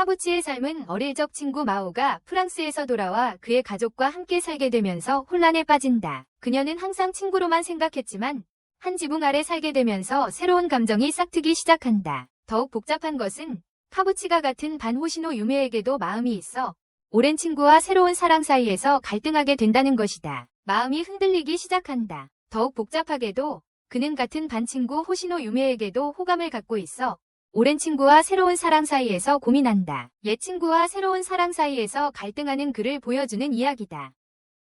카부치의 삶은 어릴 적 친구 마오가 프랑스에서 돌아와 그의 가족과 함께 살게 되면서 혼란에 빠진다. 그녀는 항상 친구로만 생각했지만 한 지붕 아래 살게 되면서 새로운 감정이 싹트기 시작한다. 더욱 복잡한 것은 카부치가 같은 반 호시노 유메에게도 마음이 있어 오랜 친구와 새로운 사랑 사이에서 갈등하게 된다는 것이다. 마음이 흔들리기 시작한다. 더욱 복잡하게도 그는 같은 반 친구 호시노 유메에게도 호감을 갖고 있어 오랜 친구와 새로운 사랑 사이에서 고민한다. 옛 친구와 새로운 사랑 사이에서 갈등하는 그를 보여주는 이야기다.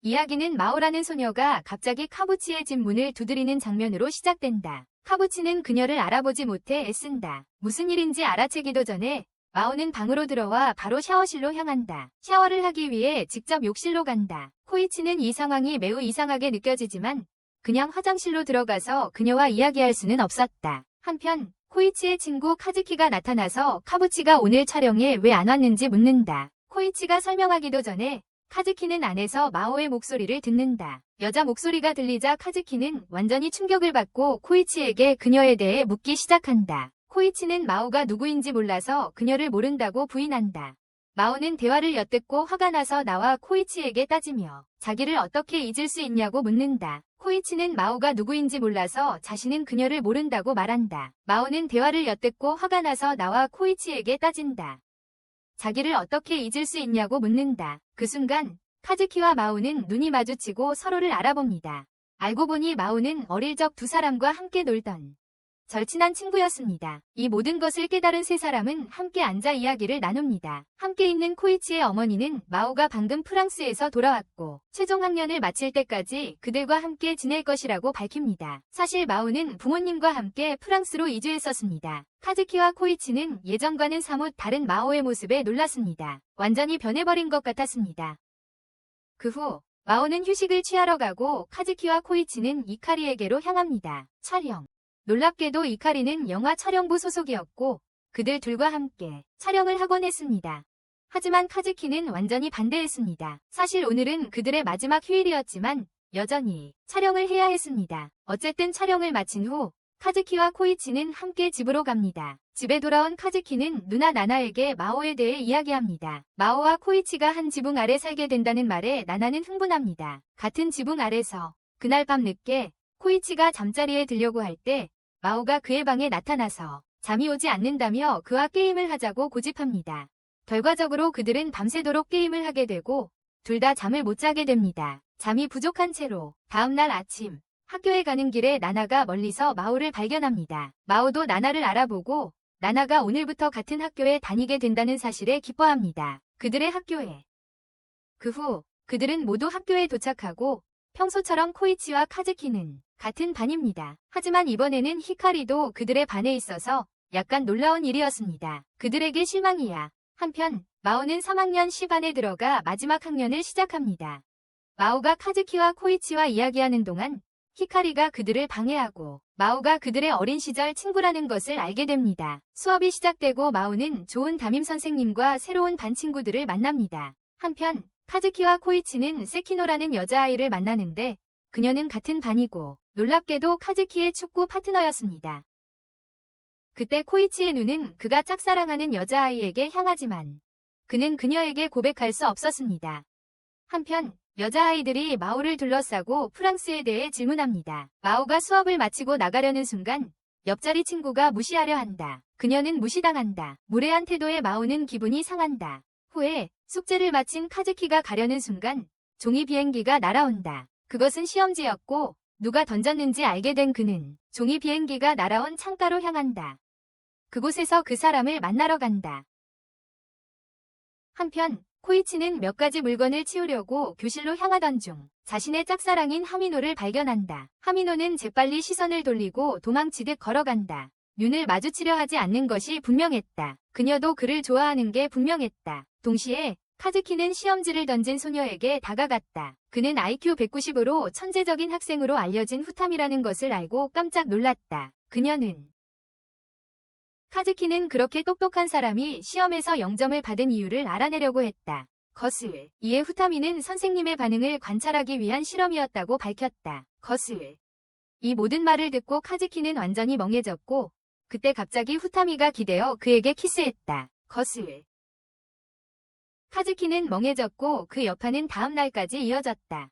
이야기는 마오라는 소녀가 갑자기 카부치의 집 문을 두드리는 장면으로 시작된다. 카부치는 그녀를 알아보지 못해 애쓴다. 무슨 일인지 알아채기도 전에 마오는 방으로 들어와 바로 샤워실로 향한다. 샤워를 하기 위해 직접 욕실로 간다. 코이치는 이 상황이 매우 이상하게 느껴지지만 그냥 화장실로 들어가서 그녀와 이야기할 수는 없었다. 한편 코이치의 친구 카즈키가 나타나서 카부치가 오늘 촬영에 왜 안 왔는지 묻는다. 코이치가 설명하기도 전에 카즈키는 안에서 마오의 목소리를 듣는다. 여자 목소리가 들리자 카즈키는 완전히 충격을 받고 코이치에게 그녀에 대해 묻기 시작한다. 코이치는 마오가 누구인지 몰라서 그녀를 모른다고 부인한다. 마오는 대화를 엿듣고 화가 나서 나와 코이치에게 따지며 자기를 어떻게 잊을 수 있냐고 묻는다. 코이치는 마오가 누구인지 몰라서 자신은 그녀를 모른다고 말한다. 마오는 대화를 엿듣고 화가 나서 나와 코이치에게 따진다. 자기를 어떻게 잊을 수 있냐고 묻는다. 그 순간 카즈키와 마오는 눈이 마주치고 서로를 알아봅니다. 알고 보니 마오는 어릴 적 두 사람과 함께 놀던 절친한 친구였습니다. 이 모든 것을 깨달은 세 사람은 함께 앉아 이야기를 나눕니다. 함께 있는 코이치의 어머니는 마오가 방금 프랑스에서 돌아왔고 최종 학년을 마칠 때까지 그들과 함께 지낼 것이라고 밝힙니다. 사실 마오는 부모님과 함께 프랑스로 이주했었습니다. 카즈키와 코이치는 예전과는 사뭇 다른 마오의 모습에 놀랐습니다. 완전히 변해버린 것 같았습니다. 그 후 마오는 휴식을 취하러 가고 카즈키와 코이치는 이카리에게로 향합니다. 촬영. 놀랍게도 이카리는 영화 촬영부 소속이었고 그들 둘과 함께 촬영을 하곤 했습니다. 하지만 카즈키는 완전히 반대했습니다. 사실 오늘은 그들의 마지막 휴일이었지만 여전히 촬영을 해야 했습니다. 어쨌든 촬영을 마친 후 카즈키와 코이치는 함께 집으로 갑니다. 집에 돌아온 카즈키는 누나 나나에게 마오에 대해 이야기합니다. 마오와 코이치가 한 지붕 아래 살게 된다는 말에 나나는 흥분합니다. 같은 지붕 아래서 그날 밤 늦게 코이치가 잠자리에 들려고 할 때 마오가 그의 방에 나타나서 잠이 오지 않는다며 그와 게임을 하자고 고집합니다. 결과적으로 그들은 밤새도록 게임을 하게 되고 둘 다 잠을 못 자게 됩니다. 잠이 부족한 채로 다음날 아침 학교에 가는 길에 나나가 멀리서 마오를 발견합니다. 마오도 나나를 알아보고 나나가 오늘부터 같은 학교에 다니게 된다는 사실에 기뻐합니다. 그들의 학교에. 그 후 그들은 모두 학교에 도착하고 평소처럼 코이치와 카즈키는 같은 반입니다. 하지만 이번에는 히카리도 그들의 반에 있어서 약간 놀라운 일이었습니다. 그들에게 실망이야. 한편 마오는 3학년 C반에 들어가 마지막 학년을 시작합니다. 마오가 카즈키와 코이치와 이야기하는 동안 히카리가 그들을 방해하고 마오가 그들의 어린 시절 친구라는 것을 알게 됩니다. 수업이 시작되고 마오는 좋은 담임 선생님과 새로운 반 친구들을 만납니다. 한편 카즈키와 코이치는 세키노라는 여자아이를 만나는데 그녀는 같은 반이고 놀랍게도 카즈키의 축구 파트너였습니다. 그때 코이치의 눈은 그가 짝사랑하는 여자아이에게 향하지만 그는 그녀에게 고백할 수 없었습니다. 한편 여자아이들이 마오를 둘러싸고 프랑스에 대해 질문합니다. 마오가 수업을 마치고 나가려는 순간 옆자리 친구가 무시하려 한다. 그녀는 무시당한다. 무례한 태도에 마오는 기분이 상한다. 후에 숙제를 마친 카즈키가 가려는 순간 종이 비행기가 날아온다. 그것은 시험지였고 누가 던졌는지 알게 된 그는 종이 비행기가 날아온 창가로 향한다. 그곳에서 그 사람을 만나러 간다. 한편 코이치는 몇 가지 물건을 치우려고 교실로 향하던 중 자신의 짝사랑인 하미노를 발견한다. 하미노는 재빨리 시선을 돌리고 도망치듯 걸어간다. 눈을 마주치려 하지 않는 것이 분명했다. 그녀도 그를 좋아하는 게 분명했다. 동시에 카즈키는 시험지를 던진 소녀에게 다가갔다. 그는 IQ 190으로 천재적인 학생으로 알려진 후탐이라는 것을 알고 깜짝 놀랐다. 그녀는 카즈키는 그렇게 똑똑한 사람이 시험에서 0점을 받은 이유를 알아내려고 했다. 거슬. 이에 후타미는 선생님의 반응을 관찰하기 위한 실험이었다고 밝혔다. 거슬. 이 모든 말을 듣고 카즈키는 완전히 멍해졌고 그때 갑자기 후타미가 기대어 그에게 키스했다. 거슬. 카즈키는 멍해졌고 그 여파는 다음 날까지 이어졌다.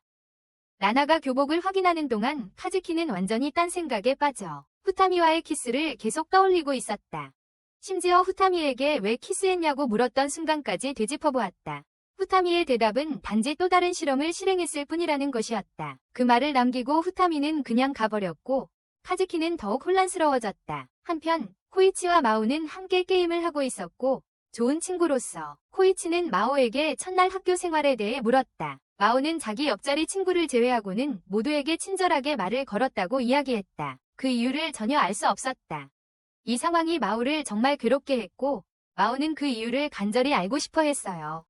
나나가 교복을 확인하는 동안 카즈키는 완전히 딴 생각에 빠져 후타미와의 키스를 계속 떠올리고 있었다. 심지어 후타미에게 왜 키스했냐고 물었던 순간까지 되짚어보았다. 후타미의 대답은 단지 또 다른 실험을 실행했을 뿐이라는 것이었다. 그 말을 남기고 후타미는 그냥 가버렸고 카즈키는 더욱 혼란스러워졌다. 한편 코이치와 마오는 함께 게임을 하고 있었고 좋은 친구로서 코이치는 마오에게 첫날 학교 생활에 대해 물었다. 마오는 자기 옆자리 친구를 제외하고는 모두에게 친절하게 말을 걸었다고 이야기했다. 그 이유를 전혀 알 수 없었다. 이 상황이 마오를 정말 괴롭게 했고 마오는 그 이유를 간절히 알고 싶어 했어요.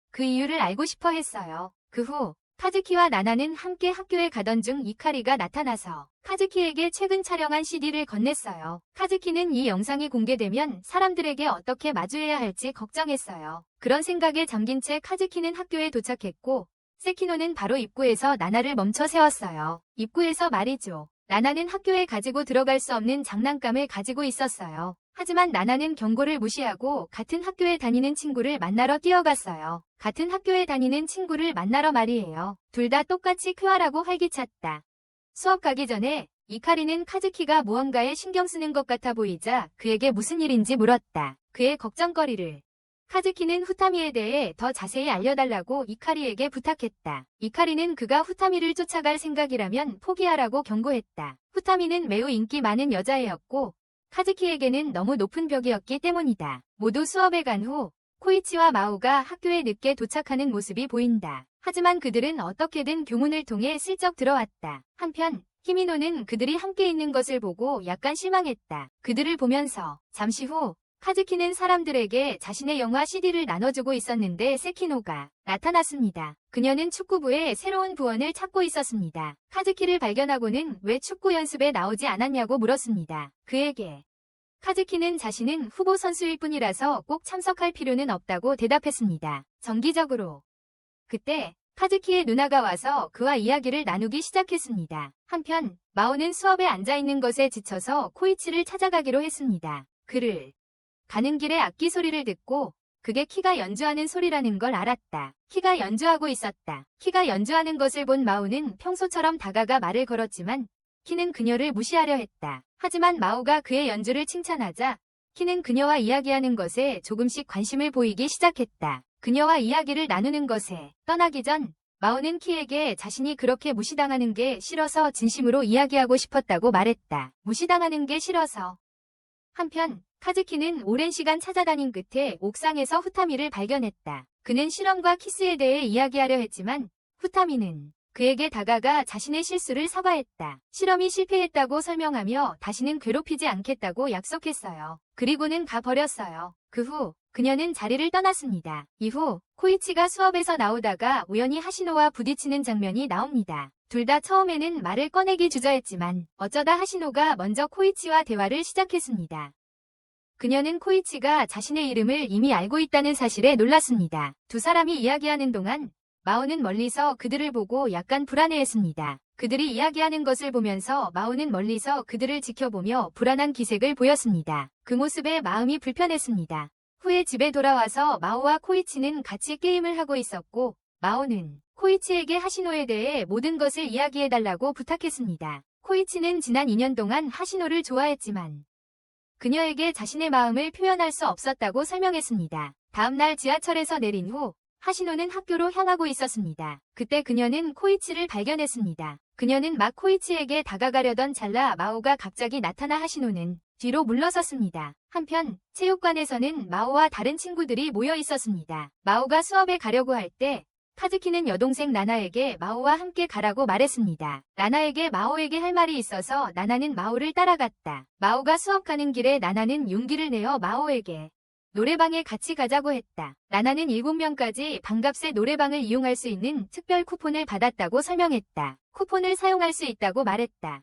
그 후 카즈키와 나나는 함께 학교에 가던 중 이카리가 나타나서 카즈키에게 최근 촬영한 CD를 건넸어요. 카즈키는 이 영상이 공개되면 사람들에게 어떻게 마주해야 할지 걱정했어요. 그런 생각에 잠긴 채 카즈키는 학교에 도착했고 세키노는 바로 입구에서 나나를 멈춰 세웠어요. 입구에서 말이죠. 나나는 학교에 가지고 들어갈 수 없는 장난감을 가지고 있었어요. 하지만 나나는 경고를 무시하고 같은 학교에 다니는 친구를 만나러 뛰어갔어요. 같은 학교에 다니는 친구를 만나러 말이에요. 둘 다 똑같이 쾌활하고 활기찼다. 수업 가기 전에 이카리는 카즈키가 무언가에 신경 쓰는 것 같아 보이자 그에게 무슨 일인지 물었다. 그의 걱정거리를. 카즈키는 후타미에 대해 더 자세히 알려달라고 이카리에게 부탁했다. 이카리는 그가 후타미를 쫓아갈 생각이라면 포기하라고 경고했다. 후타미는 매우 인기 많은 여자애였고 카즈키에게는 너무 높은 벽이었기 때문이다. 모두 수업에 간 후 코이치와 마오가 학교에 늦게 도착하는 모습이 보인다. 하지만 그들은 어떻게든 교문을 통해 슬쩍 들어왔다. 한편 히미노는 그들이 함께 있는 것을 보고 약간 실망했다. 그들을 보면서 잠시 후 카즈키는 사람들에게 자신의 영화 CD를 나눠주고 있었는데 세키노가 나타났습니다. 그녀는 축구부의 새로운 부원을 찾고 있었습니다. 카즈키를 발견하고는 왜 축구 연습에 나오지 않았냐고 물었습니다. 그에게 카즈키는 자신은 후보 선수일 뿐이라서 꼭 참석할 필요는 없다고 대답했습니다. 정기적으로. 그때 카즈키의 누나가 와서 그와 이야기를 나누기 시작했습니다. 한편 마오는 수업에 앉아있는 것에 지쳐서 코이치를 찾아가기로 했습니다. 그를 가는 길에 악기 소리를 듣고 그게 키가 연주하는 소리라는 걸 알았다. 키가 연주하고 있었다. 키가 연주하는 것을 본 마오는 평소처럼 다가가 말을 걸었지만 키는 그녀를 무시하려 했다. 하지만 마오가 그의 연주를 칭찬하자 키는 그녀와 이야기하는 것에 조금씩 관심을 보이기 시작했다. 그녀와 이야기를 나누는 것에 떠나기 전 마오는 키에게 자신이 그렇게 무시당하는 게 싫어서 진심으로 이야기하고 싶었다고 말했다. 무시당하는 게 싫어서. 한편 카즈키는 오랜 시간 찾아다닌 끝에 옥상에서 후타미를 발견했다. 그는 실험과 키스에 대해 이야기하려 했지만 후타미는 그에게 다가가 자신의 실수를 사과했다. 실험이 실패했다고 설명하며 다시는 괴롭히지 않겠다고 약속했어요. 그리고는 가버렸어요. 그 후 그녀는 자리를 떠났습니다. 이후 코이치가 수업에서 나오다가 우연히 하시노와 부딪히는 장면이 나옵니다. 둘 다 처음에는 말을 꺼내기 주저했지만 어쩌다 하시노가 먼저 코이치와 대화를 시작했습니다. 그녀는 코이치가 자신의 이름을 이미 알고 있다는 사실에 놀랐습니다. 두 사람이 이야기하는 동안 마오는 멀리서 그들을 보고 약간 불안해했습니다. 그들이 이야기하는 것을 보면서 마오는 멀리서 그들을 지켜보며 불안한 기색을 보였습니다. 그 모습에 마음이 불편했습니다. 후에 집에 돌아와서 마오와 코이치는 같이 게임을 하고 있었고 마오는 코이치에게 하시노에 대해 모든 것을 이야기해달라고 부탁했습니다. 코이치는 지난 2년 동안 하시노를 좋아했지만 그녀에게 자신의 마음을 표현할 수 없었다고 설명했습니다. 다음날 지하철에서 내린 후 하시노는 학교로 향하고 있었습니다. 그때 그녀는 코이치를 발견했습니다. 그녀는 막 코이치에게 다가가려던 찰나 마오가 갑자기 나타나 하시노는 뒤로 물러섰습니다. 한편 체육관에서는 마오와 다른 친구들이 모여 있었습니다. 마오가 수업에 가려고 할 때 카즈키는 여동생 나나에게 마오와 함께 가라고 말했습니다. 나나에게 마오에게 할 말이 있어서 나나는 마오를 따라갔다. 마오가 수업 가는 길에 나나는 용기를 내어 마오에게 노래방에 같이 가자고 했다. 나나는 7명까지 반값에 노래방을 이용할 수 있는 특별 쿠폰을 받았다고 설명했다. 쿠폰을 사용할 수 있다고 말했다.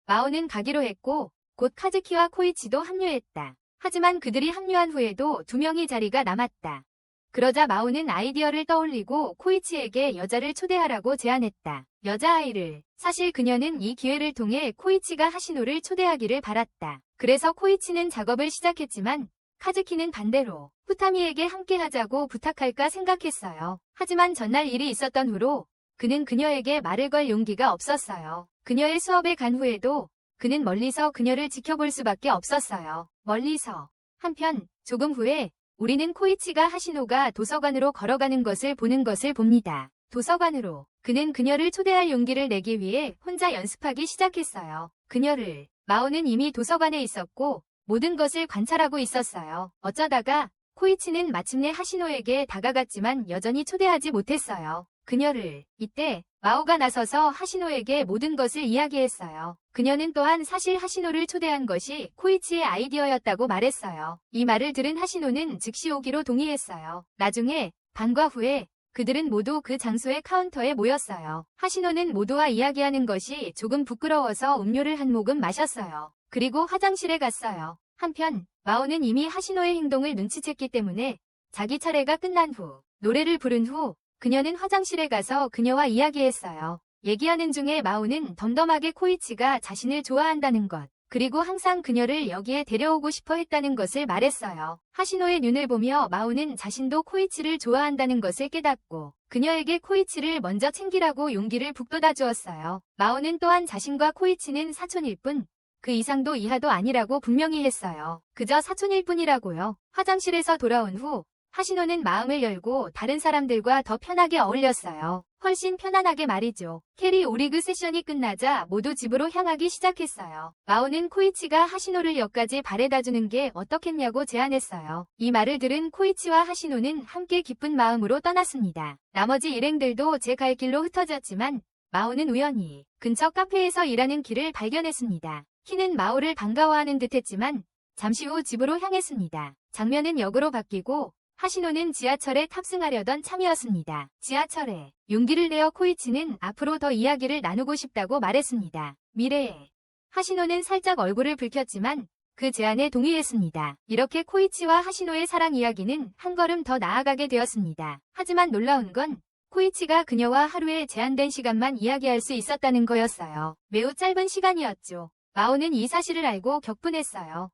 마오는 가기로 했고 곧 카즈키와 코이치도 합류했다. 하지만 그들이 합류한 후에도 2명의 자리가 남았다. 그러자 마오는 아이디어를 떠올리고 코이치에게 여자를 초대하라고 제안했다. 여자아이를. 사실 그녀는 이 기회를 통해 코이치가 하시노를 초대하기를 바랐다. 그래서 코이치는 작업을 시작했지만 카즈키는 반대로 후타미에게 함께 하자고 부탁할까 생각했어요. 하지만 전날 일이 있었던 후로 그는 그녀에게 말을 걸 용기가 없었어요. 그녀의 수업에 간 후에도 그는 멀리서 그녀를 지켜볼 수밖에 없었어요. 멀리서. 한편 조금 후에 우리는 코이치가 하시노가 도서관으로 걸어가는 것을 보는 것을 봅니다. 도서관으로. 그는 그녀를 초대할 용기를 내기 위해 혼자 연습하기 시작했어요. 그녀를. 마오는 이미 도서관에 있었고 모든 것을 관찰하고 있었어요. 어쩌다가 코이치는 마침내 하시노에게 다가갔지만 여전히 초대하지 못했어요. 그녀를. 이때 마오가 나서서 하시노에게 모든 것을 이야기했어요. 그녀는 또한 사실 하시노를 초대한 것이 코이치의 아이디어였다고 말했어요. 이 말을 들은 하시노는 즉시 오기로 동의했어요. 나중에 방과 후에 그들은 모두 그 장소의 카운터에 모였어요. 하시노는 모두와 이야기하는 것이 조금 부끄러워서 음료를 한 모금 마셨어요. 그리고 화장실에 갔어요. 한편 마오는 이미 하시노의 행동을 눈치챘기 때문에 자기 차례가 끝난 후 노래를 부른 후 그녀는 화장실에 가서 그녀와 이야기했어요. 얘기하는 중에 마오는 덤덤하게 코이치가 자신을 좋아한다는 것, 그리고 항상 그녀를 여기에 데려오고 싶어 했다는 것을 말했어요. 하시노의 눈을 보며 마오는 자신도 코이치를 좋아한다는 것을 깨닫고 그녀에게 코이치를 먼저 챙기라고 용기를 북돋아 주었어요. 마오는 또한 자신과 코이치는 사촌일 뿐, 그 이상도 이하도 아니라고 분명히 했어요. 그저 사촌일 뿐이라고요. 화장실에서 돌아온 후 하시노는 마음을 열고 다른 사람들과 더 편하게 어울렸어요. 훨씬 편안하게 말이죠. 캐리 오리그 세션이 끝나자 모두 집으로 향하기 시작했어요. 마오는 코이치가 하시노를 역까지 바래다주는 게 어떻겠냐고 제안했어요. 이 말을 들은 코이치와 하시노는 함께 기쁜 마음으로 떠났습니다. 나머지 일행들도 제 갈 길로 흩어졌지만 마오는 우연히 근처 카페에서 일하는 키를 발견했습니다. 키는 마오를 반가워하는 듯했지만 잠시 후 집으로 향했습니다. 장면은 역으로 바뀌고 하시노는 지하철에 탑승하려던 참이었습니다. 지하철에 용기를 내어 코이치는 앞으로 더 이야기를 나누고 싶다고 말했습니다. 미래에 하시노는 살짝 얼굴을 붉혔지만 그 제안에 동의했습니다. 이렇게 코이치와 하시노의 사랑 이야기는 한 걸음 더 나아가게 되었습니다. 하지만 놀라운 건 코이치가 그녀와 하루에 제한된 시간만 이야기할 수 있었다는 거였어요. 매우 짧은 시간이었죠. 마오는 이 사실을 알고 격분했어요.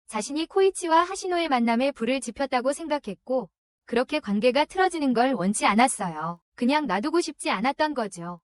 자신이 코이치와 하시노의 만남에 불을 지폈다고 생각했고 그렇게 관계가 틀어지는 걸 원치 않았어요. 그냥 놔두고 싶지 않았던 거죠.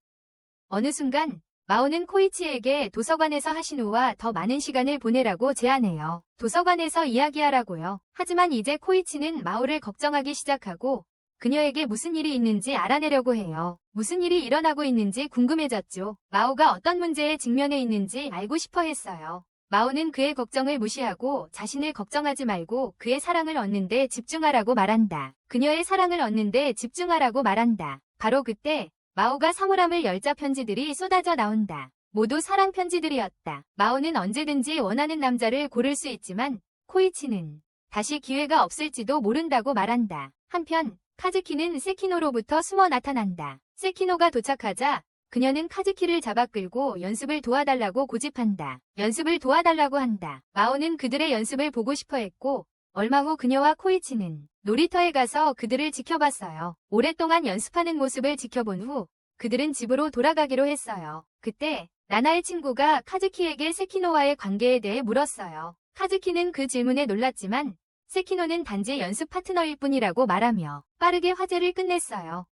어느 순간 마오는 코이치에게 도서관에서 하시노와 더 많은 시간을 보내라고 제안해요. 도서관에서 이야기하라고요. 하지만 이제 코이치는 마오를 걱정하기 시작하고 그녀에게 무슨 일이 있는지 알아내려고 해요. 무슨 일이 일어나고 있는지 궁금해졌죠. 마오가 어떤 문제에 직면해 있는지 알고 싶어 했어요. 마오는 그의 걱정을 무시하고 자신을 걱정하지 말고 그의 사랑을 얻는 데 집중하라고 말한다. 그녀의 사랑을 얻는 데 집중하라고 말한다. 바로 그때 마오가 사물함을 열자 편지들이 쏟아져 나온다. 모두 사랑 편지들이었다. 마오는 언제든지 원하는 남자를 고를 수 있지만 코이치는 다시 기회가 없을지도 모른다고 말한다. 한편 카즈키는 세키노로부터 숨어 나타난다. 세키노가 도착하자 그녀는 카즈키를 잡아 끌고 연습을 도와달라고 고집한다. 연습을 도와달라고 한다. 마오는 그들의 연습을 보고 싶어 했고 얼마 후 그녀와 코이치는 놀이터에 가서 그들을 지켜봤어요. 오랫동안 연습하는 모습을 지켜본 후 그들은 집으로 돌아가기로 했어요. 그때 나나의 친구가 카즈키에게 세키노와의 관계에 대해 물었어요. 카즈키는 그 질문에 놀랐지만 세키노는 단지 연습 파트너일 뿐이라고 말하며 빠르게 화제를 끝냈어요.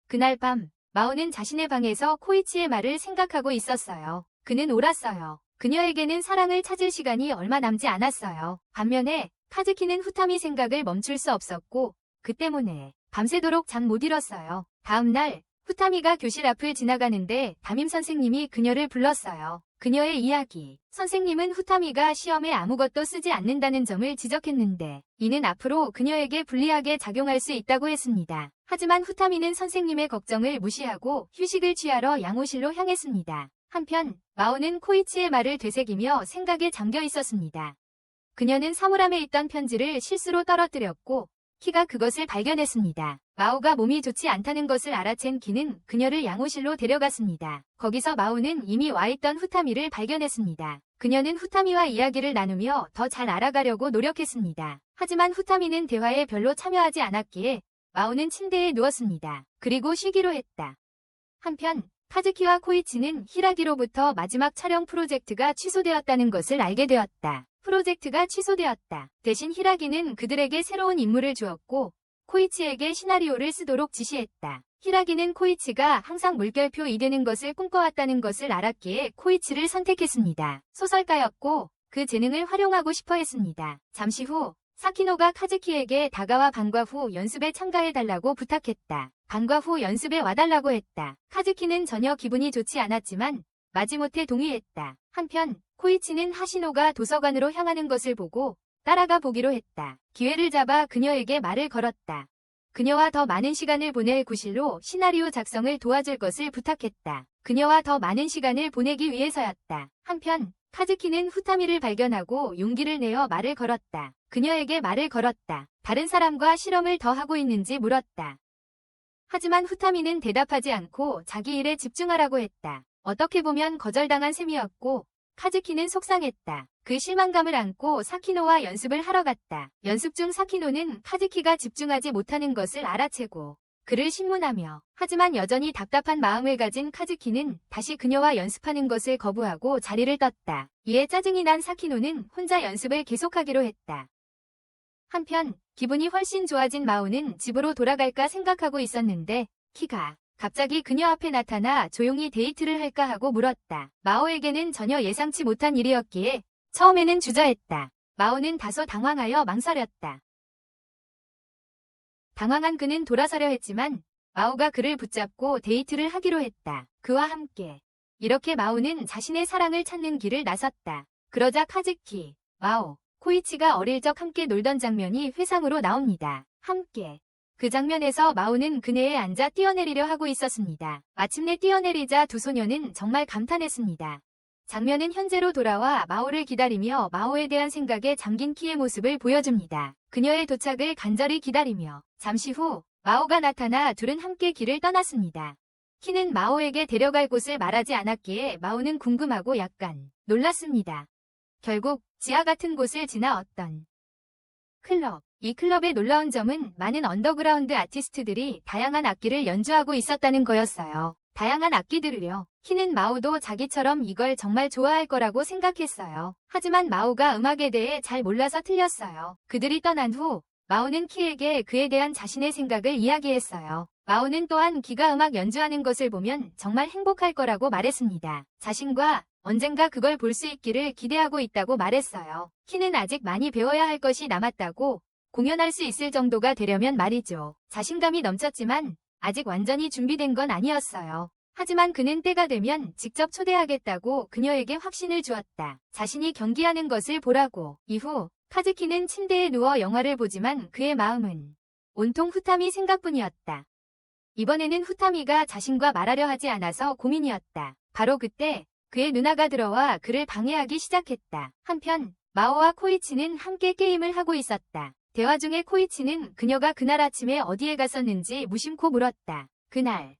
그날 밤 마오는 자신의 방에서 코이치의 말을 생각하고 있었어요. 그는 옳았어요. 그녀에게는 사랑을 찾을 시간이 얼마 남지 않았어요. 반면에 카즈키는 후타미 생각을 멈출 수 없었고 그 때문에 밤새도록 잠 못 이뤘어요. 다음 날 후타미가 교실 앞을 지나가는데 담임 선생님이 그녀를 불렀어요. 그녀의 이야기. 선생님은 후타미가 시험에 아무것도 쓰지 않는다는 점을 지적했는데 이는 앞으로 그녀에게 불리하게 작용할 수 있다고 했습니다. 하지만 후타미는 선생님의 걱정을 무시하고 휴식을 취하러 양호실로 향했습니다. 한편 마오는 코이치의 말을 되새기며 생각에 잠겨 있었습니다. 그녀는 사물함에 있던 편지를 실수로 떨어뜨렸고 키가 그것을 발견했습니다. 마오가 몸이 좋지 않다는 것을 알아챈 키는 그녀를 양호실로 데려갔습니다. 거기서 마오는 이미 와있던 후타미를 발견했습니다. 그녀는 후타미와 이야기를 나누며 더 잘 알아가려고 노력했습니다. 하지만 후타미는 대화에 별로 참여하지 않았기에 마오는 침대에 누웠습니다. 그리고 쉬기로 했다. 한편 카즈키와 코이치는 히라기로부터 마지막 촬영 프로젝트가 취소되었다는 것을 알게 되었다. 프로젝트가 취소되었다. 대신 히라기는 그들에게 새로운 임무를 주었고 코이치에게 시나리오를 쓰도록 지시했다. 히라기는 코이치가 항상 물결표 2되는 것을 꿈꿔왔다는 것을 알았기에 코이치를 선택했습니다. 소설가였고 그 재능을 활용하고 싶어 했습니다. 잠시 후 사키노가 카즈키에게 다가와 방과 후 연습에 참가해달라고 부탁했다. 방과 후 연습에 와달라고 했다. 카즈키는 전혀 기분이 좋지 않았지만 마지못해 동의했다. 한편 코이치는 하시노가 도서관으로 향하는 것을 보고 따라가 보기로 했다. 기회를 잡아 그녀에게 말을 걸었다. 그녀와 더 많은 시간을 보낼 구실로 시나리오 작성을 도와줄 것을 부탁했다. 그녀와 더 많은 시간을 보내기 위해서였다. 한편 카즈키는 후타미를 발견하고 용기를 내어 말을 걸었다. 그녀에게 말을 걸었다. 다른 사람과 실험을 더 하고 있는지 물었다. 하지만 후타미는 대답하지 않고 자기 일에 집중하라고 했다. 어떻게 보면 거절당한 셈이었고 카즈키는 속상했다. 그 실망감을 안고 사키노와 연습을 하러 갔다. 연습 중 사키노는 카즈키가 집중하지 못하는 것을 알아채고 그를 신문하며 하지만 여전히 답답한 마음을 가진 카즈키는 다시 그녀와 연습하는 것을 거부하고 자리를 떴다. 이에 짜증이 난 사키노는 혼자 연습을 계속하기로 했다. 한편 기분이 훨씬 좋아진 마오는 집으로 돌아갈까 생각하고 있었는데 키가 갑자기 그녀 앞에 나타나 조용히 데이트를 할까 하고 물었다. 마오에게는 전혀 예상치 못한 일이었기에 처음에는 주저했다. 마오는 다소 당황하여 망설였다. 당황한 그는 돌아서려 했지만 마오가 그를 붙잡고 데이트를 하기로 했다. 그와 함께 이렇게 마오는 자신의 사랑을 찾는 길을 나섰다. 그러자 카즈키, 마오, 코이치가 어릴 적 함께 놀던 장면이 회상으로 나옵니다. 함께. 그 장면에서 마오는 그네에 앉아 뛰어내리려 하고 있었습니다. 마침내 뛰어내리자 두 소녀는 정말 감탄했습니다. 장면은 현재로 돌아와 마오를 기다리며 마오에 대한 생각에 잠긴 키의 모습을 보여줍니다. 그녀의 도착을 간절히 기다리며 잠시 후 마오가 나타나 둘은 함께 길을 떠났습니다. 키는 마오에게 데려갈 곳을 말하지 않았기에 마오는 궁금하고 약간 놀랐습니다. 결국 지하 같은 곳을 지나 어떤 클럽. 이 클럽의 놀라운 점은 많은 언더그라운드 아티스트들이 다양한 악기를 연주하고 있었다는 거였어요. 다양한 악기들을요. 키는 마오도 자기처럼 이걸 정말 좋아할 거라고 생각했어요. 하지만 마오가 음악에 대해 잘 몰라서 틀렸어요. 그들이 떠난 후 마오는 키에게 그에 대한 자신의 생각을 이야기했어요. 마오는 또한 키가 음악 연주하는 것을 보면 정말 행복할 거라고 말했습니다. 자신과 언젠가 그걸 볼 수 있기를 기대하고 있다고 말했어요. 키는 아직 많이 배워야 할 것이 남았다고 공연할 수 있을 정도가 되려면 말이죠. 자신감이 넘쳤지만 아직 완전히 준비된 건 아니었어요. 하지만 그는 때가 되면 직접 초대하겠다고 그녀에게 확신을 주었다. 자신이 경기하는 것을 보라고. 이후 카즈키는 침대에 누워 영화를 보지만 그의 마음은 온통 후타미 생각뿐이었다. 이번에는 후타미가 자신과 말하려 하지 않아서 고민이었다. 바로 그때 그의 누나가 들어와 그를 방해하기 시작했다. 한편 마오와 코이치는 함께 게임을 하고 있었다. 대화 중에 코이치는 그녀가 그날 아침에 어디에 갔었는지 무심코 물었다. 그날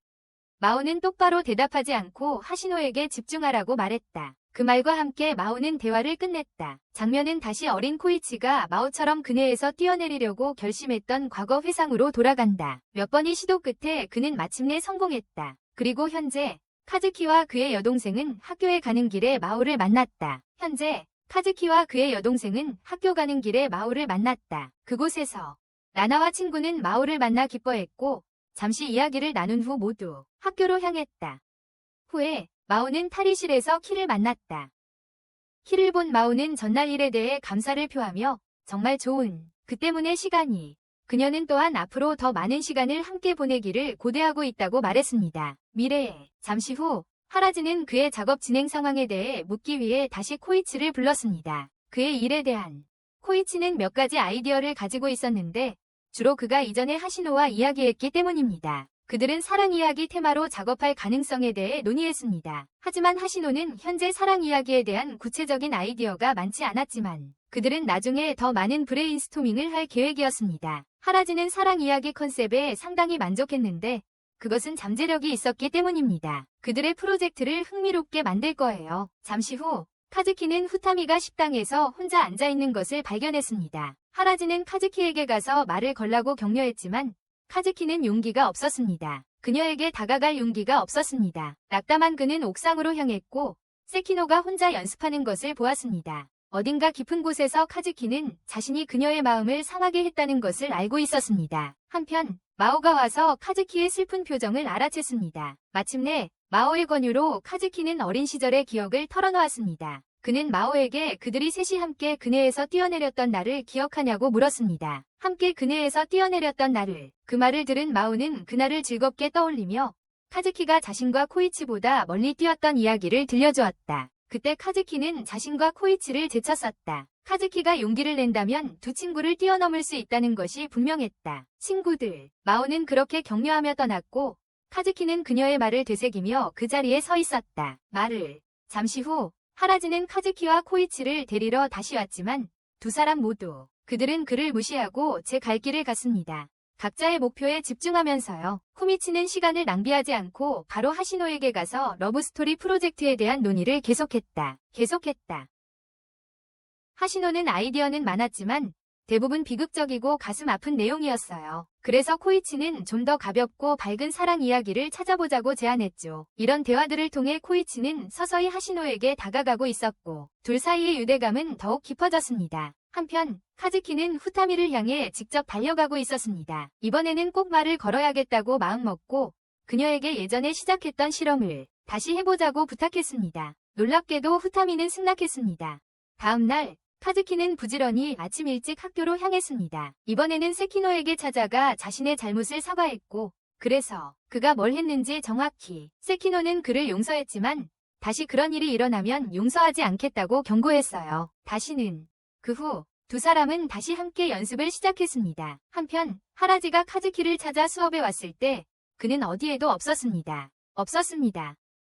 마오는 똑바로 대답하지 않고 하시노에게 집중하라고 말했다. 그 말과 함께 마오는 대화를 끝냈다. 장면은 다시 어린 코이치가 마오처럼 그네에서 뛰어내리려고 결심했던 과거 회상으로 돌아간다. 몇 번의 시도 끝에 그는 마침내 성공했다. 그리고 현재 카즈키와 그의 여동생은 학교에 가는 길에 마오를 만났다. 현재 카즈키와 그의 여동생은 학교 가는 길에 마오를 만났다. 그곳에서 나나와 친구는 마오를 만나 기뻐했고 잠시 이야기를 나눈 후 모두 학교로 향했다. 후에 마오는 탈의실에서 키를 만났다. 키를 본 마오는 전날 일에 대해 감사를 표하며 정말 좋은 그 때문에 시간이 그녀는 또한 앞으로 더 많은 시간을 함께 보내기를 고대하고 있다고 말했습니다. 미래에 잠시 후 하라즈는 그의 작업 진행 상황에 대해 묻기 위해 다시 코이치를 불렀습니다. 그의 일에 대한 코이치는 몇 가지 아이디어를 가지고 있었는데 주로 그가 이전에 하시노와 이야기했기 때문입니다. 그들은 사랑 이야기 테마로 작업할 가능성에 대해 논의했습니다. 하지만 하시노는 현재 사랑 이야기에 대한 구체적인 아이디어가 많지 않았지만 그들은 나중에 더 많은 브레인스토밍을 할 계획이었습니다. 하라즈는 사랑 이야기 컨셉에 상당히 만족했는데 그것은 잠재력이 있었기 때문입니다. 그들의 프로젝트를 흥미롭게 만들 거예요. 잠시 후 카즈키는 후타미가 식당에서 혼자 앉아있는 것을 발견했습니다. 하라즈는 카즈키에게 가서 말을 걸라고 격려했지만 카즈키는 용기가 없었습니다. 그녀에게 다가갈 용기가 없었습니다. 낙담한 그는 옥상으로 향했고 세키노가 혼자 연습하는 것을 보았습니다. 어딘가 깊은 곳에서 카즈키는 자신이 그녀의 마음을 상하게 했다는 것을 알고 있었습니다. 한편 마오가 와서 카즈키의 슬픈 표정을 알아챘습니다. 마침내 마오의 권유로 카즈키는 어린 시절의 기억을 털어놓았습니다. 그는 마오에게 그들이 셋이 함께 그네에서 뛰어내렸던 날을 기억하냐고 물었습니다. 함께 그네에서 뛰어내렸던 날을. 그 말을 들은 마오는 그날을 즐겁게 떠올리며 카즈키가 자신과 코이치보다 멀리 뛰었던 이야기를 들려주었다. 그때 카즈키는 자신과 코이치를 제쳤었다. 카즈키가 용기를 낸다면 두 친구를 뛰어넘을 수 있다는 것이 분명했다. 친구들. 마오는 그렇게 격려하며 떠났고 카즈키는 그녀의 말을 되새기며 그 자리에 서 있었다. 말을. 잠시 후 하라지는 카즈키와 코이치를 데리러 다시 왔지만 두 사람 모두 그들은 그를 무시하고 제 갈 길을 갔습니다. 각자의 목표에 집중하면서요. 후미치는 시간을 낭비하지 않고 바로 하시노에게 가서 러브스토리 프로젝트에 대한 논의를 계속했다. 하시노는 아이디어는 많았지만 대부분 비극적이고 가슴 아픈 내용이었어요. 그래서 코이치는 좀 더 가볍고 밝은 사랑 이야기를 찾아보자고 제안했죠. 이런 대화들을 통해 코이치는 서서히 하시노에게 다가가고 있었고 둘 사이의 유대감은 더욱 깊어졌습니다. 한편 카즈키는 후타미를 향해 직접 달려가고 있었습니다. 이번에는 꼭 말을 걸어야겠다고 마음먹고 그녀에게 예전에 시작했던 실험을 다시 해보자고 부탁했습니다. 놀랍게도 후타미는 승낙했습니다. 다음 날 카즈키는 부지런히 아침 일찍 학교로 향했습니다. 이번에는 세키노에게 찾아가 자신의 잘못을 사과했고 그래서 그가 뭘 했는지 정확히. 세키노는 그를 용서했지만 다시 그런 일이 일어나면 용서하지 않겠다고 경고했어요. 다시는. 그 후 두 사람은 다시 함께 연습을 시작했습니다. 한편 하라지가 카즈키를 찾아 수업에 왔을 때 그는 어디에도 없었습니다.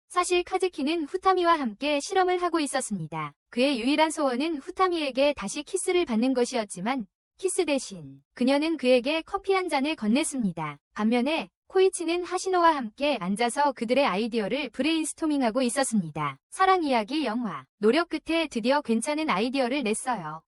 사실 카즈키는 후타미와 함께 실험을 하고 있었습니다. 그의 유일한 소원은 후타미에게 다시 키스를 받는 것이었지만 키스 대신 그녀는 그에게 커피 한 잔을 건넸습니다. 반면에 코이치는 하시노와 함께 앉아서 그들의 아이디어를 브레인스토밍하고 있었습니다. 사랑 이야기 영화. 노력 끝에 드디어 괜찮은 아이디어를 냈어요.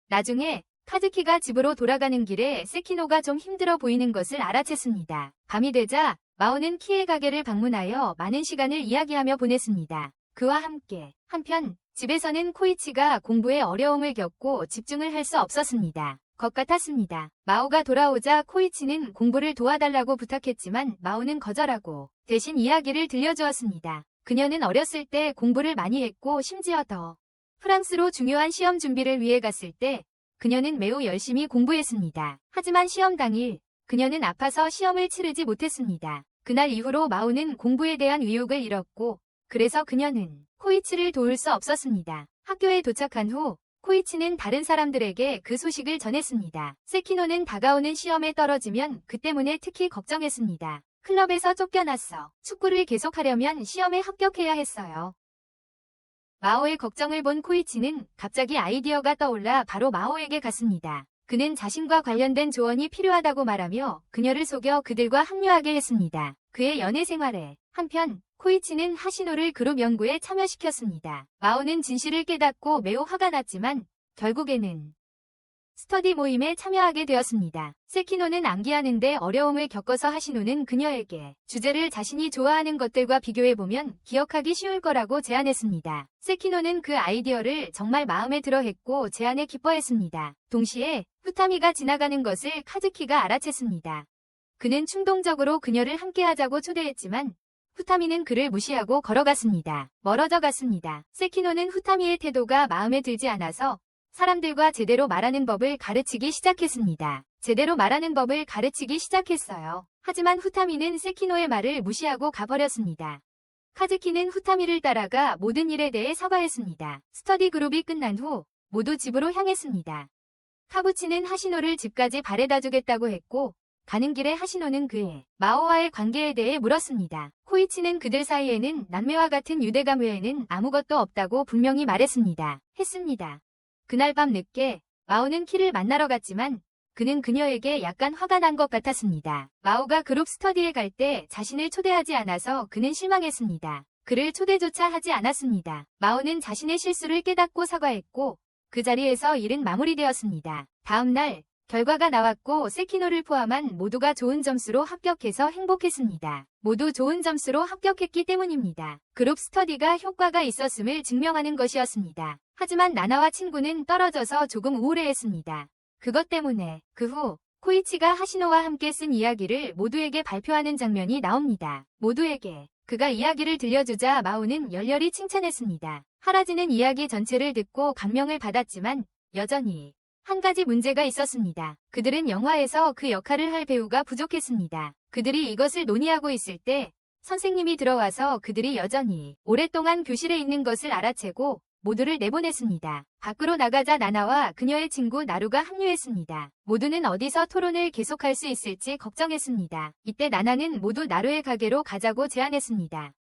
나중에 카즈키가 집으로 돌아가는 길에 세키노가 좀 힘들어 보이는 것을 알아챘습니다. 밤이 되자 마오는 키의 가게를 방문하여 많은 시간을 이야기하며 보냈습니다. 그와 함께. 한편 집에서는 코이치가 공부에 어려움을 겪고 집중을 할 수 없었습니다. 것 같았습니다. 마오가 돌아오자 코이치는 공부를 도와달라고 부탁했지만 마오는 거절하고 대신 이야기를 들려주었습니다. 그녀는 어렸을 때 공부를 많이 했고 심지어 더 프랑스로 중요한 시험 준비를 위해 갔을 때 그녀는 매우 열심히 공부했습니다. 하지만 시험 당일 그녀는 아파서 시험을 치르지 못했습니다. 그날 이후로 마오는 공부에 대한 의욕을 잃었고 그래서 그녀는 코이치를 도울 수 없었습니다. 학교에 도착한 후 코이치는 다른 사람들에게 그 소식을 전했습니다. 세키노는 다가오는 시험에 떨어지면 그 때문에 특히 걱정했습니다. 클럽에서 쫓겨났어. 축구를 계속하려면 시험에 합격해야 했어요. 마오의 걱정을 본 코이치는 갑자기 아이디어가 떠올라 바로 마오에게 갔습니다. 그는 자신과 관련된 조언이 필요하다고 말하며 그녀를 속여 그들과 합류하게 했습니다. 그의 연애 생활에 한편 코이치는 하시노를 그룹 연구에 참여시켰습니다. 마오는 진실을 깨닫고 매우 화가 났지만 결국에는 스터디 모임에 참여하게 되었습니다. 세키노는 암기하는데 어려움을 겪어서 하시노는 그녀에게 주제를 자신이 좋아하는 것들과 비교해보면 기억하기 쉬울 거라고 제안했습니다. 세키노는 그 아이디어를 정말 마음에 들어 했고 제안에 기뻐했습니다. 동시에 후타미가 지나가는 것을 카즈키가 알아챘습니다. 그는 충동적으로 그녀를 함께하자고 초대했지만 후타미는 그를 무시하고 걸어갔습니다. 멀어져 갔습니다. 세키노는 후타미의 태도가 마음에 들지 않아서 사람들과 제대로 말하는 법을 가르치기 시작했습니다. 제대로 말하는 법을 가르치기 시작했어요. 하지만 후타미는 세키노의 말을 무시하고 가버렸습니다. 카즈키는 후타미를 따라가 모든 일에 대해 사과했습니다. 스터디 그룹이 끝난 후 모두 집으로 향했습니다. 카부치는 하시노를 집까지 바래다 주겠다고 했고 가는 길에 하시노는 그의 마오와의 관계에 대해 물었습니다. 코이치는 그들 사이에는 남매와 같은 유대감 외에는 아무것도 없다고 분명히 말했습니다. 그날 밤 늦게 마오는 키를 만나러 갔지만 그는 그녀에게 약간 화가 난 것 같았습니다. 마오가 그룹 스터디에 갈 때 자신을 초대하지 않아서 그는 실망했습니다. 그를 초대조차 하지 않았습니다. 마오는 자신의 실수를 깨닫고 사과했고 그 자리에서 일은 마무리되었습니다. 다음 날 결과가 나왔고 세키노를 포함한 모두가 좋은 점수로 합격해서 행복했습니다. 모두 좋은 점수로 합격했기 때문입니다. 그룹 스터디가 효과가 있었음을 증명하는 것이었습니다. 하지만 나나와 친구는 떨어져서 조금 우울해했습니다. 그것 때문에 그 후 코이치가 하시노와 함께 쓴 이야기를 모두에게 발표하는 장면이 나옵니다. 모두에게 그가 이야기를 들려주자 마오는 열렬히 칭찬했습니다. 하라지는 이야기 전체를 듣고 감명을 받았지만 여전히 한 가지 문제가 있었습니다. 그들은 영화에서 그 역할을 할 배우가 부족했습니다. 그들이 이것을 논의하고 있을 때 선생님이 들어와서 그들이 여전히 오랫동안 교실에 있는 것을 알아채고 모두를 내보냈습니다. 밖으로 나가자 나나와 그녀의 친구 나루가 합류했습니다. 모두는 어디서 토론을 계속할 수 있을지 걱정했습니다. 이때 나나는 모두 나루의 가게로 가자고 제안했습니다.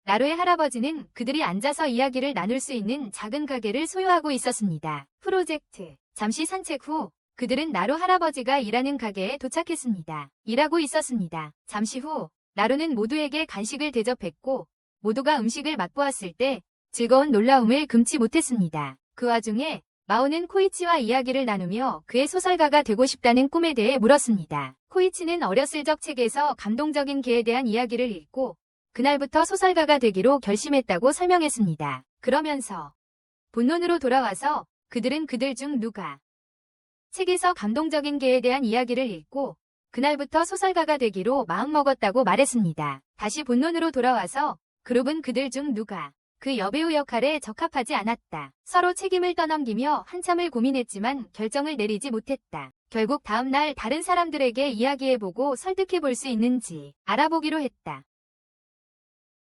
나루의 할아버지는 그들이 앉아서 이야기를 나눌 수 있는 작은 가게를 소유하고 있었습니다. 프로젝트. 잠시 산책 후 그들은 나루 할아버지가 일하는 가게에 도착했습니다. 일하고 있었습니다. 잠시 후 나루는 모두에게 간식을 대접했고 모두가 음식을 맛보았을 때 즐거운 놀라움을 금치 못했습니다. 그 와중에 마오는 코이치와 이야기를 나누며 그의 소설가가 되고 싶다는 꿈에 대해 물었습니다. 코이치는 어렸을 적 책에서 감동적인 개에 대한 이야기를 읽고 그날부터 소설가가 되기로 결심했다고 설명했습니다. 그러면서 본론으로 돌아와서 그들은 그들 중 누가 책에서 감동적인 개에 대한 이야기를 읽고 그날부터 소설가가 되기로 마음먹었다고 말했습니다. 다시 본론으로 돌아와서 그룹은 그들 중 누가 그 여배우 역할에 적합하지 않았다. 서로 책임을 떠넘기며 한참을 고민했지만 결정을 내리지 못했다. 결국 다음 날 다른 사람들에게 이야기해보고 설득해볼 수 있는지 알아보기로 했다.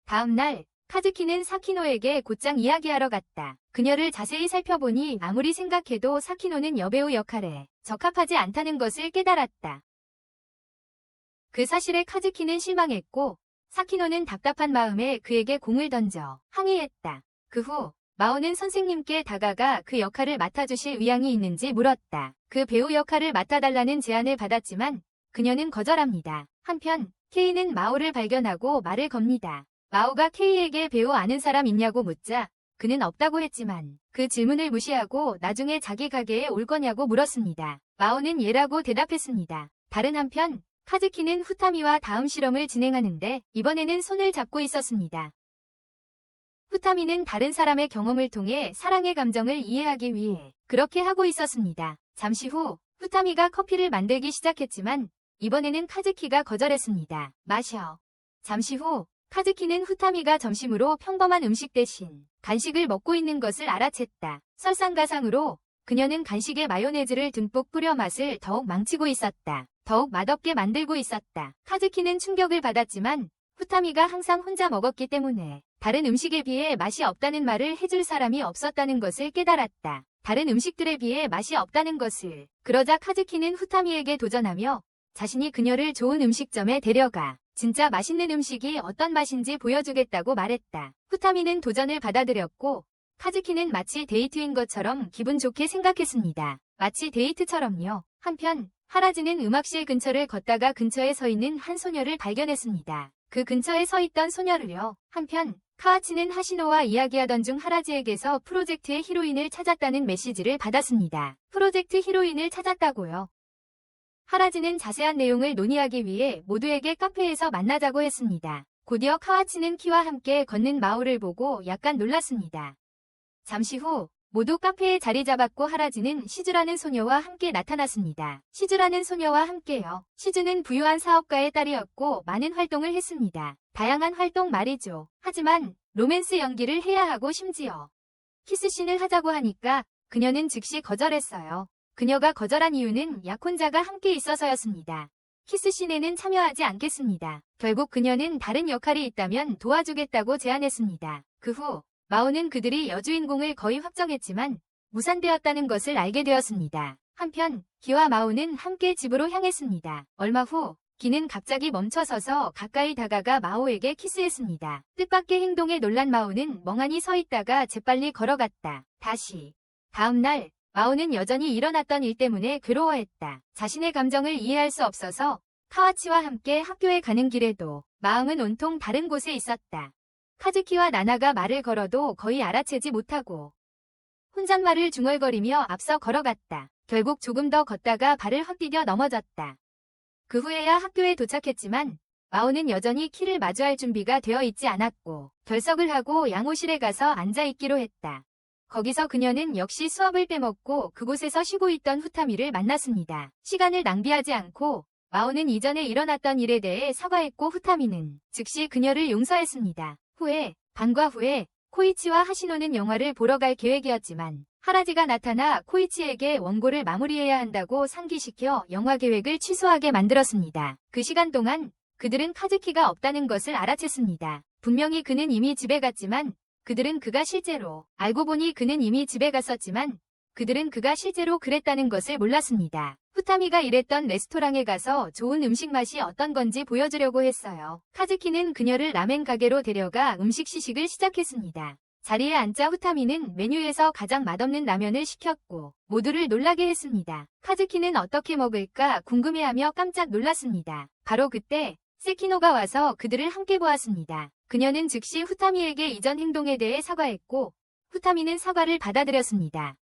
다음 날 카즈키는 사키노에게 곧장 이야기하러 갔다. 그녀를 자세히 살펴보니 아무리 생각해도 사키노는 여배우 역할에 적합하지 않다는 것을 깨달았다. 그 사실에 카즈키는 실망했고 사키노는 답답한 마음에 그에게 공을 던져 항의했다. 그 후 마오는 선생님께 다가가 그 역할을 맡아주실 의향이 있는지 물었다. 그 배우 역할을 맡아달라는 제안을 받았지만 그녀는 거절합니다. 한편 케이는 마오를 발견하고 말을 겁니다. 마오가 케이에게 배우 아는 사람 있냐고 묻자 그는 없다고 했지만 그 질문을 무시하고 나중에 자기 가게에 올 거냐고 물었습니다. 마오는 예라고 대답했습니다. 다른 한편 카즈키는 후타미와 다음 실험을 진행하는데 이번에는 손을 잡고 있었습니다. 후타미는 다른 사람의 경험을 통해 사랑의 감정을 이해하기 위해 그렇게 하고 있었습니다. 잠시 후 후타미가 커피를 만들기 시작했지만 이번에는 카즈키가 거절했습니다. 마셔. 잠시 후 카즈키는 후타미가 점심으로 평범한 음식 대신 간식을 먹고 있는 것을 알아챘다. 설상가상으로 그녀는 간식에 마요네즈를 듬뿍 뿌려 맛을 더욱 망치고 있었다. 더욱 맛없게 만들고 있었다. 카즈키는 충격을 받았지만 후타미가 항상 혼자 먹었기 때문에 다른 음식에 비해 맛이 없다는 말을 해줄 사람이 없었다는 것을 깨달았다. 다른 음식들에 비해 맛이 없다는 것을. 그러자 카즈키는 후타미에게 도전하며 자신이 그녀를 좋은 음식점에 데려가 진짜 맛있는 음식이 어떤 맛인지 보여주겠다고 말했다. 후타미는 도전을 받아들였고 카즈키는 마치 데이트인 것처럼 기분 좋게 생각했습니다. 마치 데이트처럼요. 한편 하라지는 음악실 근처를 걷다가 근처에 서 있는 한 소녀를 발견했습니다. 그 근처에 서 있던 소녀를요. 한편 카와치는 하시노와 이야기하던 중 하라지에게서 프로젝트의 히로인을 찾았다는 메시지를 받았습니다. 프로젝트 히로인을 찾았다고요. 하라지는 자세한 내용을 논의하기 위해 모두에게 카페에서 만나자고 했습니다. 곧이어 카와치는 키와 함께 걷는 마오를 보고 약간 놀랐습니다. 잠시 후 모두 카페에 자리 잡았고 하라지는 시즈라는 소녀와 함께 나타났습니다. 시즈라는 소녀와 함께요. 시즈는 부유한 사업가의 딸이었고 많은 활동을 했습니다. 다양한 활동 말이죠. 하지만 로맨스 연기를 해야 하고 심지어 키스씬을 하자고 하니까 그녀는 즉시 거절했어요. 그녀가 거절한 이유는 약혼자가 함께 있어서였습니다. 키스씬에는 참여하지 않겠습니다. 결국 그녀는 다른 역할이 있다면 도와주겠다고 제안했습니다. 그 후 마오는 그들이 여주인공을 거의 확정했지만 무산되었다는 것을 알게 되었습니다. 한편 기와 마오는 함께 집으로 향했습니다. 얼마 후 기는 갑자기 멈춰서서 가까이 다가가 마오에게 키스했습니다. 뜻밖의 행동에 놀란 마오는 멍하니 서 있다가 재빨리 걸어갔다. 다시 다음 날 마오는 여전히 일어났던 일 때문에 괴로워했다. 자신의 감정을 이해할 수 없어서 카와치와 함께 학교에 가는 길에도 마음은 온통 다른 곳에 있었다. 카즈키와 나나가 말을 걸어도 거의 알아채지 못하고 혼잣말을 중얼거리며 앞서 걸어갔다. 결국 조금 더 걷다가 발을 헛디뎌 넘어졌다. 그 후에야 학교에 도착했지만 마오는 여전히 키를 마주할 준비가 되어 있지 않았고 결석을 하고 양호실에 가서 앉아있기로 했다. 거기서 그녀는 역시 수업을 빼먹고 그곳에서 쉬고 있던 후타미를 만났습니다. 시간을 낭비하지 않고 마오는 이전에 일어났던 일에 대해 사과했고 후타미는 즉시 그녀를 용서했습니다. 반과 후에 코이치와 하시노는 영화를 보러 갈 계획이었지만 하라지가 나타나 코이치에게 원고를 마무리해야 한다고 상기시켜 영화 계획을 취소하게 만들었습니다. 그 시간 동안 그들은 카즈키가 없다는 것을 알아챘습니다. 분명히 그는 이미 집에 갔지만 알고 보니 그는 이미 집에 갔었지만 그들은 그가 실제로 그랬다는 것을 몰랐습니다. 후타미가 일했던 레스토랑에 가서 좋은 음식 맛이 어떤 건지 보여주려고 했어요. 카즈키는 그녀를 라멘 가게로 데려가 음식 시식을 시작했습니다. 자리에 앉자 후타미는 메뉴에서 가장 맛없는 라면을 시켰고 모두를 놀라게 했습니다. 카즈키는 어떻게 먹을까 궁금해하며 깜짝 놀랐습니다. 바로 그때 세키노가 와서 그들을 함께 보았습니다. 그녀는 즉시 후타미에게 이전 행동에 대해 사과했고 후타미는 사과를 받아들였습니다.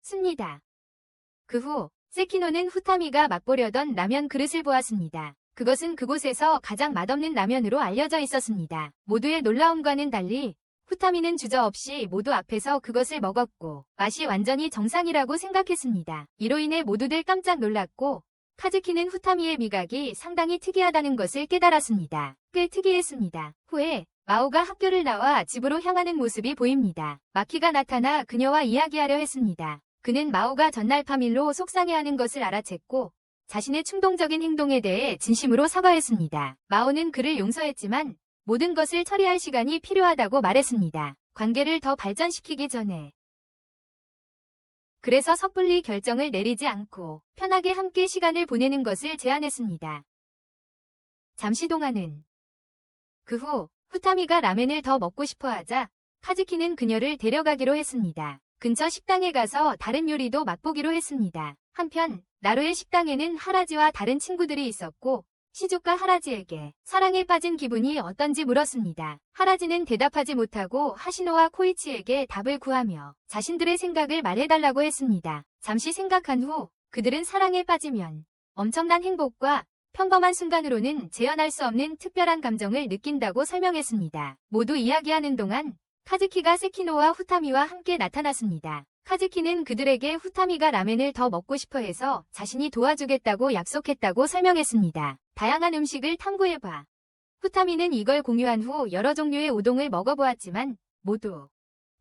그 후 세키노는 후타미가 맛보려던 라면 그릇을 보았습니다. 그것은 그곳에서 가장 맛없는 라면으로 알려져 있었습니다. 모두의 놀라움과는 달리 후타미는 주저없이 모두 앞에서 그것을 먹었고 맛이 완전히 정상이라고 생각했습니다. 이로 인해 모두들 깜짝 놀랐고 카즈키는 후타미의 미각이 상당히 특이하다는 것을 깨달았습니다. 꽤 특이했습니다. 후에 마오가 학교를 나와 집으로 향하는 모습이 보입니다. 마키가 나타나 그녀와 이야기하려 했습니다. 그는 마오가 전날 밤 일로 속상해하는 것을 알아챘고 자신의 충동적인 행동에 대해 진심으로 사과했습니다. 마오는 그를 용서했지만 모든 것을 처리할 시간이 필요하다고 말했습니다. 관계를 더 발전시키기 전에. 그래서 섣불리 결정을 내리지 않고 편하게 함께 시간을 보내는 것을 제안했습니다. 잠시 동안은. 그 후 후타미가 라멘을 더 먹고 싶어 하자 카즈키는 그녀를 데려가기로 했습니다. 근처 식당에 가서 다른 요리도 맛보기로 했습니다. 한편 나루의 식당에는 하라지와 다른 친구들이 있었고 시주가 하라지에게 사랑에 빠진 기분이 어떤지 물었습니다. 하라지는 대답하지 못하고 하시노와 코이치에게 답을 구하며 자신들의 생각을 말해달라고 했습니다. 잠시 생각한 후 그들은 사랑에 빠지면 엄청난 행복과 평범한 순간으로는 재현할 수 없는 특별한 감정을 느낀다고 설명했습니다. 모두 이야기하는 동안 카즈키가 세키노와 후타미와 함께 나타났습니다. 카즈키는 그들에게 후타미가 라멘을 더 먹고 싶어 해서 자신이 도와주겠다고 약속했다고 설명했습니다. 다양한 음식을 탐구해봐. 후타미는 이걸 공유한 후 여러 종류의 우동을 먹어보았지만 모두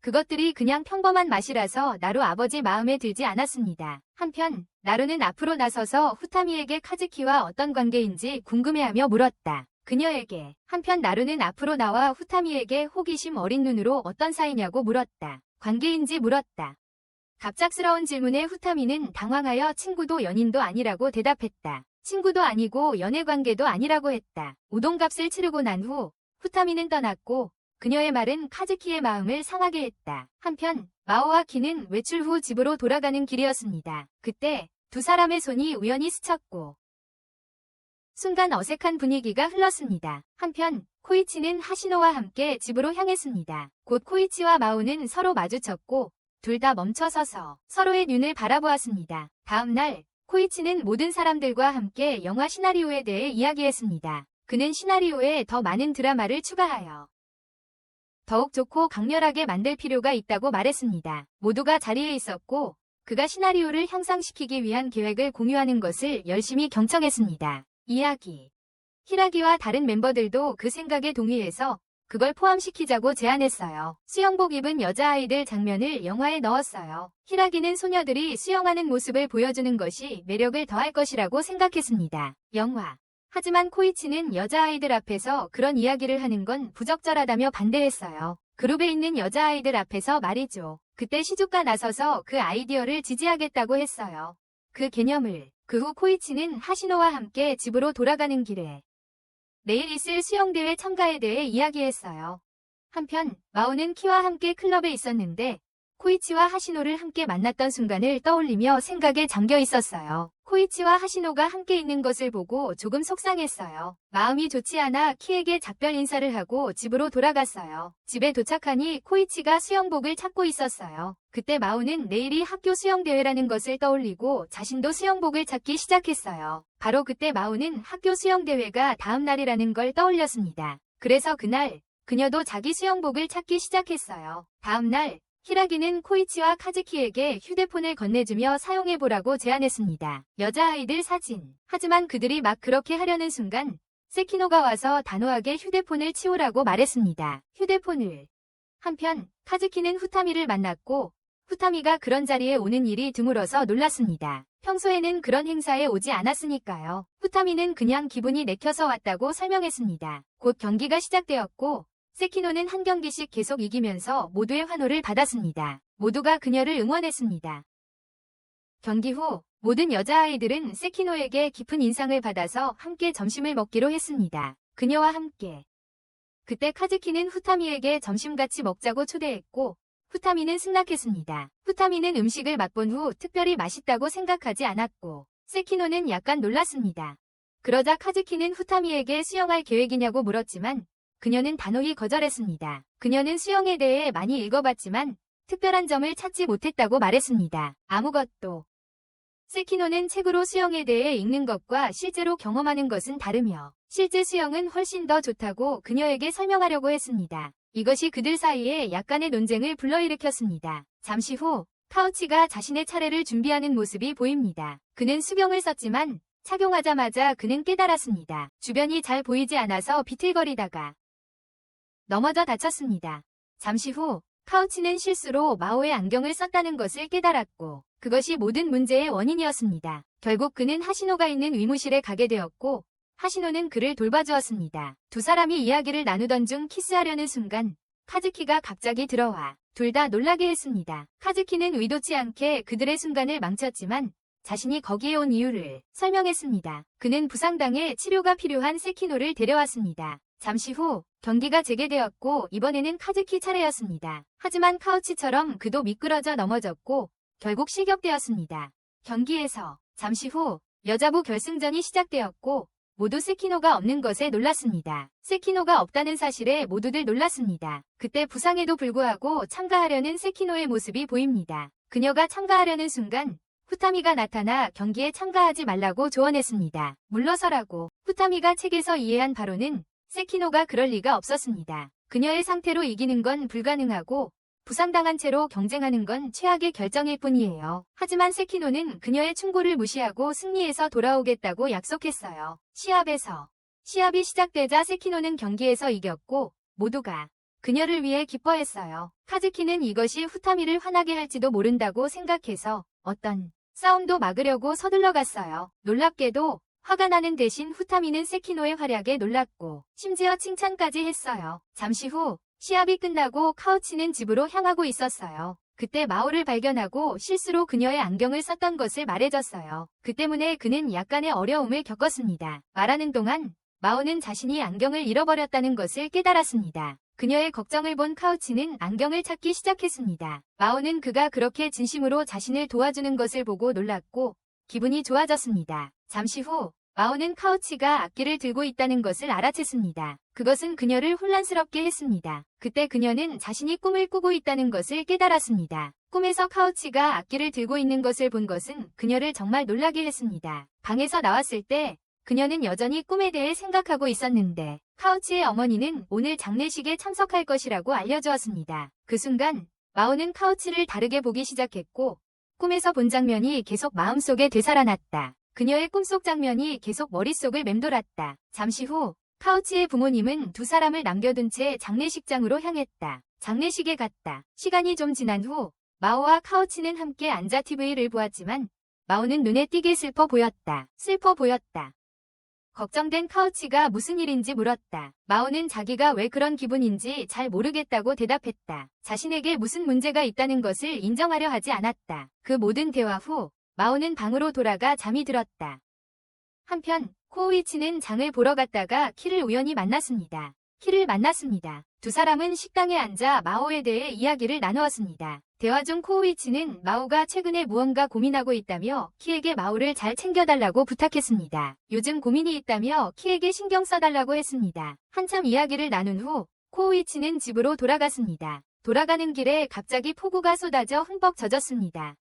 그것들이 그냥 평범한 맛이라서 나루 아버지 마음에 들지 않았습니다. 한편 나루는 앞으로 나서서 후타미에게 카즈키와 어떤 관계인지 궁금해하며 물었다. 그녀에게. 한편 나루는 앞으로 나와 후타미에게 호기심 어린 눈으로 어떤 사이냐고 물었다. 관계인지 물었다. 갑작스러운 질문에 후타미는 당황하여 친구도 연인도 아니라고 대답했다. 친구도 아니고 연애관계도 아니라고 했다. 우동값을 치르고 난 후 후타미는 떠났고 그녀의 말은 카즈키의 마음을 상하게 했다. 한편 마오와 키는 외출 후 집으로 돌아가는 길이었습니다. 그때 두 사람의 손이 우연히 스쳤고 순간 어색한 분위기가 흘렀습니다. 한편 코이치는 하시노와 함께 집으로 향했습니다. 곧 코이치와 마오는 서로 마주쳤고 둘 다 멈춰서서 서로의 눈을 바라보았습니다. 다음 날 코이치는 모든 사람들과 함께 영화 시나리오에 대해 이야기했습니다. 그는 시나리오에 더 많은 드라마를 추가하여 더욱 좋고 강렬하게 만들 필요가 있다고 말했습니다. 모두가 자리에 있었고 그가 시나리오를 향상시키기 위한 계획을 공유하는 것을 열심히 경청했습니다. 이야기. 히라기와 다른 멤버들도 그 생각에 동의해서 그걸 포함시키자고 제안했어요. 수영복 입은 여자아이들 장면을 영화에 넣었어요. 히라기는 소녀들이 수영하는 모습을 보여주는 것이 매력을 더할 것이라고 생각했습니다. 영화. 하지만 코이치는 여자아이들 앞에서 그런 이야기를 하는 건 부적절하다며 반대했어요. 그룹에 있는 여자아이들 앞에서 말이죠. 그때 시주가 나서서 그 아이디어를 지지하겠다고 했어요. 그 개념을. 그 후 코이치는 하시노와 함께 집으로 돌아가는 길에 내일 있을 수영대회 참가에 대해 이야기했어요. 한편 마오는 키와 함께 클럽에 있었는데 코이치와 하시노를 함께 만났던 순간을 떠올리며 생각에 잠겨 있었어요. 코이치와 하시노가 함께 있는 것을 보고 조금 속상했어요. 마음이 좋지 않아 키에게 작별 인사를 하고 집으로 돌아갔어요. 집에 도착하니 코이치가 수영복을 찾고 있었어요. 그때 마오는 내일이 학교 수영대회라는 것을 떠올리고 자신도 수영복을 찾기 시작했어요. 바로 그때 마오는 학교 수영대회가 다음 날이라는 걸 떠올렸습니다. 그래서 그날 그녀도 자기 수영복을 찾기 시작했어요. 다음 날 히라기는 코이치와 카즈키에게 휴대폰을 건네주며 사용해보라고 제안했습니다. 여자아이들 사진. 하지만 그들이 막 그렇게 하려는 순간 세키노가 와서 단호하게 휴대폰을 치우라고 말했습니다. 휴대폰을. 한편 카즈키는 후타미를 만났고 후타미가 그런 자리에 오는 일이 드물어서 놀랐습니다. 평소에는 그런 행사에 오지 않았으니까요. 후타미는 그냥 기분이 내켜서 왔다고 설명했습니다. 곧 경기가 시작되었고 세키노는 한 경기씩 계속 이기면서 모두의 환호를 받았습니다. 모두가 그녀를 응원했습니다. 경기 후 모든 여자아이들은 세키노에게 깊은 인상을 받아서 함께 점심을 먹기로 했습니다. 그녀와 함께. 그때 카즈키는 후타미에게 점심 같이 먹자고 초대했고 후타미는 승낙했습니다. 후타미는 음식을 맛본 후 특별히 맛있다고 생각하지 않았고 세키노는 약간 놀랐습니다. 그러자 카즈키는 후타미에게 수영할 계획이냐고 물었지만 그녀는 단호히 거절했습니다. 그녀는 수영에 대해 많이 읽어봤지만 특별한 점을 찾지 못했다고 말했습니다. 아무것도. 세키노는 책으로 수영에 대해 읽는 것과 실제로 경험하는 것은 다르며 실제 수영은 훨씬 더 좋다고 그녀에게 설명하려고 했습니다. 이것이 그들 사이에 약간의 논쟁을 불러일으켰습니다. 잠시 후 카우치가 자신의 차례를 준비하는 모습이 보입니다. 그는 수경을 썼지만 착용하자마자 그는 깨달았습니다. 주변이 잘 보이지 않아서 비틀거리다가 넘어져 다쳤습니다. 잠시 후 카우치는 실수로 마오의 안경을 썼다는 것을 깨달았고 그것이 모든 문제의 원인이었습니다. 결국 그는 하시노가 있는 의무실에 가게 되었고 하시노는 그를 돌봐주었습니다. 두 사람이 이야기를 나누던 중 키스하려는 순간 카즈키가 갑자기 들어와 둘 다 놀라게 했습니다. 카즈키는 의도치 않게 그들의 순간을 망쳤지만 자신이 거기에 온 이유를 설명했습니다. 그는 부상당해 치료가 필요한 세키노를 데려왔습니다. 잠시 후 경기가 재개되었고 이번에는 카즈키 차례였습니다. 하지만 카우치처럼 그도 미끄러져 넘어졌고 결국 실격되었습니다. 경기에서 잠시 후 여자부 결승전이 시작되었고 모두 세키노가 없는 것에 놀랐습니다. 세키노가 없다는 사실에 모두들 놀랐습니다. 그때 부상에도 불구하고 참가하려는 세키노의 모습이 보입니다. 그녀가 참가하려는 순간 후타미가 나타나 경기에 참가하지 말라고 조언했습니다. 물러서라고. 후타미가 책에서 이해한 바로는 세키노가 그럴 리가 없었습니다. 그녀의 상태로 이기는 건 불가능하고 부상당한 채로 경쟁하는 건 최악의 결정일 뿐이에요. 하지만 세키노는 그녀의 충고를 무시하고 승리해서 돌아오겠다고 약속했어요. 시합이 시작되자 세키노는 경기에서 이겼고 모두가 그녀를 위해 기뻐했어요. 카즈키는 이것이 후타미를 화나게 할지도 모른다고 생각해서 어떤 싸움도 막으려고 서둘러 갔어요. 놀랍게도 화가 나는 대신 후타미는 세키노의 활약에 놀랐고 심지어 칭찬까지 했어요. 잠시 후 시합이 끝나고 카우치는 집으로 향하고 있었어요. 그때 마오를 발견하고 실수로 그녀의 안경을 썼던 것을 말해줬어요. 그 때문에 그는 약간의 어려움을 겪었습니다. 말하는 동안 마오는 자신이 안경을 잃어버렸다는 것을 깨달았습니다. 그녀의 걱정을 본 카우치는 안경을 찾기 시작했습니다. 마오는 그가 그렇게 진심으로 자신을 도와주는 것을 보고 놀랐고 기분이 좋아졌습니다. 잠시 후 마오는 카우치가 악기를 들고 있다는 것을 알아챘습니다. 그것은 그녀를 혼란스럽게 했습니다. 그때 그녀는 자신이 꿈을 꾸고 있다는 것을 깨달았습니다. 꿈에서 카우치가 악기를 들고 있는 것을 본 것은 그녀를 정말 놀라게 했습니다. 방에서 나왔을 때 그녀는 여전히 꿈에 대해 생각하고 있었는데 카우치의 어머니는 오늘 장례식에 참석할 것이라고 알려주었습니다. 그 순간 마오는 카우치를 다르게 보기 시작했고 꿈에서 본 장면이 계속 마음속에 되살아났다. 그녀의 꿈속 장면이 계속 머릿속을 맴돌았다. 잠시 후 카우치의 부모님은 두 사람을 남겨둔 채 장례식장으로 향했다. 장례식에 갔다. 시간이 좀 지난 후 마오와 카우치는 함께 앉아 TV를 보았지만 마오는 눈에 띄게 슬퍼 보였다. 걱정된 카우치가 무슨 일인지 물었다. 마오는 자기가 왜 그런 기분인지 잘 모르겠다고 대답했다. 자신에게 무슨 문제가 있다는 것을 인정하려 하지 않았다. 그 모든 대화 후 마오는 방으로 돌아가 잠이 들었다. 한편 코우이치는 장을 보러 갔다가 키를 우연히 만났습니다. 두 사람은 식당에 앉아 마오에 대해 이야기를 나누었습니다. 대화 중 코우이치는 마오가 최근에 무언가 고민하고 있다며 키에게 마오를 잘 챙겨달라고 부탁했습니다. 요즘 고민이 있다며 키에게 신경 써달라고 했습니다. 한참 이야기를 나눈 후 코우이치는 집으로 돌아갔습니다. 돌아가는 길에 갑자기 폭우가 쏟아져 흠뻑 젖었습니다.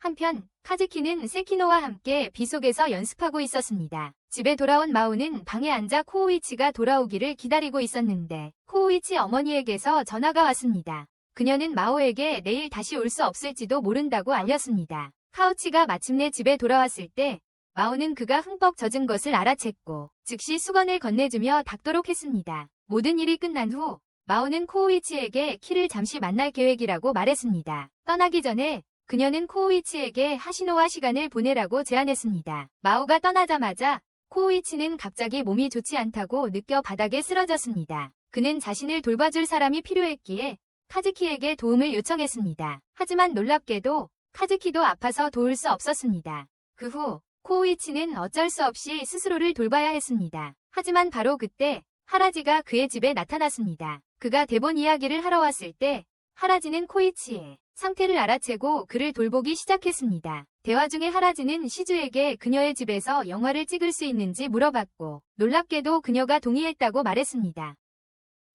한편 카즈키는 세키노와 함께 비 속에서 연습하고 있었습니다. 집에 돌아온 마오는 방에 앉아 코우이치가 돌아오기를 기다리고 있었는데 코우이치 어머니에게서 전화가 왔습니다. 그녀는 마오에게 내일 다시 올 수 없을지도 모른다고 알렸습니다. 카우치가 마침내 집에 돌아왔을 때 마오는 그가 흠뻑 젖은 것을 알아챘고 즉시 수건을 건네주며 닦도록 했습니다. 모든 일이 끝난 후 마오는 코우이치에게 키를 잠시 만날 계획이라고 말했습니다. 떠나기 전에 그녀는 코우이치에게 하시노와 시간을 보내라고 제안했습니다. 마오가 떠나자마자 코우이치는 갑자기 몸이 좋지 않다고 느껴 바닥에 쓰러졌습니다. 그는 자신을 돌봐줄 사람이 필요했기에 카즈키에게 도움을 요청했습니다. 하지만 놀랍게도 카즈키도 아파서 도울 수 없었습니다. 그 후 코우이치는 어쩔 수 없이 스스로를 돌봐야 했습니다. 하지만 바로 그때 하라지가 그의 집에 나타났습니다. 그가 대본 이야기를 하러 왔을 때 하라지는 코이치의 상태를 알아채고 그를 돌보기 시작했습니다. 대화 중에 하라지는 시주에게 그녀의 집에서 영화를 찍을 수 있는지 물어봤고 놀랍게도 그녀가 동의했다고 말했습니다.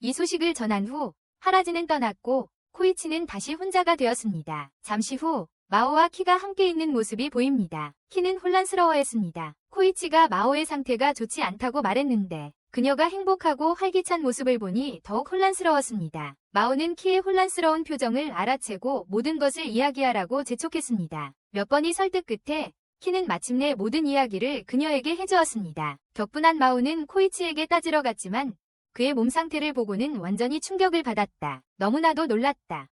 이 소식을 전한 후 하라지는 떠났고 코이치는 다시 혼자가 되었습니다. 잠시 후 마오와 키가 함께 있는 모습이 보입니다. 키는 혼란스러워했습니다. 코이치가 마오의 상태가 좋지 않다고 말했는데 그녀가 행복하고 활기찬 모습을 보니 더욱 혼란스러웠습니다. 마오는 키의 혼란스러운 표정을 알아채고 모든 것을 이야기하라고 재촉했습니다. 몇 번의 설득 끝에 키는 마침내 모든 이야기를 그녀에게 해주었습니다. 격분한 마오는 코이치에게 따지러 갔지만 그의 몸 상태를 보고는 완전히 충격을 받았다. 너무나도 놀랐다.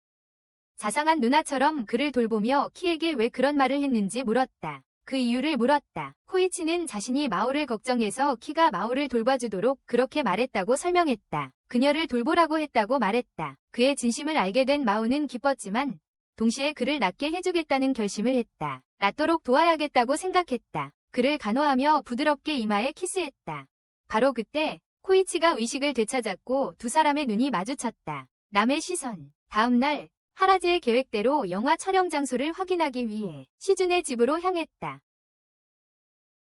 자상한 누나처럼 그를 돌보며 키에게 왜 그런 말을 했는지 물었다. 그 이유를 물었다. 코이치는 자신이 마오를 걱정해서 키가 마오를 돌봐주도록 그렇게 말했다고 설명했다. 그녀를 돌보라고 했다고 말했다. 그의 진심을 알게 된 마오는 기뻤지만 동시에 그를 낫게 해주겠다는 결심을 했다. 낫도록 도와야겠다고 생각했다. 그를 간호하며 부드럽게 이마에 키스했다. 바로 그때 코이치가 의식을 되찾았고 두 사람의 눈이 마주쳤다. 남의 시선. 다음 날 하라지의 계획대로 영화 촬영 장소를 확인하기 위해 시준의 집으로 향했다.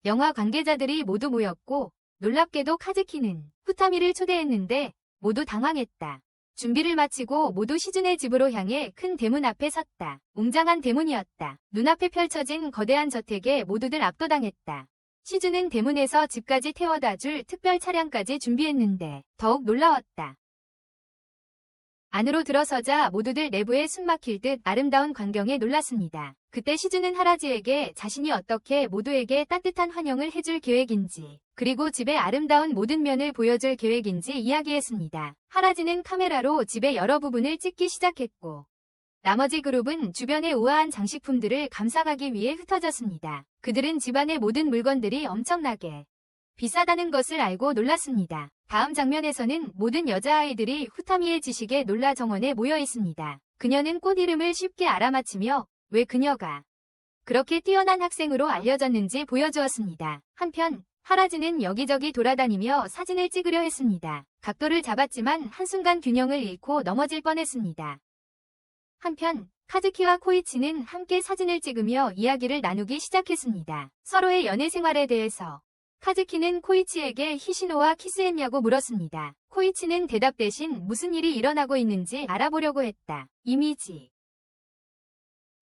영화 관계자들이 모두 모였고 놀랍게도 카즈키는 후타미를 초대했는데 모두 당황했다. 준비를 마치고 모두 시준의 집으로 향해 큰 대문 앞에 섰다. 웅장한 대문이었다. 눈앞에 펼쳐진 거대한 저택에 모두들 압도당했다. 시준은 대문에서 집까지 태워다 줄 특별 차량까지 준비했는데 더욱 놀라웠다. 안으로 들어서자 모두들 내부에 숨막힐 듯 아름다운 광경에 놀랐습니다. 그때 시준은 하라지에게 자신이 어떻게 모두에게 따뜻한 환영을 해줄 계획인지 그리고 집의 아름다운 모든 면을 보여줄 계획인지 이야기했습니다. 하라지는 카메라로 집의 여러 부분을 찍기 시작했고 나머지 그룹은 주변의 우아한 장식품들을 감상하기 위해 흩어졌습니다. 그들은 집안의 모든 물건들이 엄청나게 비싸다는 것을 알고 놀랐습니다. 다음 장면에서는 모든 여자아이들이 후타미의 지식에 놀라 정원에 모여 있습니다. 그녀는 꽃 이름을 쉽게 알아맞히며 왜 그녀가 그렇게 뛰어난 학생으로 알려졌는지 보여주었습니다. 한편 하라지는 여기저기 돌아다니며 사진을 찍으려 했습니다. 각도를 잡았지만 한순간 균형을 잃고 넘어질 뻔했습니다. 한편 카즈키와 코이치는 함께 사진을 찍으며 이야기를 나누기 시작했습니다. 서로의 연애 생활에 대해서 카즈키는 코이치에게 히시노와 키스했냐고 물었습니다. 코이치는 대답 대신 무슨 일이 일어나고 있는지 알아보려고 했다. 이미지.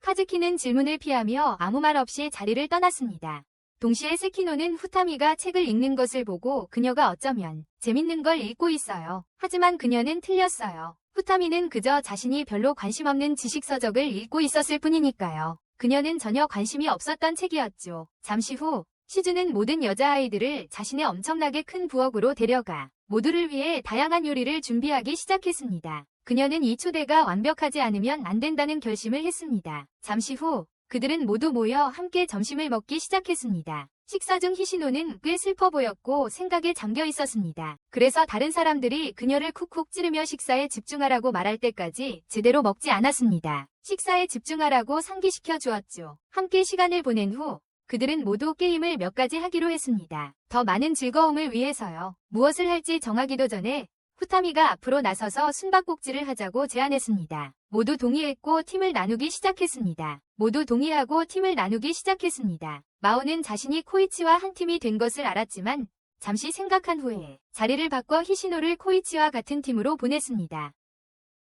카즈키는 질문을 피하며 아무 말 없이 자리를 떠났습니다. 동시에 세키노는 후타미가 책을 읽는 것을 보고 그녀가 어쩌면 재밌는 걸 읽고 있어요. 하지만 그녀는 틀렸어요. 후타미는 그저 자신이 별로 관심 없는 지식서적을 읽고 있었을 뿐이니까요. 그녀는 전혀 관심이 없었던 책이었죠. 잠시 후 시준은 모든 여자아이들을 자신의 엄청나게 큰 부엌으로 데려가 모두를 위해 다양한 요리를 준비하기 시작했습니다. 그녀는 이 초대가 완벽하지 않으면 안 된다는 결심을 했습니다. 잠시 후 그들은 모두 모여 함께 점심을 먹기 시작했습니다. 식사 중 히시노는 꽤 슬퍼 보였고 생각에 잠겨 있었습니다. 그래서 다른 사람들이 그녀를 쿡쿡 찌르며 식사에 집중하라고 말할 때까지 제대로 먹지 않았습니다. 식사에 집중하라고 상기시켜 주었죠. 함께 시간을 보낸 후 그들은 모두 게임을 몇 가지 하기로 했습니다. 더 많은 즐거움을 위해서요. 무엇을 할지 정하기도 전에 후타미가 앞으로 나서서 숨바꼭질을 하자고 제안했습니다. 모두 동의했고 팀을 나누기 시작했습니다. 모두 동의하고 팀을 나누기 시작했습니다. 마오는 자신이 코이치와 한 팀이 된 것을 알았지만 잠시 생각한 후에 자리를 바꿔 히시노를 코이치와 같은 팀으로 보냈습니다.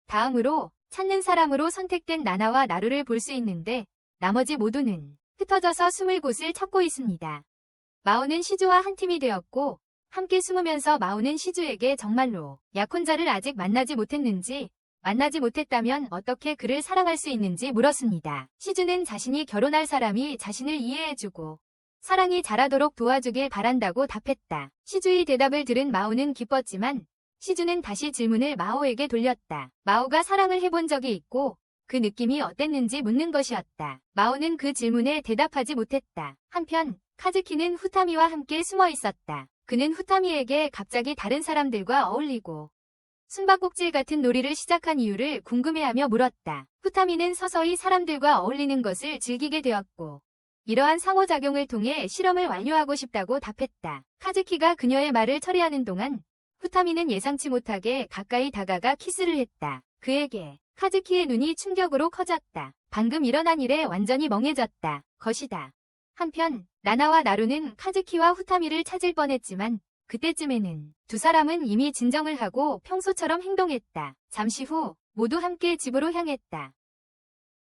다음으로 찾는 사람으로 선택된 나나와 나루를 볼 수 있는데 나머지 모두는 흩어져서 숨을 곳을 찾고 있습니다. 마오는 시주와 한 팀이 되었고 함께 숨으면서 마오는 시주에게 정말로 약혼자를 아직 만나지 못했는지, 만나지 못했다면 어떻게 그를 사랑할 수 있는지 물었습니다. 시주는 자신이 결혼할 사람이 자신을 이해해주고 사랑이 잘하도록 도와주길 바란다고 답했다. 시주의 대답을 들은 마오는 기뻤지만 시주는 다시 질문을 마오에게 돌렸다. 마오가 사랑을 해본 적이 있고 그 느낌이 어땠는지 묻는 것이었다. 마오는 그 질문에 대답하지 못했다. 한편 카즈키는 후타미와 함께 숨어 있었다. 그는 후타미에게 갑자기 다른 사람들과 어울리고 숨바꼭질 같은 놀이를 시작한 이유를 궁금해하며 물었다. 후타미는 서서히 사람들과 어울리는 것을 즐기게 되었고 이러한 상호작용을 통해 실험을 완료하고 싶다고 답했다. 카즈키가 그녀의 말을 처리하는 동안 후타미는 예상치 못하게 가까이 다가가 키스를 했다. 그에게 카즈키의 눈이 충격으로 커졌다. 방금 일어난 일에 완전히 멍해졌다. 것이다. 한편 나나와 나루는 카즈키와 후타미를 찾을 뻔했지만 그때쯤에는 두 사람은 이미 진정을 하고 평소처럼 행동했다. 잠시 후 모두 함께 집으로 향했다.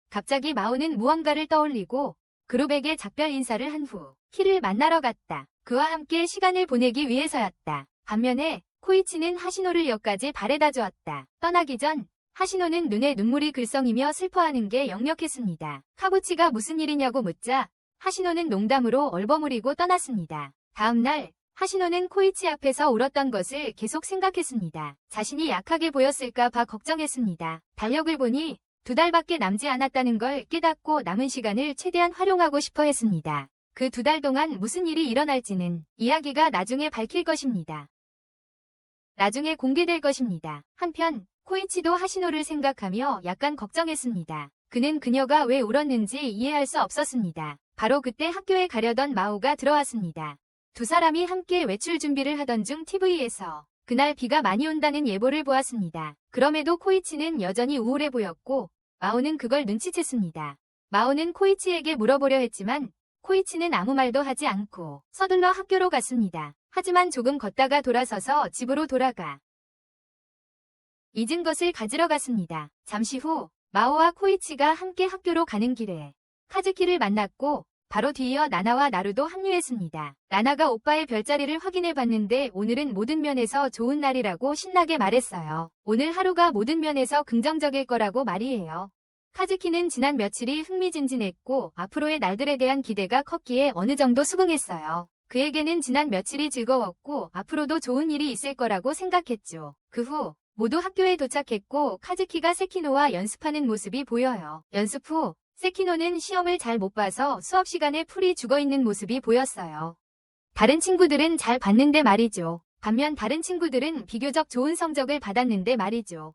갑자기 마오는 무언가를 떠올리고 그룹에게 작별 인사를 한 후 키를 만나러 갔다. 그와 함께 시간을 보내기 위해서였다. 반면에 코이치는 하시노를 역까지 바래다 주었다. 떠나기 전 하시노는 눈에 눈물이 글썽이며 슬퍼하는 게 역력했습니다. 카부치가 무슨 일이냐고 묻자 하시노는 농담으로 얼버무리고 떠났습니다. 다음날 하시노는 코이치 앞에서 울었던 것을 계속 생각했습니다. 자신이 약하게 보였을까 봐 걱정했습니다. 달력을 보니 2달밖에 남지 않았다는 걸 깨닫고 남은 시간을 최대한 활용하고 싶어 했습니다. 그 2달 동안 무슨 일이 일어날지는 이야기가 나중에 밝힐 것입니다. 나중에 공개될 것입니다. 한편 코이치도 하시노를 생각하며 약간 걱정했습니다. 그는 그녀가 왜 울었는지 이해할 수 없었습니다. 바로 그때 학교에 가려던 마오가 들어왔습니다. 두 사람이 함께 외출 준비를 하던 중 TV에서 그날 비가 많이 온다는 예보를 보았습니다. 그럼에도 코이치는 여전히 우울해 보였고 마오는 그걸 눈치챘습니다. 마오는 코이치에게 물어보려 했지만 코이치는 아무 말도 하지 않고 서둘러 학교로 갔습니다. 하지만 조금 걷다가 돌아서서 집으로 돌아가 잊은 것을 가지러 갔습니다. 잠시 후 마오와 코이치가 함께 학교로 가는 길에 카즈키를 만났고 바로 뒤이어 나나와 나루도 합류했습니다. 나나가 오빠의 별자리를 확인해 봤는데 오늘은 모든 면에서 좋은 날이라고 신나게 말했어요. 오늘 하루가 모든 면에서 긍정적일 거라고 말이에요. 카즈키는 지난 며칠이 흥미진진했고 앞으로의 날들에 대한 기대가 컸기에 어느 정도 수긍했어요. 그에게는 지난 며칠이 즐거웠고 앞으로도 좋은 일이 있을 거라고 생각했죠. 그 후 모두 학교에 도착했고 카즈키가 세키노와 연습하는 모습이 보여요. 연습 후 세키노는 시험을 잘 못 봐서 수업 시간에 풀이 죽어있는 모습이 보였어요. 다른 친구들은 잘 봤는데 말이죠. 반면 다른 친구들은 비교적 좋은 성적을 받았는데 말이죠.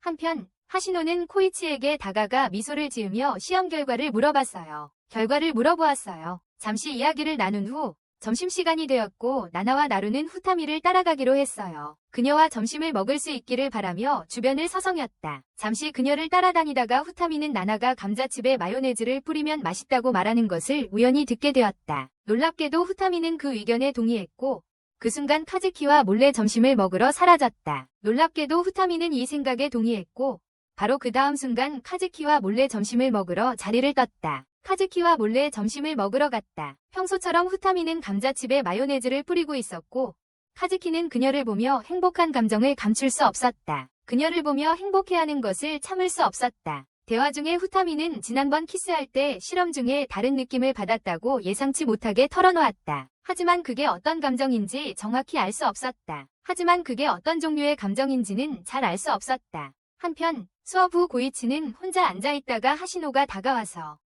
한편 하시노는 코이치에게 다가가 미소를 지으며 시험 결과를 물어봤어요. 결과를 물어보았어요. 잠시 이야기를 나눈 후 점심시간이 되었고 나나와 나루는 후타미를 따라가기로 했어요. 그녀와 점심을 먹을 수 있기를 바라며 주변을 서성였다. 잠시 그녀를 따라다니다가 후타미는 나나가 감자칩에 마요네즈를 뿌리면 맛있다고 말하는 것을 우연히 듣게 되었다. 놀랍게도 후타미는 그 의견에 동의했고 그 순간 카즈키와 몰래 점심을 먹으러 사라졌다. 놀랍게도 후타미는 이 생각에 동의했고 바로 그 다음 순간 카즈키와 몰래 점심을 먹으러 자리를 떴다. 카즈키와 몰래 점심을 먹으러 갔다. 평소처럼 후타미는 감자칩에 마요네즈를 뿌리고 있었고 카즈키는 그녀를 보며 행복한 감정을 감출 수 없었다. 그녀를 보며 행복해하는 것을 참을 수 없었다. 대화 중에 후타미는 지난번 키스할 때 실험 중에 다른 느낌을 받았다고 예상치 못하게 털어놓았다. 하지만 그게 어떤 감정인지 정확히 알 수 없었다. 하지만 그게 어떤 종류의 감정인지는 잘 알 수 없었다. 한편 수업 후 고이치는 혼자 앉아있다가 하시노가 다가와서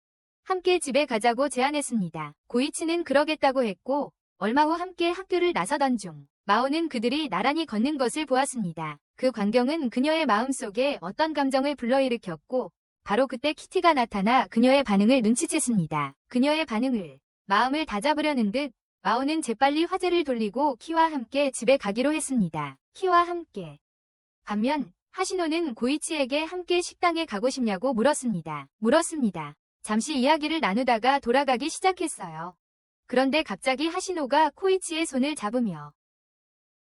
함께 집에 가자고 제안했습니다. 고이치는 그러겠다고 했고 얼마 후 함께 학교를 나서던 중 마오는 그들이 나란히 걷는 것을 보았습니다. 그 광경은 그녀의 마음속에 어떤 감정을 불러일으켰고 바로 그때 키티가 나타나 그녀의 반응을 눈치챘습니다. 그녀의 반응을 마음을 다잡으려는 듯 마오는 재빨리 화제를 돌리고 키와 함께 집에 가기로 했습니다. 키와 함께 반면 하시노는 고이치에게 함께 식당에 가고 싶냐고 물었습니다. 잠시 이야기를 나누다가 돌아가기 시작했어요. 그런데 갑자기 하시노가 코이치의 손을 잡으며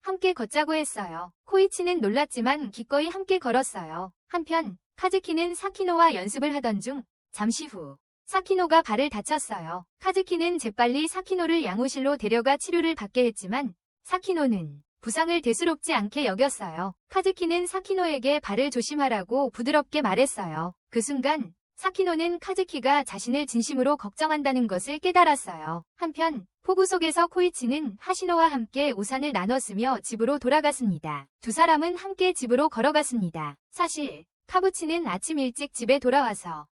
함께 걷자고 했어요. 코이치는 놀랐지만 기꺼이 함께 걸었어요. 한편 카즈키는 사키노와 연습을 하던 중 잠시 후 사키노가 발을 다쳤어요. 카즈키는 재빨리 사키노를 양호실로 데려가 치료를 받게 했지만 사키노는 부상을 대수롭지 않게 여겼어요. 카즈키는 사키노에게 발을 조심하라고 부드럽게 말했어요. 그 순간 사키노는 카즈키가 자신을 진심으로 걱정한다는 것을 깨달았어요. 한편 폭우 속에서 코이치는 하시노와 함께 우산을 나눠 쓰며 집으로 돌아갔습니다. 두 사람은 함께 집으로 걸어갔습니다. 사실 카부치는 아침 일찍 집에 돌아와서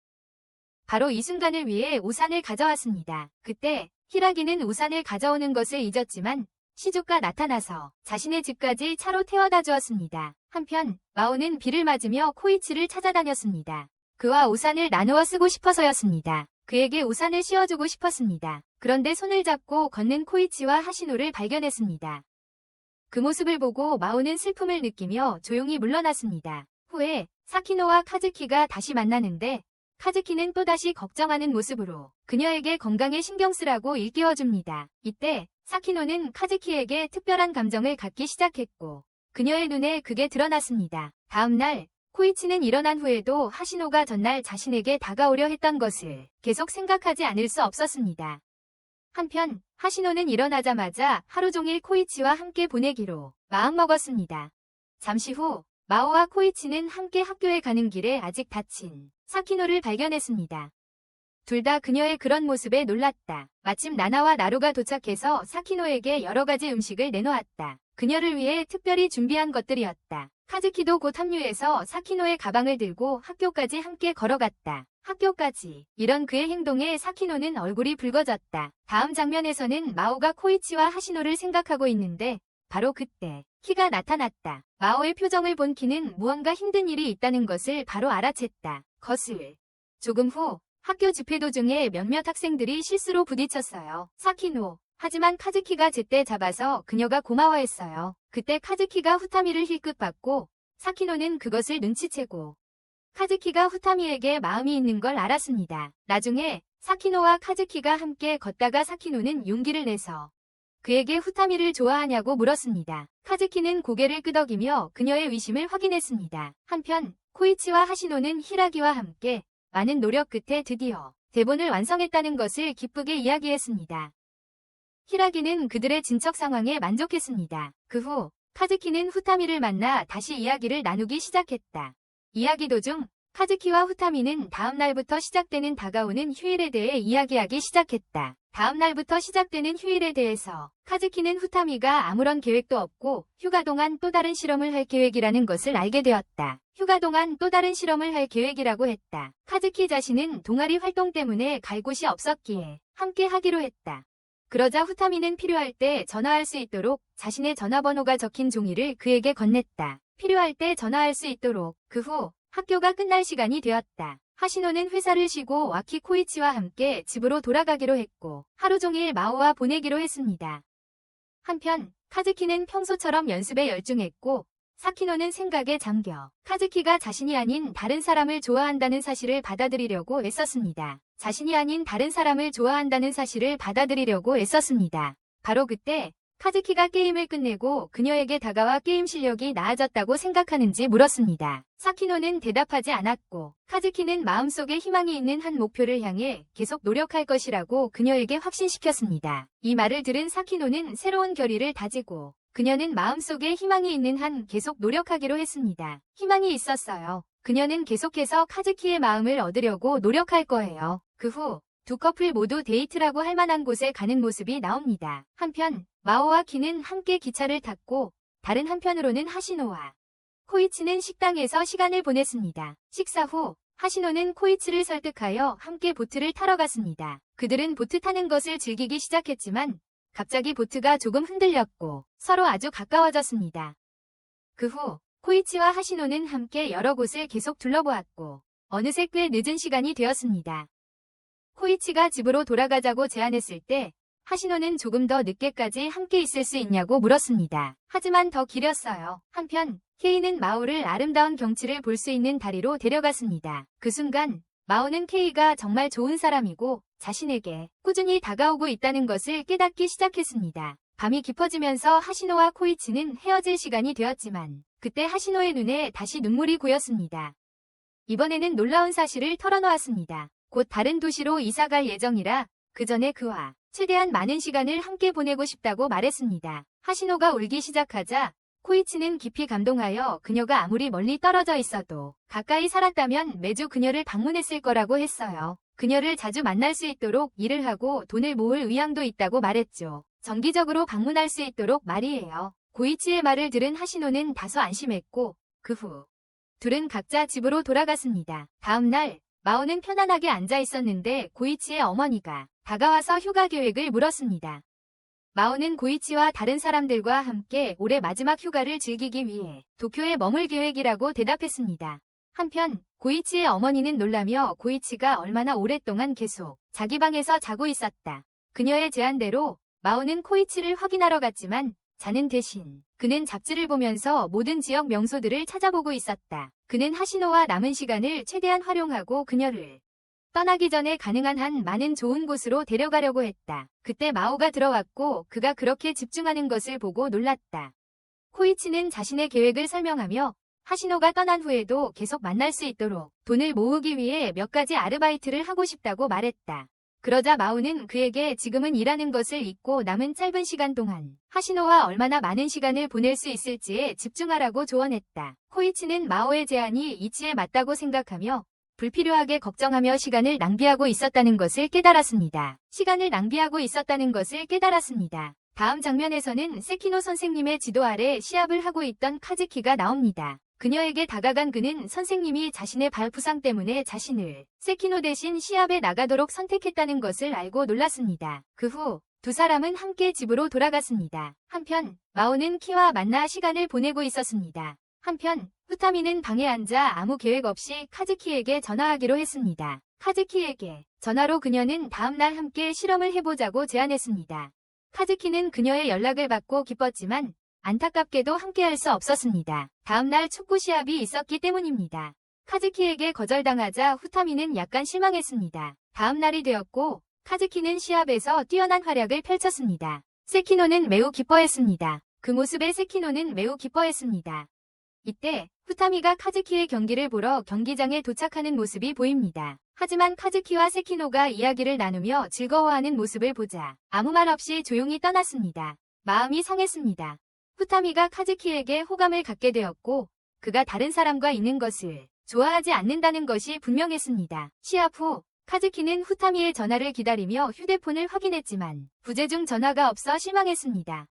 바로 이 순간을 위해 우산을 가져왔습니다. 그때 히라기는 우산을 가져오는 것을 잊었지만 시주가 나타나서 자신의 집까지 차로 태워다 주었습니다. 한편 마오는 비를 맞으며 코이치를 찾아다녔습니다. 그와 우산을 나누어 쓰고 싶어서였습니다. 그에게 우산을 씌워주고 싶었습니다. 그런데 손을 잡고 걷는 코이치와 하시노를 발견했습니다. 그 모습을 보고 마오는 슬픔을 느끼며 조용히 물러났습니다. 후에 사키노와 카즈키가 다시 만나는데 카즈키는 또다시 걱정하는 모습으로 그녀에게 건강에 신경 쓰라고 일깨워줍니다. 이때 사키노는 카즈키에게 특별한 감정을 갖기 시작했고 그녀의 눈에 그게 드러났습니다. 다음 날 코이치는 일어난 후에도 하시노가 전날 자신에게 다가오려 했던 것을 계속 생각하지 않을 수 없었습니다. 한편 하시노는 일어나자마자 하루 종일 코이치와 함께 보내기로 마음먹었습니다. 잠시 후 마오와 코이치는 함께 학교에 가는 길에 아직 다친 사키노를 발견했습니다. 둘 다 그녀의 그런 모습에 놀랐다. 마침 나나와 나루가 도착해서 사키노에게 여러 가지 음식을 내놓았다. 그녀를 위해 특별히 준비한 것들이었다. 카즈키도 곧 합류해서 사키노의 가방을 들고 학교까지 함께 걸어갔다. 학교까지. 이런 그의 행동에 사키노는 얼굴이 붉어졌다. 다음 장면에서는 마오가 코이치와 하시노를 생각하고 있는데 바로 그때 키가 나타났다. 마오의 표정을 본 키는 무언가 힘든 일이 있다는 것을 바로 알아챘다. 조금 후 학교 집회 도중에 몇몇 학생들이 실수로 부딪혔어요. 사키노. 하지만 카즈키가 제때 잡아서 그녀가 고마워했어요. 그때 카즈키가 후타미를 힐끗 받고 사키노는 그것을 눈치채고 카즈키가 후타미에게 마음이 있는 걸 알았습니다. 나중에 사키노와 카즈키가 함께 걷다가 사키노는 용기를 내서 그에게 후타미를 좋아하냐고 물었습니다. 카즈키는 고개를 끄덕이며 그녀의 위심을 확인했습니다. 한편 코이치와 하시노는 히라기와 함께 많은 노력 끝에 드디어 대본을 완성했다는 것을 기쁘게 이야기했습니다. 히라기는 그들의 진척 상황에 만족했습니다. 그 후 카즈키는 후타미를 만나 다시 이야기를 나누기 시작했다. 이야기 도중 카즈키와 후타미는 다음 날부터 시작되는 다가오는 휴일에 대해 이야기하기 시작했다. 다음 날부터 시작되는 휴일에 대해서 카즈키는 후타미가 아무런 계획도 없고 휴가 동안 또 다른 실험을 할 계획이라는 것을 알게 되었다. 휴가 동안 또 다른 실험을 할 계획이라고 했다. 카즈키 자신은 동아리 활동 때문에 갈 곳이 없었기에 함께 하기로 했다. 그러자 후타미는 필요할 때 전화할 수 있도록 자신의 전화번호가 적힌 종이를 그에게 건넸다. 필요할 때 전화할 수 있도록. 그 후 학교가 끝날 시간이 되었다. 하시노는 회사를 쉬고 와키 코이치와 함께 집으로 돌아가기로 했고 하루 종일 마오와 보내기로 했습니다. 한편 카즈키는 평소처럼 연습에 열중했고 사키노는 생각에 잠겨 카즈키가 자신이 아닌 다른 사람을 좋아한다는 사실을 받아들이려고 애썼습니다. 바로 그때 카즈키가 게임을 끝내고 그녀에게 다가와 게임 실력이 나아졌다고 생각하는지 물었습니다. 사키노는 대답하지 않았고 카즈키는 마음속에 희망이 있는 한 목표를 향해 계속 노력할 것이라고 그녀에게 확신시켰습니다. 이 말을 들은 사키노는 새로운 결의를 다지고 그녀는 마음속에 희망이 있는 한 계속 노력하기로 했습니다. 희망이 있었어요. 그녀는 계속해서 카즈키의 마음을 얻으려고 노력할 거예요. 그 후 두 커플 모두 데이트라고 할 만한 곳에 가는 모습이 나옵니다. 한편 마오와 키는 함께 기차를 탔고 다른 한편으로는 하시노와 코이치는 식당에서 시간을 보냈습니다. 식사 후 하시노는 코이치를 설득하여 함께 보트를 타러 갔습니다. 그들은 보트 타는 것을 즐기기 시작했지만 갑자기 보트가 조금 흔들렸고 서로 아주 가까워졌습니다. 그 후 코이치와 하시노는 함께 여러 곳을 계속 둘러보았고 어느새 꽤 늦은 시간이 되었습니다. 코이치가 집으로 돌아가자고 제안했을 때 하시노는 조금 더 늦게까지 함께 있을 수 있냐고 물었습니다. 하지만 더 길었어요. 한편 케이는 마오를 아름다운 경치를 볼 수 있는 다리로 데려갔습니다. 그 순간 마오는 케이가 정말 좋은 사람이고 자신에게 꾸준히 다가오고 있다는 것을 깨닫기 시작했습니다. 밤이 깊어지면서 하시노와 코이치는 헤어질 시간이 되었지만 그때 하시노의 눈에 다시 눈물이 고였습니다. 이번에는 놀라운 사실을 털어놓았습니다. 곧 다른 도시로 이사갈 예정이라 그 전에 그와 최대한 많은 시간을 함께 보내고 싶다고 말했습니다. 하시노가 울기 시작하자 코이치는 깊이 감동하여 그녀가 아무리 멀리 떨어져 있어도 가까이 살았다면 매주 그녀를 방문했을 거라고 했어요. 그녀를 자주 만날 수 있도록 일을 하고 돈을 모을 의향도 있다고 말했죠. 정기적으로 방문할 수 있도록 말이에요. 코이치의 말을 들은 하시노는 다소 안심했고 그 후 둘은 각자 집으로 돌아갔습니다. 다음 날 마오는 편안하게 앉아 있었는데 고이치의 어머니가 다가와서 휴가 계획을 물었습니다. 마오는 고이치와 다른 사람들과 함께 올해 마지막 휴가를 즐기기 위해 도쿄에 머물 계획이라고 대답했습니다. 한편 고이치의 어머니는 놀라며 고이치가 얼마나 오랫동안 계속 자기 방에서 자고 있었다. 그녀의 제안대로 마오는 코이치를 확인하러 갔지만 자는 대신 그는 잡지를 보면서 모든 지역 명소들을 찾아보고 있었다. 그는 하시노와 남은 시간을 최대한 활용하고 그녀를 떠나기 전에 가능한 한 많은 좋은 곳으로 데려가려고 했다. 그때 마오가 들어왔고 그가 그렇게 집중하는 것을 보고 놀랐다. 코이치는 자신의 계획을 설명하며 하시노가 떠난 후에도 계속 만날 수 있도록 돈을 모으기 위해 몇 가지 아르바이트를 하고 싶다고 말했다. 그러자 마오는 그에게 지금은 일하는 것을 잊고 남은 짧은 시간 동안 하시노와 얼마나 많은 시간을 보낼 수 있을지에 집중하라고 조언했다. 코이치는 마오의 제안이 이치에 맞다고 생각하며 불필요하게 걱정하며 시간을 낭비하고 있었다는 것을 깨달았습니다. 다음 장면에서는 세키노 선생님의 지도 아래 시합을 하고 있던 카즈키가 나옵니다. 그녀에게 다가간 그는 선생님이 자신의 발 부상 때문에 자신을 세키노 대신 시합에 나가도록 선택했다는 것을 알고 놀랐습니다. 그 후 두 사람은 함께 집으로 돌아갔습니다. 한편 마오는 키와 만나 시간을 보내고 있었습니다. 한편 후타미는 방에 앉아 아무 계획 없이 카즈키에게 전화하기로 했습니다. 카즈키에게 전화로 그녀는 다음날 함께 실험을 해보자고 제안했습니다. 카즈키는 그녀의 연락을 받고 기뻤지만 안타깝게도 함께할 수 없었습니다. 다음날 축구 시합이 있었기 때문입니다. 카즈키에게 거절당하자 후타미는 약간 실망했습니다. 다음 날이 되었고 카즈키는 시합에서 뛰어난 활약을 펼쳤습니다. 세키노는 매우 기뻐했습니다. 그 모습에 세키노는 매우 기뻐했습니다. 이때 후타미가 카즈키의 경기를 보러 경기장에 도착하는 모습이 보입니다. 하지만 카즈키와 세키노가 이야기를 나누며 즐거워하는 모습을 보자 아무 말 없이 조용히 떠났습니다. 마음이 상했습니다. 후타미가 카즈키에게 호감을 갖게 되었고 그가 다른 사람과 있는 것을 좋아하지 않는다는 것이 분명했습니다. 시합 후 카즈키는 후타미의 전화를 기다리며 휴대폰을 확인했지만 부재 중 전화가 없어 실망했습니다.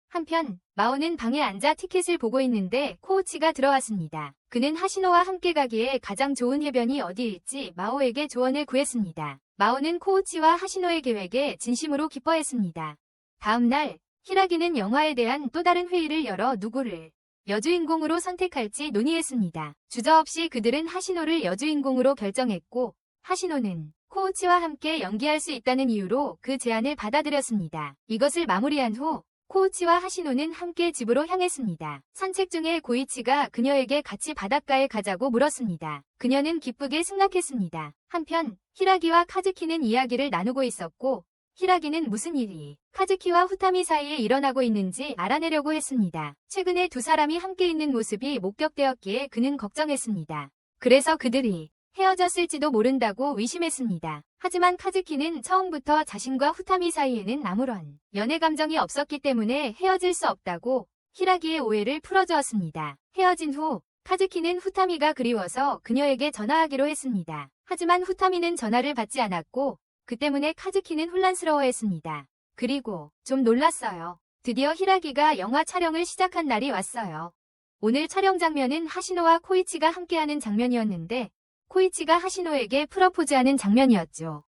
한편 마오는 방에 앉아 티켓을 보고 있는데 코우치가 들어왔습니다. 그는 하시노와 함께 가기에 가장 좋은 해변이 어디일지 마오에게 조언을 구했습니다. 마오는 코우치와 하시노의 계획에 진심으로 기뻐했습니다. 다음 날 히라기는 영화에 대한 또 다른 회의를 열어 누구를 여주인공으로 선택할지 논의했습니다. 주저없이 그들은 하시노를 여주인공으로 결정했고 하시노는 코우치와 함께 연기할 수 있다는 이유로 그 제안을 받아들였습니다. 이것을 마무리한 후 코우치와 하시노는 함께 집으로 향했습니다. 산책 중에 고이치가 그녀에게 같이 바닷가에 가자고 물었습니다. 그녀는 기쁘게 승낙했습니다. 한편 히라기와 카즈키는 이야기를 나누고 있었고 히라기는 무슨 일이 카즈키와 후타미 사이에 일어나고 있는지 알아내려고 했습니다. 최근에 두 사람이 함께 있는 모습이 목격되었기에 그는 걱정했습니다. 그래서 그들이 헤어졌을지도 모른다고 의심했습니다. 하지만 카즈키는 처음부터 자신과 후타미 사이에는 아무런 연애 감정이 없었기 때문에 헤어질 수 없다고 히라기의 오해를 풀어주었습니다. 헤어진 후 카즈키는 후타미가 그리워서 그녀에게 전화하기로 했습니다. 하지만 후타미는 전화를 받지 않았고 그 때문에 카즈키는 혼란스러워했습니다. 그리고 좀 놀랐어요. 드디어 히라기가 영화 촬영을 시작한 날이 왔어요. 오늘 촬영 장면은 하시노와 코이치가 함께하는 장면이었는데 코이치가 하시노에게 프러포즈하는 장면이었죠.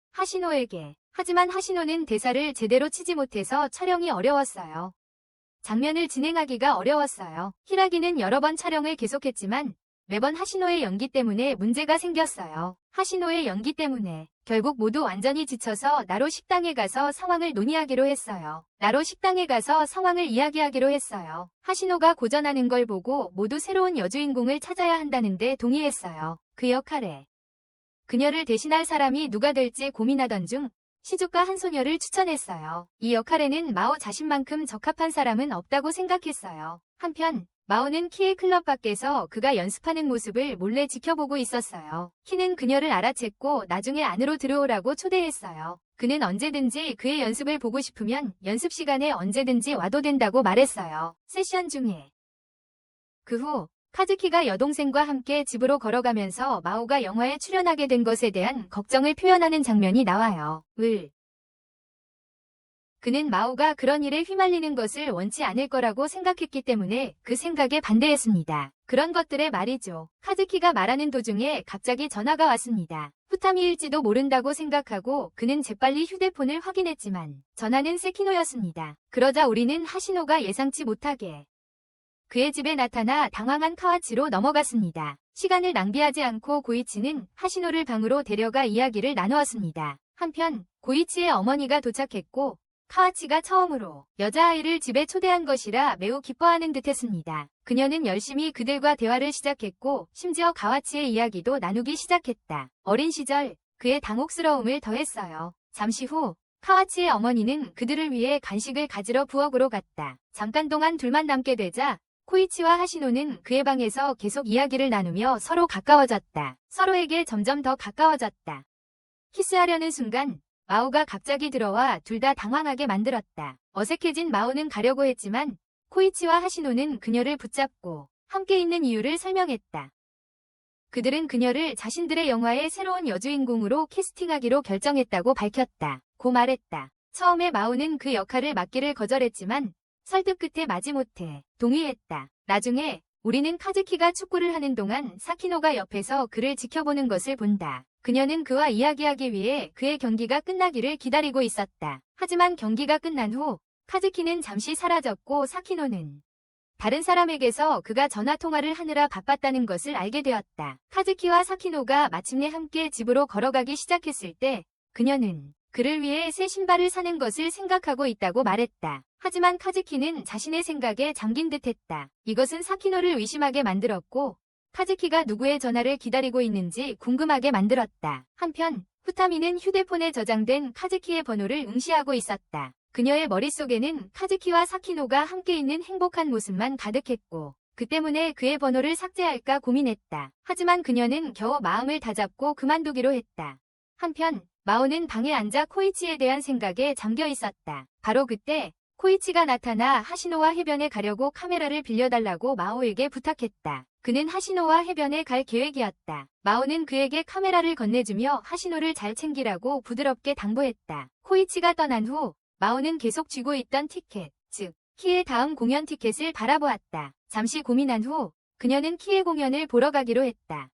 하지만 하시노는 대사를 제대로 치지 못해서 촬영이 어려웠어요. 장면을 진행하기가 어려웠어요. 히라기는 여러 번 촬영을 계속했지만 매번 하시노의 연기 때문에 문제가 생겼어요. 하시노의 연기 때문에 결국 모두 완전히 지쳐서 나로 식당에 가서 상황을 논의하기로 했어요. 나로 식당에 가서 상황을 이야기하기로 했어요. 하시노가 고전하는 걸 보고 모두 새로운 여주인공을 찾아야 한다는데 동의했어요. 그 역할에 그녀를 대신할 사람이 누가 될지 고민하던 중 시주가 한 소녀를 추천했어요. 이 역할에는 마오 자신만큼 적합한 사람은 없다고 생각했어요. 한편 마오는 키의 클럽 밖에서 그가 연습하는 모습을 몰래 지켜보고 있었어요. 키는 그녀를 알아챘고 나중에 안으로 들어오라고 초대했어요. 그는 언제든지 그의 연습을 보고 싶으면 연습 시간에 언제든지 와도 된다고 말했어요. 세션 중에 그 후 카즈키가 여동생과 함께 집으로 걸어가면서 마오가 영화에 출연하게 된 것에 대한 걱정을 표현하는 장면이 나와요. 그는 마오가 그런 일에 휘말리는 것을 원치 않을 거라고 생각했기 때문에 그 생각에 반대했습니다. 그런 것들에 말이죠. 카즈키가 말하는 도중에 갑자기 전화가 왔습니다. 후타미일지도 모른다고 생각하고 그는 재빨리 휴대폰을 확인했지만 전화는 세키노였습니다. 그러자 우리는 하시노가 예상치 못하게 그의 집에 나타나 당황한 카와치로 넘어갔습니다. 시간을 낭비하지 않고 고이치는 하시노를 방으로 데려가 이야기를 나누었습니다. 한편 고이치의 어머니가 도착했고 카와치가 처음으로 여자아이를 집에 초대한 것이라 매우 기뻐하는 듯했습니다. 그녀는 열심히 그들과 대화를 시작했고 심지어 카와치의 이야기도 나누기 시작했다. 어린 시절 그의 당혹스러움을 더했어요. 잠시 후 카와치의 어머니는 그들을 위해 간식을 가지러 부엌으로 갔다. 잠깐 동안 둘만 남게 되자 코이치와 하시노는 그의 방에서 계속 이야기를 나누며 서로 가까워졌다. 서로에게 점점 더 가까워졌다. 키스하려는 순간 마오가 갑자기 들어와 둘 다 당황하게 만들었다. 어색해진 마오는 가려고 했지만 코이치와 하시노는 그녀를 붙잡고 함께 있는 이유를 설명했다. 그들은 그녀를 자신들의 영화의 새로운 여주인공으로 캐스팅하기로 결정했다고 밝혔다. 고 말했다. 처음에 마오는 그 역할을 맡기를 거절했지만 설득 끝에 마지못해 동의했다. 나중에 우리는 카즈키가 축구를 하는 동안 사키노가 옆에서 그를 지켜보는 것을 본다. 그녀는 그와 이야기하기 위해 그의 경기가 끝나기를 기다리고 있었다. 하지만 경기가 끝난 후 카즈키는 잠시 사라졌고 사키노는 다른 사람에게서 그가 전화통화를 하느라 바빴다는 것을 알게 되었다. 카즈키와 사키노가 마침내 함께 집으로 걸어가기 시작했을 때 그녀는 그를 위해 새 신발을 사는 것을 생각하고 있다고 말했다. 하지만 카즈키는 자신의 생각에 잠긴 듯했다. 이것은 사키노를 의심하게 만들었고 카즈키가 누구의 전화를 기다리고 있는지 궁금하게 만들었다. 한편 후타미는 휴대폰에 저장된 카즈키의 번호를 응시하고 있었다. 그녀의 머릿속에는 카즈키와 사키노가 함께 있는 행복한 모습만 가득했고 그 때문에 그의 번호를 삭제할까 고민했다. 하지만 그녀는 겨우 마음을 다잡고 그만두기로 했다. 한편 마오는 방에 앉아 코이치에 대한 생각에 잠겨 있었다. 바로 그때 코이치가 나타나 하시노와 해변에 가려고 카메라를 빌려달라고 마오에게 부탁했다. 그는 하시노와 해변에 갈 계획이었다. 마오는 그에게 카메라를 건네주며 하시노를 잘 챙기라고 부드럽게 당부했다. 코이치가 떠난 후 마오는 계속 쥐고 있던 티켓, 즉 키의 다음 공연 티켓을 바라보았다. 잠시 고민한 후 그녀는 키의 공연을 보러 가기로 했다.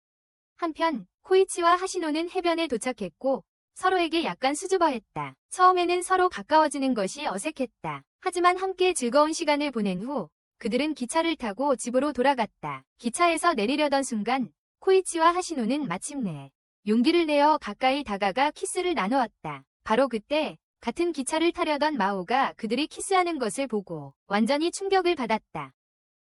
한편 코이치와 하시노는 해변에 도착했고 서로에게 약간 수줍어했다. 처음에는 서로 가까워지는 것이 어색했다. 하지만 함께 즐거운 시간을 보낸 후 그들은 기차를 타고 집으로 돌아갔다. 기차에서 내리려던 순간 코이치와 하시노는 마침내 용기를 내어 가까이 다가가 키스를 나누었다. 바로 그때 같은 기차를 타려던 마오가 그들이 키스하는 것을 보고 완전히 충격을 받았다.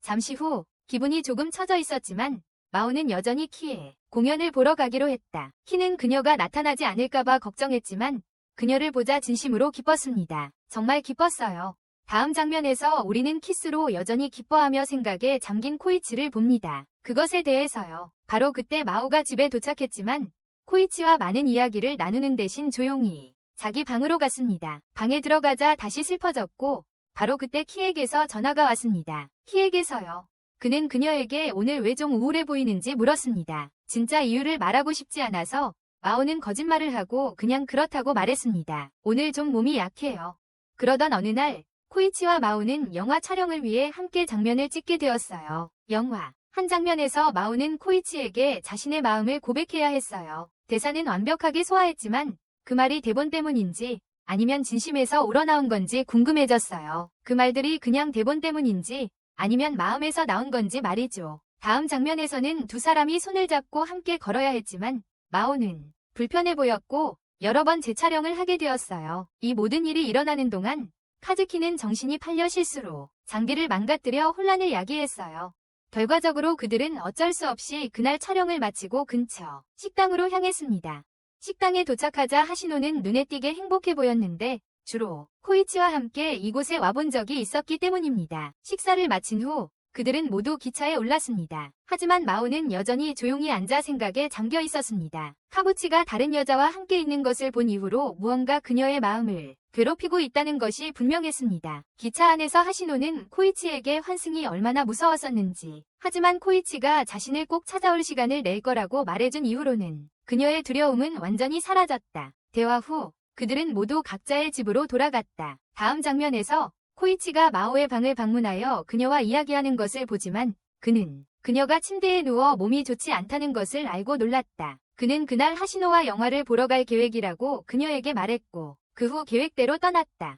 잠시 후 기분이 조금 처져 있었지만 마오는 여전히 키의 공연을 보러 가기로 했다. 키는 그녀가 나타나지 않을까봐 걱정했지만 그녀를 보자 진심으로 기뻤습니다. 정말 기뻤어요. 다음 장면에서 우리는 키스로 여전히 기뻐하며 생각에 잠긴 코이치를 봅니다. 그것에 대해서요. 바로 그때 마오가 집에 도착했지만 코이치와 많은 이야기를 나누는 대신 조용히 자기 방으로 갔습니다. 방에 들어가자 다시 슬퍼졌고 바로 그때 키에게서 전화가 왔습니다. 키에게서요. 그는 그녀에게 오늘 왜 좀 우울해 보이는지 물었습니다. 진짜 이유를 말하고 싶지 않아서 마오는 거짓말을 하고 그냥 그렇다고 말했습니다. 오늘 좀 몸이 약해요. 그러던 어느 날 코이치와 마오는 영화 촬영을 위해 함께 장면을 찍게 되었어요. 영화 한 장면에서 마오는 코이치에게 자신의 마음을 고백해야 했어요. 대사는 완벽하게 소화했지만 그 말이 대본 때문인지 아니면 진심에서 우러나온 건지 궁금해졌어요. 그 말들이 그냥 대본 때문인지 아니면 마음에서 나온 건지 말이죠. 다음 장면에서는 두 사람이 손을 잡고 함께 걸어야 했지만 마오는 불편해 보였고 여러 번 재촬영을 하게 되었어요. 이 모든 일이 일어나는 동안 카즈키는 정신이 팔려 실수로 장비를 망가뜨려 혼란을 야기했어요. 결과적으로 그들은 어쩔 수 없이 그날 촬영을 마치고 근처 식당으로 향했습니다. 식당에 도착하자 하시노는 눈에 띄게 행복해 보였는데 주로 코이치와 함께 이곳에 와본 적이 있었기 때문입니다. 식사를 마친 후 그들은 모두 기차에 올랐습니다. 하지만 마오는 여전히 조용히 앉아 생각에 잠겨 있었습니다. 카부치가 다른 여자와 함께 있는 것을 본 이후로 무언가 그녀의 마음을 괴롭히고 있다는 것이 분명했습니다. 기차 안에서 하시노는 코이치에게 환승이 얼마나 무서웠었는지, 하지만 코이치가 자신을 꼭 찾아올 시간을 낼 거라고 말해준 이후로는 그녀의 두려움은 완전히 사라졌다. 대화 후 그들은 모두 각자의 집으로 돌아갔다. 다음 장면에서 코이치가 마오의 방을 방문하여 그녀와 이야기하는 것을 보지만 그는 그녀가 침대에 누워 몸이 좋지 않다는 것을 알고 놀랐다. 그는 그날 하시노와 영화를 보러 갈 계획이라고 그녀에게 말했고 그 후 계획대로 떠났다.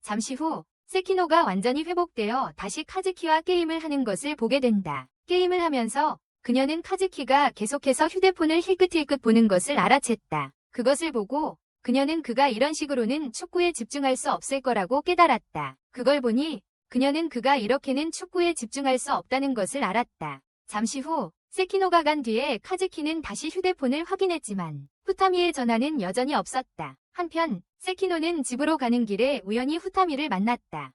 잠시 후 세키노가 완전히 회복되어 다시 카즈키와 게임을 하는 것을 보게 된다. 게임을 하면서 그녀는 카즈키가 계속해서 휴대폰을 힐끗힐끗 보는 것을 알아챘다. 그것을 보고 그녀는 그가 이런 식으로는 축구에 집중할 수 없을 거라고 깨달았다. 그걸 보니 그녀는 그가 이렇게는 축구에 집중할 수 없다는 것을 알았다. 잠시 후 세키노가 간 뒤에 카즈키는 다시 휴대폰을 확인했지만 후타미의 전화는 여전히 없었다. 한편 세키노는 집으로 가는 길에 우연히 후타미를 만났다.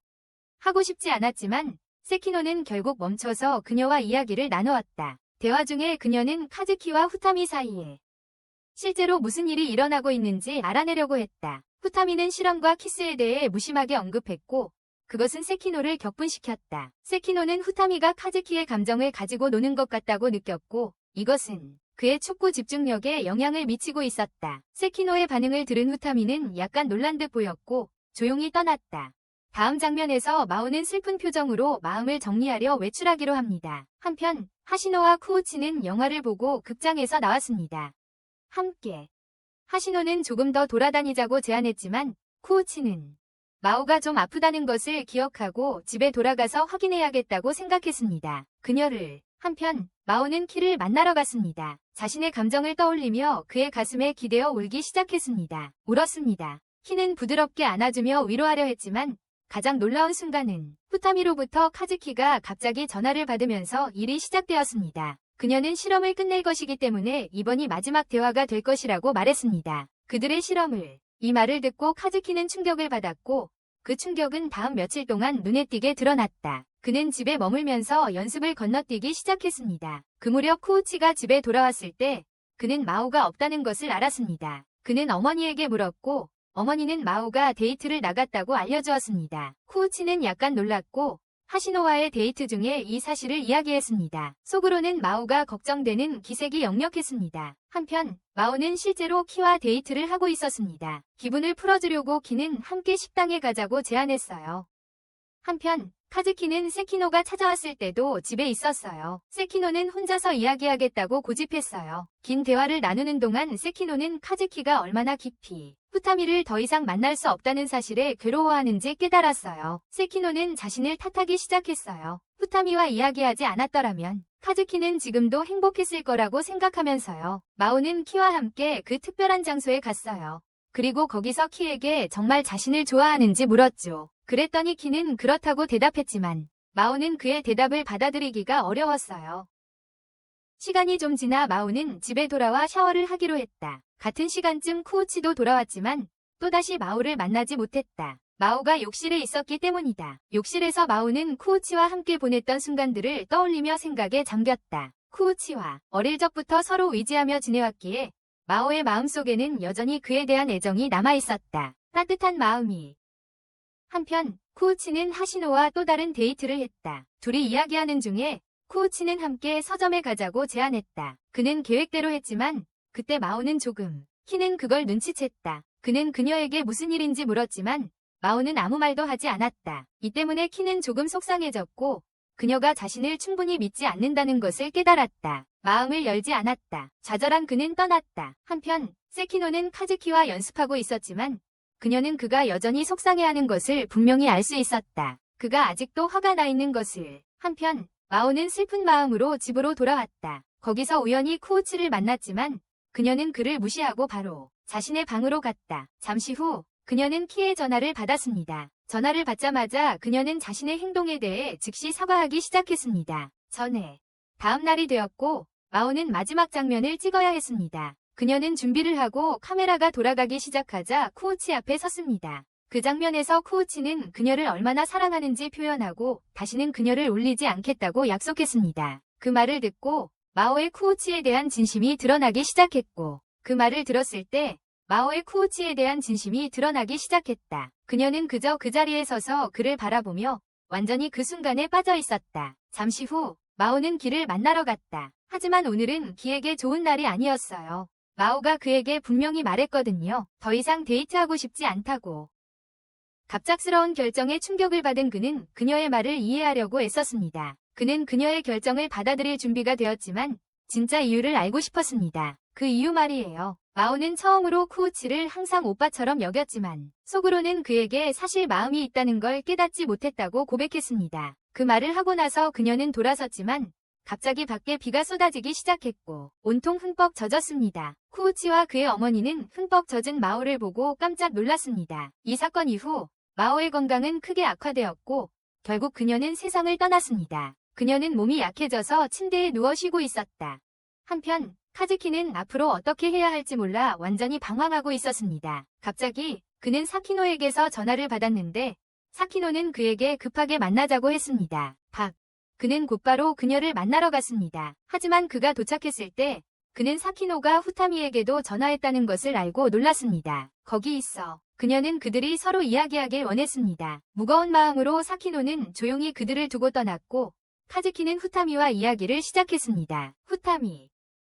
하고 싶지 않았지만 세키노는 결국 멈춰서 그녀와 이야기를 나누었다. 대화 중에 그녀는 카즈키와 후타미 사이에 실제로 무슨 일이 일어나고 있는지 알아내려고 했다. 후타미는 실험과 키스에 대해 무심하게 언급했고 그것은 세키노를 격분시켰다. 세키노는 후타미가 카즈키의 감정을 가지고 노는 것 같다고 느꼈고 이것은 그의 축구 집중력에 영향을 미치고 있었다. 세키노의 반응을 들은 후타미는 약간 놀란 듯 보였고 조용히 떠났다. 다음 장면에서 마오는 슬픈 표정으로 마음을 정리하려 외출하기로 합니다. 한편 하시노와 쿠우치는 영화를 보고 극장에서 나왔습니다. 함께 하시노는 조금 더 돌아다니자고 제안했지만 쿠우치는 마오가 좀 아프다는 것을 기억하고 집에 돌아가서 확인해야겠다고 생각했습니다. 한편 마오는 키를 만나러 갔습니다. 자신의 감정을 떠올리며 그의 가슴에 기대어 울기 시작했습니다. 울었습니다. 키는 부드럽게 안아주며 위로하려 했지만 가장 놀라운 순간은 후타미로부터 카즈키가 갑자기 전화를 받으면서 일이 시작되었습니다. 그녀는 실험을 끝낼 것이기 때문에 이번이 마지막 대화가 될 것이라고 말했습니다. 그들의 실험을 이 말을 듣고 카즈키는 충격을 받았고 그 충격은 다음 며칠 동안 눈에 띄게 드러났다. 그는 집에 머물면서 연습을 건너뛰기 시작했습니다. 그 무렵 쿠우치가 집에 돌아왔을 때 그는 마오가 없다는 것을 알았습니다. 그는 어머니에게 물었고 어머니는 마오가 데이트를 나갔다고 알려주었습니다. 쿠우치는 약간 놀랐고 하시노와의 데이트 중에 이 사실을 이야기했습니다. 속으로는 마오가 걱정되는 기색이 역력했습니다. 한편 마오는 실제로 키와 데이트를 하고 있었습니다. 기분을 풀어주려고 키는 함께 식당에 가자고 제안했어요. 한편 카즈키는 세키노가 찾아왔을 때도 집에 있었어요. 세키노는 혼자서 이야기하겠다고 고집했어요. 긴 대화를 나누는 동안 세키노는 카즈키가 얼마나 깊이 후타미를 더 이상 만날 수 없다는 사실에 괴로워하는지 깨달았어요. 세키노는 자신을 탓하기 시작했어요. 후타미와 이야기하지 않았더라면 카즈키는 지금도 행복했을 거라고 생각하면서요. 마오는 키와 함께 그 특별한 장소에 갔어요. 그리고 거기서 키에게 정말 자신을 좋아하는지 물었죠. 그랬더니 키는 그렇다고 대답했지만 마오는 그의 대답을 받아들이기가 어려웠어요. 시간이 좀 지나 마오는 집에 돌아와 샤워를 하기로 했다. 같은 시간쯤 쿠우치도 돌아왔지만 또다시 마오를 만나지 못했다. 마오가 욕실에 있었기 때문이다. 욕실에서 마오는 쿠우치와 함께 보냈던 순간들을 떠올리며 생각에 잠겼다. 쿠우치와 어릴 적부터 서로 의지하며 지내왔기에 마오의 마음속에는 여전히 그에 대한 애정이 남아있었다. 따뜻한 마음이. 한편 쿠우치는 하시노와 또 다른 데이트를 했다. 둘이 이야기하는 중에 쿠우치는 함께 서점에 가자고 제안했다. 그는 계획대로 했지만 그때 마오는 조금, 키는 그걸 눈치챘다. 그는 그녀에게 무슨 일인지 물었지만 마오는 아무 말도 하지 않았다. 이 때문에 키는 조금 속상해졌고 그녀가 자신을 충분히 믿지 않는다는 것을 깨달았다. 마음을 열지 않았다. 좌절한 그는 떠났다. 한편 세키노는 카즈키와 연습하고 있었지만 그녀는 그가 여전히 속상해하는 것을 분명히 알 수 있었다. 그가 아직도 화가 나 있는 것을. 한편 마오는 슬픈 마음으로 집으로 돌아왔다. 거기서 우연히 쿠우치를 만났지만 그녀는 그를 무시하고 바로 자신의 방으로 갔다. 잠시 후 그녀는 키의 전화를 받았습니다. 전화를 받자마자 그녀는 자신의 행동에 대해 즉시 사과하기 시작했습니다. 다음 날이 되었고 마오는 마지막 장면을 찍어야 했습니다. 그녀는 준비를 하고 카메라가 돌아가기 시작하자 쿠우치 앞에 섰습니다. 그 장면에서 쿠우치는 그녀를 얼마나 사랑하는지 표현하고 다시는 그녀를 울리지 않겠다고 약속했습니다. 그 말을 듣고 마오의 쿠우치에 대한 진심이 드러나기 시작했고 그 말을 들었을 때 마오의 쿠우치에 대한 진심이 드러나기 시작했다. 그녀는 그저 그 자리에 서서 그를 바라보며 완전히 그 순간에 빠져 있었다. 잠시 후 마오는 기를 만나러 갔다. 하지만 오늘은 기에게 좋은 날이 아니었어요. 마오가 그에게 분명히 말했거든요. 더 이상 데이트하고 싶지 않다고. 갑작스러운 결정에 충격을 받은 그는 그녀의 말을 이해하려고 애썼습니다. 그는 그녀의 결정을 받아들일 준비가 되었지만 진짜 이유를 알고 싶었습니다. 그 이유 말이에요. 마오는 처음으로 쿠우치를 항상 오빠처럼 여겼지만 속으로는 그에게 사실 마음이 있다는 걸 깨닫지 못했다고 고백했습니다. 그 말을 하고 나서 그녀는 돌아섰지만 갑자기 밖에 비가 쏟아지기 시작했고 온통 흠뻑 젖었습니다. 쿠우치와 그의 어머니는 흠뻑 젖은 마오를 보고 깜짝 놀랐습니다. 이 사건 이후 마오의 건강은 크게 악화되었고 결국 그녀는 세상을 떠났습니다. 그녀는 몸이 약해져서 침대에 누워 쉬고 있었다. 한편 카즈키는 앞으로 어떻게 해야 할지 몰라 완전히 방황하고 있었습니다. 갑자기 그는 사키노에게서 전화를 받았는데 사키노는 그에게 급하게 만나자고 했습니다. 그는 곧바로 그녀를 만나러 갔습니다. 하지만 그가 도착했을 때 그는 사키노가 후타미에게도 전화했다는 것을 알고 놀랐습니다. 거기 있어. 그녀는 그들이 서로 이야기하길 원했습니다. 무거운 마음으로 사키노는 조용히 그들을 두고 떠났고 카즈키는 후타미와 이야기를 시작했습니다.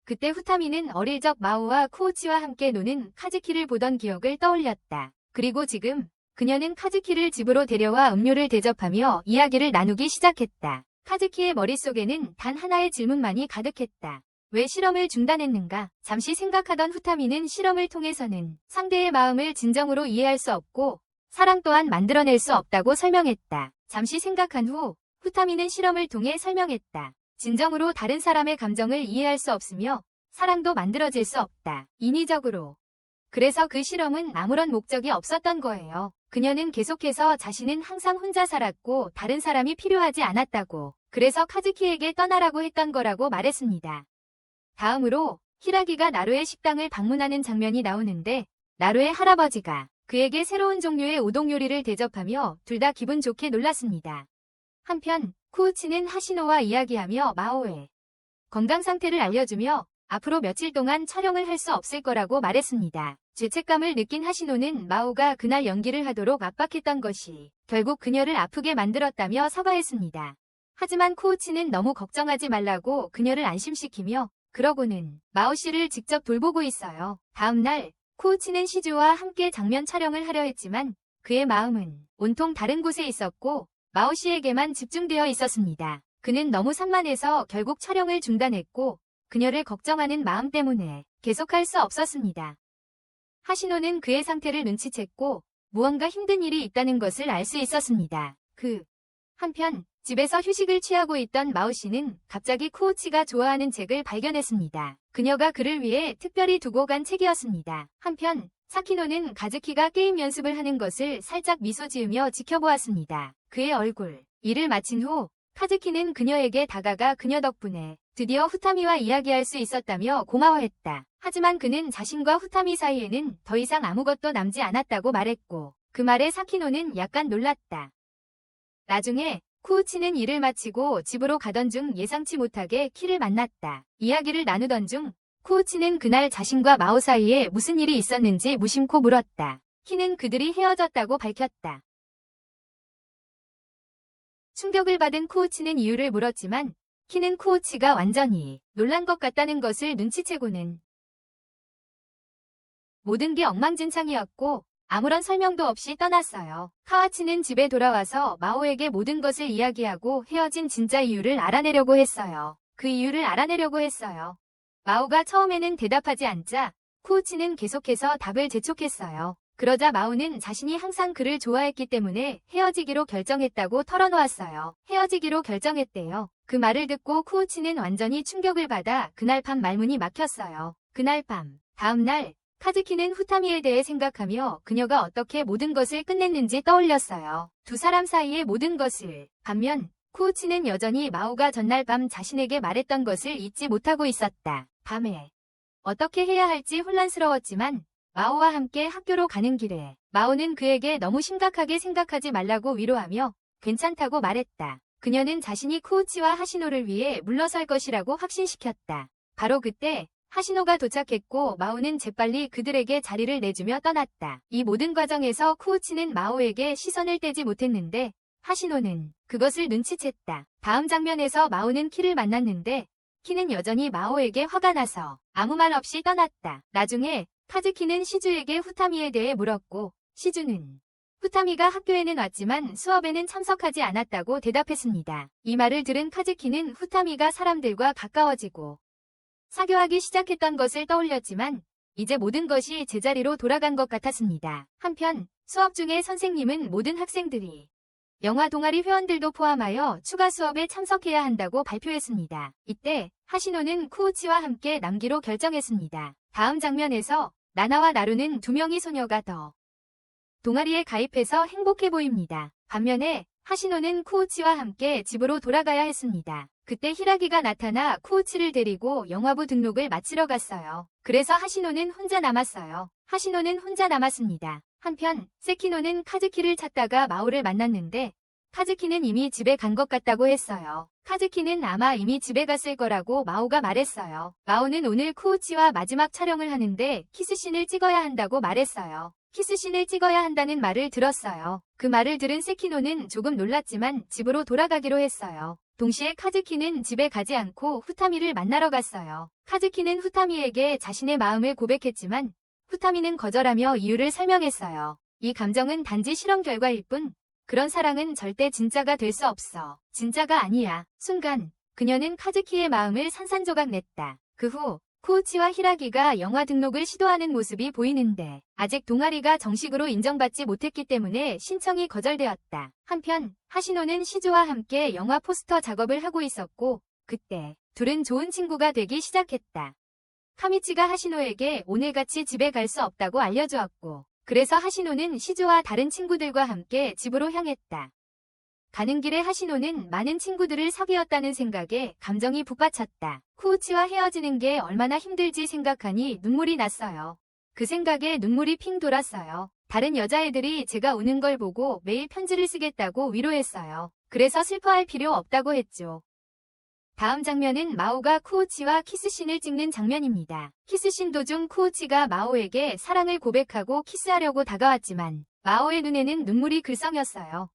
그때 후타미는 어릴 적 마오와 쿠우치와 함께 노는 카즈키를 보던 기억을 떠올렸다. 그리고 지금 그녀는 카즈키를 집으로 데려와 음료를 대접하며 이야기를 나누기 시작했다. 카즈키의 머릿속에는 단 하나의 질문만이 가득했다. 왜 실험을 중단했는가? 잠시 생각하던 후타미는 실험을 통해서는 상대의 마음을 진정으로 이해할 수 없고 사랑 또한 만들어낼 수 없다고 설명했다. 잠시 생각한 후 후타미는 실험을 통해 설명했다. 진정으로 다른 사람의 감정을 이해할 수 없으며 사랑도 만들어질 수 없다. 인위적으로. 그래서 그 실험은 아무런 목적이 없었던 거예요. 그녀는 계속해서 자신은 항상 혼자 살았고 다른 사람이 필요하지 않았다고. 그래서 카즈키에게 떠나라고 했던 거라고 말했습니다. 다음으로 히라기가 나루의 식당을 방문하는 장면이 나오는데 나루의 할아버지가 그에게 새로운 종류의 우동 요리를 대접하며 둘 다 기분 좋게 놀랐습니다. 한편 쿠우치는 하시노와 이야기하며 마오의 건강 상태를 알려주며 앞으로 며칠 동안 촬영을 할 수 없을 거라고 말했습니다. 죄책감을 느낀 하시노는 마오가 그날 연기를 하도록 압박했던 것이 결국 그녀를 아프게 만들었다며 사과했습니다. 하지만 쿠우치는 너무 걱정하지 말라고 그녀를 안심시키며 그러고는 마오 씨를 직접 돌보고 있어요. 다음 날 쿠우치는 시주와 함께 장면 촬영을 하려 했지만 그의 마음은 온통 다른 곳에 있었고 마오 씨에게만 집중되어 있었습니다. 그는 너무 산만해서 결국 촬영을 중단했고 그녀를 걱정하는 마음 때문에 계속할 수 없었습니다. 하시노는 그의 상태를 눈치챘고 무언가 힘든 일이 있다는 것을 알 수 있었습니다. 한편 집에서 휴식을 취하고 있던 마오 씨는 갑자기 쿠우치가 좋아하는 책을 발견했습니다. 그녀가 그를 위해 특별히 두고 간 책이었습니다. 한편 사키노는 가즈키가 게임 연습을 하는 것을 살짝 미소 지으며 지켜보았습니다. 그의 얼굴. 일을 마친 후 카즈키는 그녀에게 다가가 그녀 덕분에 드디어 후타미와 이야기할 수 있었다며 고마워했다. 하지만 그는 자신과 후타미 사이에는 더 이상 아무것도 남지 않았다고 말했고 그 말에 사키노는 약간 놀랐다. 나중에 쿠우치는 일을 마치고 집으로 가던 중 예상치 못하게 키를 만났다. 이야기를 나누던 중 쿠우치는 그날 자신과 마오 사이에 무슨 일이 있었는지 무심코 물었다. 키는 그들이 헤어졌다고 밝혔다. 충격을 받은 쿠우치는 이유를 물었지만 키는 쿠우치가 완전히 놀란 것 같다는 것을 눈치채고는 모든 게 엉망진창이었고 아무런 설명도 없이 떠났어요. 카와치는 집에 돌아와서 마오에게 모든 것을 이야기하고 헤어진 진짜 이유를 알아내려고 했어요. 그 이유를 알아내려고 했어요. 마오가 처음에는 대답하지 않자 쿠우치는 계속해서 답을 재촉했어요. 그러자 마오는 자신이 항상 그를 좋아했기 때문에 헤어지기로 결정했다고 털어놓았어요. 헤어지기로 결정했대요. 그 말을 듣고 쿠우치는 완전히 충격을 받아 그날 밤 말문이 막혔어요. 그날 밤, 다음 날 카즈키는 후타미에 대해 생각하며 그녀가 어떻게 모든 것을 끝냈는지 떠올렸어요. 두 사람 사이의 모든 것을. 반면 쿠우치는 여전히 마오가 전날 밤 자신에게 말했던 것을 잊지 못하고 있었다. 밤에 어떻게 해야 할지 혼란스러웠지만 마오와 함께 학교로 가는 길에 마오는 그에게 너무 심각하게 생각하지 말라고 위로하며 괜찮다고 말했다. 그녀는 자신이 쿠우치와 하시노를 위해 물러설 것이라고 확신시켰다. 바로 그때 하시노가 도착했고 마오는 재빨리 그들에게 자리를 내주며 떠났다. 이 모든 과정에서 쿠우치는 마오에게 시선을 떼지 못했는데 하시노는 그것을 눈치챘다. 다음 장면에서 마오는 키를 만났는데 키는 여전히 마오에게 화가 나서 아무 말 없이 떠났다. 나중에 카즈키는 시주에게 후타미에 대해 물었고 시주는 후타미가 학교에는 왔지만 수업에는 참석하지 않았다고 대답했습니다. 이 말을 들은 카즈키는 후타미가 사람들과 가까워지고 사교하기 시작했던 것을 떠올렸지만 이제 모든 것이 제자리로 돌아간 것 같았습니다. 한편 수업 중에 선생님은 모든 학생들이 영화 동아리 회원들도 포함하여 추가 수업에 참석해야 한다고 발표했습니다. 이때 하시노는 쿠우치와 함께 남기로 결정했습니다. 다음 장면에서 나나와 나루는 두 명의 소녀가 더 동아리에 가입해서 행복해 보입니다. 반면에 하시노는 쿠우치와 함께 집으로 돌아가야 했습니다. 그때 히라기가 나타나 쿠우치를 데리고 영화부 등록을 마치러 갔어요. 그래서 하시노는 혼자 남았어요. 하시노는 혼자 남았습니다. 한편 세키노는 카즈키를 찾다가 마오를 만났는데 카즈키는 이미 집에 간 것 같다고 했어요. 카즈키는 아마 이미 집에 갔을 거라고 마오가 말했어요. 마오는 오늘 쿠우치와 마지막 촬영을 하는데 키스씬을 찍어야 한다고 말했어요. 키스씬을 찍어야 한다는 말을 들었어요. 그 말을 들은 세키노는 조금 놀랐지만 집으로 돌아가기로 했어요. 동시에 카즈키는 집에 가지 않고 후타미를 만나러 갔어요. 카즈키는 후타미에게 자신의 마음을 고백했지만 후타미는 거절하며 이유를 설명했어요. 이 감정은 단지 실험 결과일 뿐 그런 사랑은 절대 진짜가 될 수 없어. 진짜가 아니야. 순간 그녀는 카즈키의 마음을 산산조각 냈다. 그 후 쿠우치와 히라기가 영화 등록을 시도하는 모습이 보이는데 아직 동아리가 정식으로 인정받지 못했기 때문에 신청이 거절되었다. 한편 하시노는 시주와 함께 영화 포스터 작업을 하고 있었고 그때 둘은 좋은 친구가 되기 시작했다. 카미치가 하시노에게 오늘같이 집에 갈 수 없다고 알려주었고 그래서 하시노는 시주와 다른 친구들과 함께 집으로 향했다. 가는 길에 하시노는 많은 친구들을 사귀었다는 생각에 감정이 북받쳤다. 쿠우치와 헤어지는 게 얼마나 힘들지 생각하니 눈물이 났어요. 그 생각에 눈물이 핑 돌았어요. 다른 여자애들이 제가 우는 걸 보고 매일 편지를 쓰겠다고 위로했어요. 그래서 슬퍼할 필요 없다고 했죠. 다음 장면은 마오가 쿠우치와 키스씬을 찍는 장면입니다. 키스씬 도중 쿠우치가 마오에게 사랑을 고백하고 키스하려고 다가왔지만 마오의 눈에는 눈물이 글썽였어요.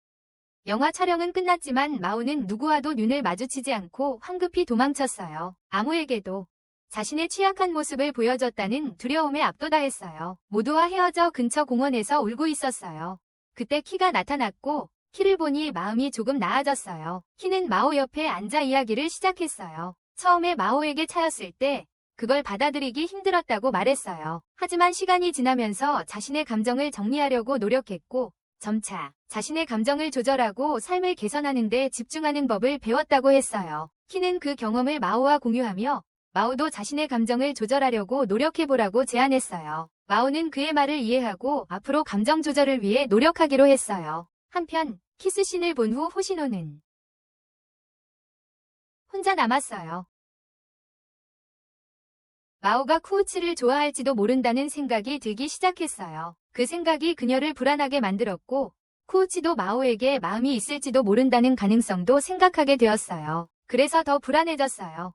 영화 촬영은 끝났지만 마오는 누구와도 눈을 마주치지 않고 황급히 도망쳤어요. 아무에게도 자신의 취약한 모습을 보여줬다는 두려움에 압도당했어요. 모두와 헤어져 근처 공원에서 울고 있었어요. 그때 키가 나타났고 키를 보니 마음이 조금 나아졌어요. 키는 마오 옆에 앉아 이야기를 시작했어요. 처음에 마오에게 차였을 때 그걸 받아들이기 힘들었다고 말했어요. 하지만 시간이 지나면서 자신의 감정을 정리하려고 노력했고 점차 자신의 감정을 조절하고 삶을 개선하는 데 집중하는 법을 배웠다고 했어요. 키는 그 경험을 마오와 공유하며 마오도 자신의 감정을 조절하려고 노력해보라고 제안했어요. 마오는 그의 말을 이해하고 앞으로 감정 조절을 위해 노력하기로 했어요. 한편 키스씬을 본 후 호시노는 혼자 남았어요. 마오가 쿠우치를 좋아할지도 모른다는 생각이 들기 시작했어요. 그 생각이 그녀를 불안하게 만들었고 쿠우치도 마오에게 마음이 있을지도 모른다는 가능성도 생각하게 되었어요. 그래서 더 불안해졌어요.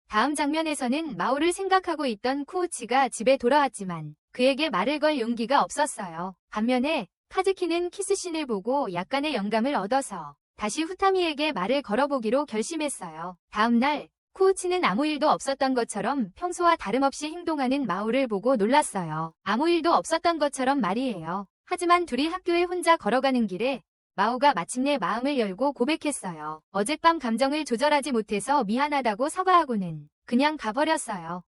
다음 장면에서는 마오를 생각하고 있던 쿠우치가 집에 돌아왔지만 그에게 말을 걸 용기가 없었어요. 반면에 카즈키는 키스씬을 보고 약간의 영감을 얻어서 다시 후타미에게 말을 걸어보기로 결심했어요. 다음 날 쿠우치는 아무 일도 없었던 것처럼 평소와 다름없이 행동하는 마오를 보고 놀랐어요. 아무 일도 없었던 것처럼 말이에요. 하지만 둘이 학교에 혼자 걸어가는 길에 마오가 마침내 마음을 열고 고백했어요. 어젯밤 감정을 조절하지 못해서 미안하다고 사과하고는 그냥 가버렸어요.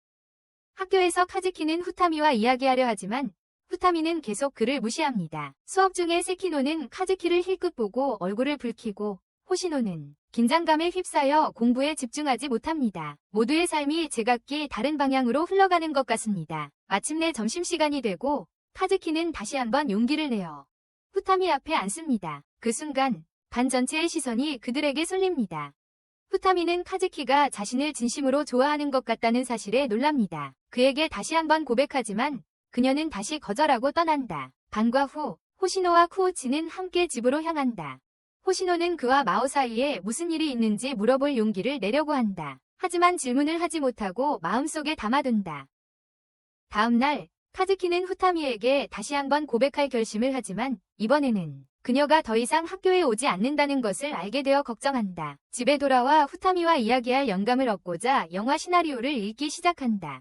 학교에서 카즈키는 후타미와 이야기하려 하지만 후타미는 계속 그를 무시합니다. 수업 중에 세키노는 카즈키를 힐끗 보고 얼굴을 붉히고 호시노는 긴장감에 휩싸여 공부에 집중하지 못합니다. 모두의 삶이 제각기 다른 방향으로 흘러가는 것 같습니다. 마침내 점심시간이 되고 카즈키는 다시 한번 용기를 내어 후타미 앞에 앉습니다. 그 순간 반 전체의 시선이 그들에게 쏠립니다. 후타미는 카즈키가 자신을 진심으로 좋아하는 것 같다는 사실에 놀랍니다. 그에게 다시 한번 고백하지만 그녀는 다시 거절하고 떠난다. 방과 후 호시노와 쿠오치는 함께 집으로 향한다. 호시노는 그와 마오 사이에 무슨 일이 있는지 물어볼 용기를 내려고 한다. 하지만 질문을 하지 못하고 마음속에 담아둔다. 다음 날 카즈키는 후타미에게 다시 한번 고백할 결심을 하지만 이번에는 그녀가 더 이상 학교에 오지 않는다는 것을 알게 되어 걱정한다. 집에 돌아와 후타미와 이야기할 영감을 얻고자 영화 시나리오를 읽기 시작한다.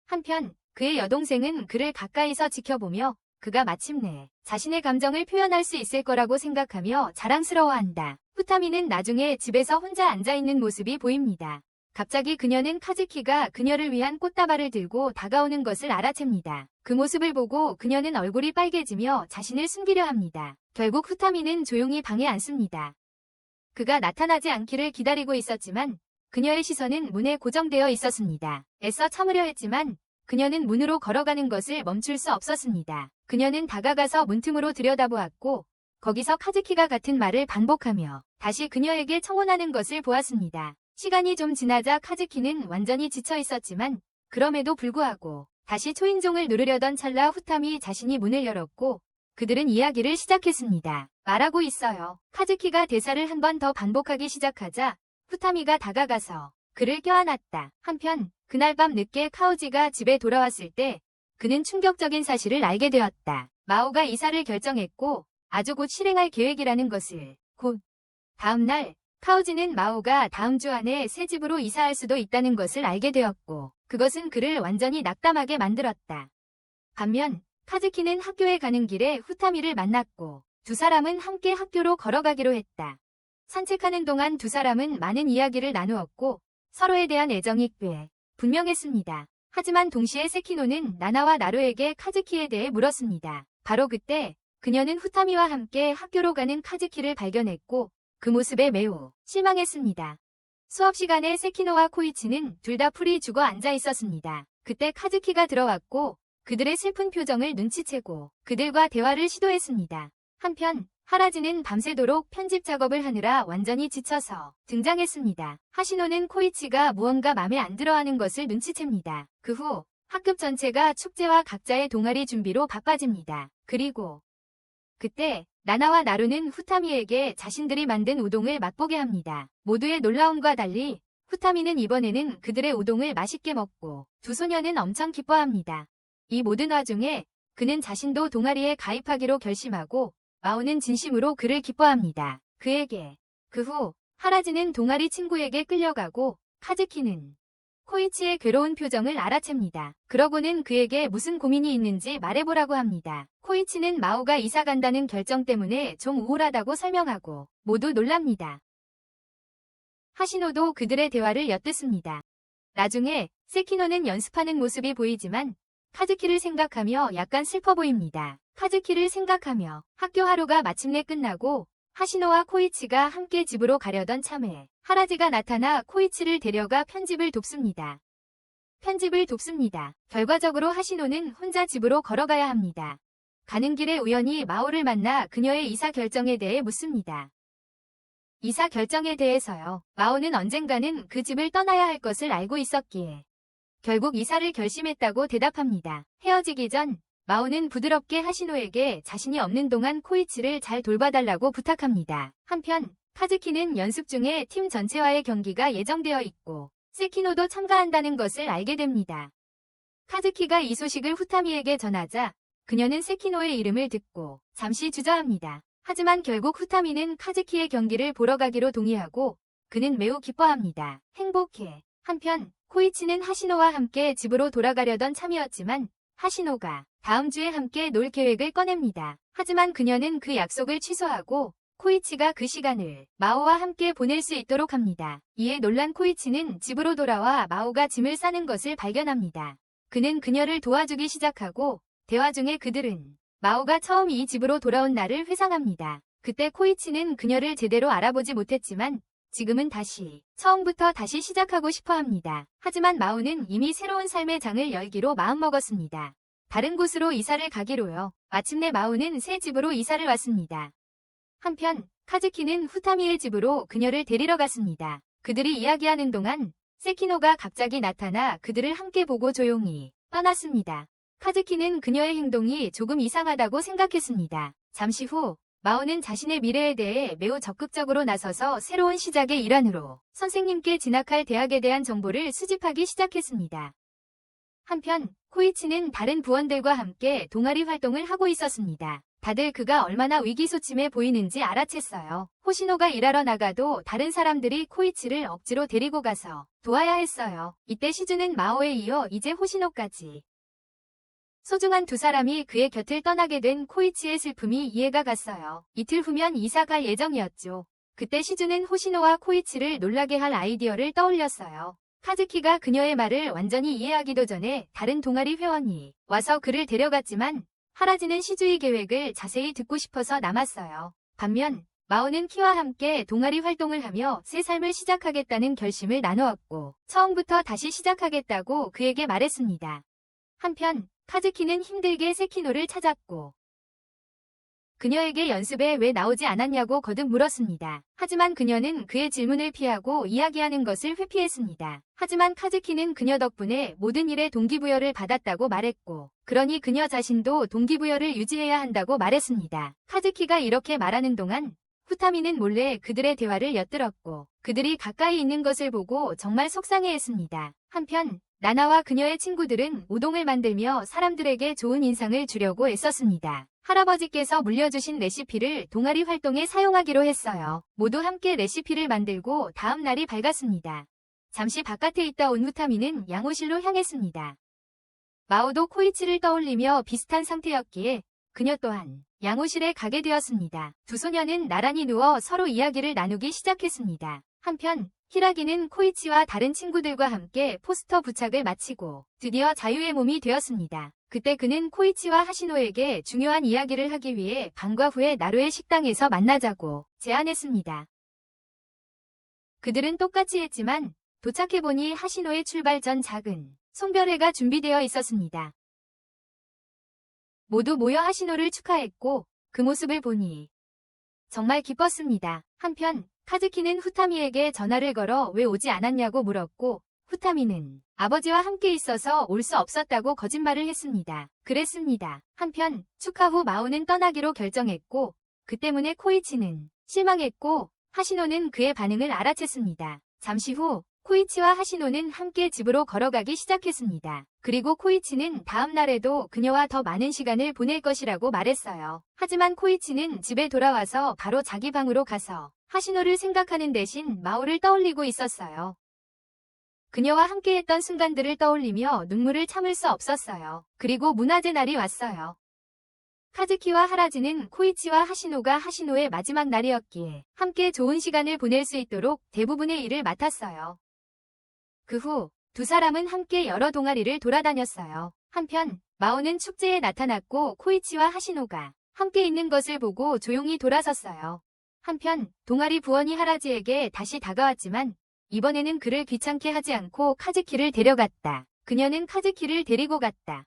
한편 그의 여동생은 그를 가까이서 지켜보며 그가 마침내 자신의 감정을 표현할 수 있을 거라고 생각하며 자랑스러워한다. 후타미는 나중에 집에서 혼자 앉아있는 모습이 보입니다. 갑자기 그녀는 카즈키가 그녀를 위한 꽃다발을 들고 다가오는 것을 알아챕니다. 그 모습을 보고 그녀는 얼굴이 빨개지며 자신을 숨기려 합니다. 결국 후타미는 조용히 방에 앉습니다. 그가 나타나지 않기를 기다리고 있었지만 그녀의 시선은 문에 고정되어 있었습니다. 애써 참으려 했지만 그녀는 문으로 걸어가는 것을 멈출 수 없었습니다. 그녀는 다가가서 문틈으로 들여다보았고 거기서 카즈키가 같은 말을 반복하며 다시 그녀에게 청혼하는 것을 보았습니다. 시간이 좀 지나자 카즈키는 완전히 지쳐 있었지만 그럼에도 불구하고 다시 초인종을 누르려던 찰나 후타미 자신이 문을 열었고 그들은 이야기를 시작했습니다. 말하고 있어요. 카즈키가 대사를 한 번 더 반복하기 시작하자 후타미가 다가가서 그를 껴안았다. 한편 그날 밤 늦게 카오지가 집에 돌아왔을 때 그는 충격적인 사실을 알게 되었다. 마오가 이사를 결정했고 아주 곧 실행할 계획이라는 것을. 곧 다음 날 카오지는 마오가 다음 주 안에 새 집으로 이사할 수도 있다는 것을 알게 되었고 그것은 그를 완전히 낙담하게 만들었다. 반면 카즈키는 학교에 가는 길에 후타미를 만났고 두 사람은 함께 학교로 걸어가기로 했다. 산책하는 동안 두 사람은 많은 이야기를 나누었고 서로에 대한 애정이 꽤 분명했습니다. 하지만 동시에 세키노는 나나와 나루에게 카즈키에 대해 물었습니다. 바로 그때 그녀는 후타미와 함께 학교로 가는 카즈키를 발견했고 그 모습에 매우 실망했습니다. 수업 시간에 세키노와 코이치는 둘 다 풀이 죽어 앉아 있었습니다. 그때 카즈키가 들어왔고 그들의 슬픈 표정을 눈치채고 그들과 대화를 시도했습니다. 한편 하라지는 밤새도록 편집 작업을 하느라 완전히 지쳐서 등장했습니다. 하시노는 코이치가 무언가 맘에 안 들어하는 것을 눈치챕니다. 그 후 학급 전체가 축제와 각자의 동아리 준비로 바빠집니다. 그리고 그때 나나와 나루는 후타미에게 자신들이 만든 우동을 맛보게 합니다. 모두의 놀라움과 달리 후타미는 이번에는 그들의 우동을 맛있게 먹고 두 소녀는 엄청 기뻐합니다. 이 모든 와중에 그는 자신도 동아리에 가입하기로 결심하고 마오는 진심으로 그를 기뻐합니다. 그에게 그 후 하라지는 동아리 친구에게 끌려가고 카즈키는 코이치의 괴로운 표정을 알아챕니다. 그러고는 그에게 무슨 고민이 있는지 말해보라고 합니다. 코이치는 마오가 이사 간다는 결정 때문에 좀 우울하다고 설명하고 모두 놀랍니다. 하시노도 그들의 대화를 엿듣습니다. 나중에 세키노는 연습하는 모습이 보이지만 카즈키를 생각하며 약간 슬퍼 보입니다. 카즈키를 생각하며 학교 하루가 마침내 끝나고 하시노와 코이치가 함께 집으로 가려던 참에 하라지가 나타나 코이치를 데려가 편집을 돕습니다. 결과적으로 하시노는 혼자 집으로 걸어가야 합니다. 가는 길에 우연히 마오를 만나 그녀의 이사 결정에 대해 묻습니다. 이사 결정에 대해서요. 마오는 언젠가는 그 집을 떠나야 할 것을 알고 있었기에 결국 이사를 결심했다고 대답합니다. 헤어지기 전 마오는 부드럽게 하시노에게 자신이 없는 동안 코이치를 잘 돌봐달라고 부탁합니다. 한편 카즈키는 연습 중에 팀 전체와의 경기가 예정되어 있고 세키노도 참가한다는 것을 알게 됩니다. 카즈키가 이 소식을 후타미에게 전하자 그녀는 세키노의 이름을 듣고 잠시 주저합니다. 하지만 결국 후타미는 카즈키의 경기를 보러 가기로 동의하고 그는 매우 기뻐합니다. 행복해. 한편 코이치는 하시노와 함께 집으로 돌아가려던 참이었지만 하시노가 다음 주에 함께 놀 계획을 꺼냅니다. 하지만 그녀는 그 약속을 취소하고 코이치가 그 시간을 마오와 함께 보낼 수 있도록 합니다. 이에 놀란 코이치는 집으로 돌아와 마오가 짐을 싸는 것을 발견합니다. 그는 그녀를 도와주기 시작하고 대화 중에 그들은 마오가 처음 이 집으로 돌아온 날을 회상합니다. 그때 코이치는 그녀를 제대로 알아보지 못했지만 지금은 처음부터 다시 시작하고 싶어 합니다. 하지만 마오는 이미 새로운 삶의 장을 열기로 마음먹었습니다. 다른 곳으로 이사를 가기로요. 마침내 마오는 새 집으로 이사를 왔습니다. 한편 카즈키는 후타미의 집으로 그녀를 데리러 갔습니다. 그들이 이야기하는 동안 세키노가 갑자기 나타나 그들을 함께 보고 조용히 떠났습니다. 카즈키는 그녀의 행동이 조금 이상하다고 생각했습니다. 잠시 후 마오는 자신의 미래에 대해 매우 적극적으로 나서서 새로운 시작의 일환으로 선생님께 진학할 대학에 대한 정보를 수집하기 시작했습니다. 한편 코이치는 다른 부원들과 함께 동아리 활동을 하고 있었습니다. 다들 그가 얼마나 위기소침해 보이는지 알아챘어요. 호시노가 일하러 나가도 다른 사람들이 코이치를 억지로 데리고 가서 도와야 했어요. 이때 시즈는 마오에 이어 이제 호시노까지. 소중한 두 사람이 그의 곁을 떠나게 된 코이치의 슬픔이 이해가 갔어요. 이틀 후면 이사 갈 예정이었죠. 그때 시즈는 호시노와 코이치를 놀라게 할 아이디어를 떠올렸어요. 카즈키가 그녀의 말을 완전히 이해하기도 전에 다른 동아리 회원이 와서 그를 데려갔지만 하라지는 시즈의 계획을 자세히 듣고 싶어서 남았어요. 반면 마오는 키와 함께 동아리 활동을 하며 새 삶을 시작하겠다는 결심을 나누었고 처음부터 다시 시작하겠다고 그에게 말했습니다. 한편 카즈키는 힘들게 세키노를 찾았고 그녀에게 연습에 왜 나오지 않았냐고 거듭 물었습니다. 하지만 그녀는 그의 질문을 피하고 이야기하는 것을 회피했습니다. 하지만 카즈키는 그녀 덕분에 모든 일에 동기부여를 받았다고 말했고 그러니 그녀 자신도 동기부여를 유지해야 한다고 말했습니다. 카즈키가 이렇게 말하는 동안 후타미는 몰래 그들의 대화를 엿들었고 그들이 가까이 있는 것을 보고 정말 속상해했습니다. 한편 나나와 그녀의 친구들은 우동을 만들며 사람들에게 좋은 인상을 주려고 애썼습니다. 할아버지께서 물려주신 레시피를 동아리 활동에 사용하기로 했어요. 모두 함께 레시피를 만들고 다음 날이 밝았습니다. 잠시 바깥에 있다 온 후타미는 양호실로 향했습니다. 마오도 코이치를 떠올리며 비슷한 상태였기에 그녀 또한 양호실에 가게 되었습니다. 두 소녀는 나란히 누워 서로 이야기를 나누기 시작했습니다. 한편 히라기는 코이치와 다른 친구들과 함께 포스터 부착을 마치고 드디어 자유의 몸이 되었습니다. 그때 그는 코이치와 하시노에게 중요한 이야기를 하기 위해 방과 후에 나루의 식당에서 만나자고 제안했습니다. 그들은 똑같이 했지만 도착해보니 하시노의 출발 전 작은 송별회가 준비되어 있었습니다. 모두 모여 하시노를 축하했고 그 모습을 보니 정말 기뻤습니다. 한편 카즈키는 후타미에게 전화를 걸어 왜 오지 않았냐고 물었고 후타미는 아버지와 함께 있어서 올 수 없었다고 거짓말을 했습니다. 그랬습니다. 한편 축하 후 마오는 떠나기로 결정했고 그 때문에 코이치는 실망했고 하시노는 그의 반응을 알아챘습니다. 잠시 후 코이치와 하시노는 함께 집으로 걸어가기 시작했습니다. 그리고 코이치는 다음 날에도 그녀와 더 많은 시간을 보낼 것이라고 말했어요. 하지만 코이치는 집에 돌아와서 바로 자기 방으로 가서 하시노를 생각하는 대신 마오를 떠올리고 있었어요. 그녀와 함께했던 순간들을 떠올리며 눈물을 참을 수 없었어요. 그리고 문화제 날이 왔어요. 카즈키와 하라지는 코이치와 하시노가 하시노의 마지막 날이었기에 함께 좋은 시간을 보낼 수 있도록 대부분의 일을 맡았어요. 그 후 두 사람은 함께 여러 동아리를 돌아다녔어요. 한편 마오는 축제에 나타났고 코이치와 하시노가 함께 있는 것을 보고 조용히 돌아섰어요. 한편 동아리 부원이 하라지에게 다시 다가왔지만 이번에는 그를 귀찮게 하지 않고 카즈키를 데려갔다. 그녀는 카즈키를 데리고 갔다.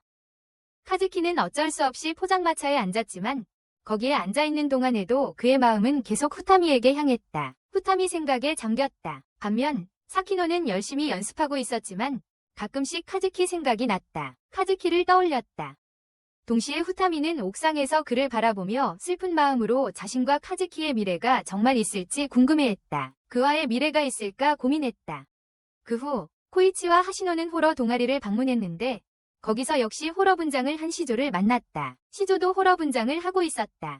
카즈키는 어쩔 수 없이 포장마차에 앉았지만 거기에 앉아있는 동안에도 그의 마음은 계속 후타미에게 향했다. 후타미 생각에 잠겼다. 반면 사키노는 열심히 연습하고 있었지만 가끔씩 카즈키 생각이 났다. 카즈키를 떠올렸다. 동시에 후타미는 옥상에서 그를 바라보며 슬픈 마음으로 자신과 카즈키의 미래가 정말 있을지 궁금해했다. 그와의 미래가 있을까 고민했다. 그 후 코이치와 하시노는 호러 동아리를 방문했는데 거기서 역시 호러 분장을 한 시조를 만났다. 시조도 호러 분장을 하고 있었다.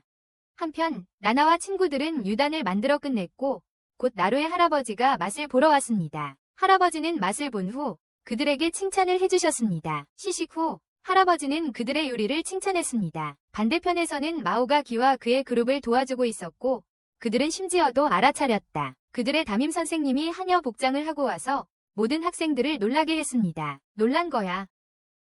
한편 나나와 친구들은 유단을 만들어 끝냈고 곧 나루의 할아버지가 맛을 보러 왔습니다. 할아버지는 맛을 본 후 그들에게 칭찬을 해주셨습니다. 시식 후 할아버지는 그들의 요리를 칭찬했습니다. 반대편에서는 마오가 기와 그의 그룹을 도와주고 있었고 그들은 심지어도 알아차렸다. 그들의 담임 선생님이 하녀 복장을 하고 와서 모든 학생들을 놀라게 했습니다. 놀란 거야.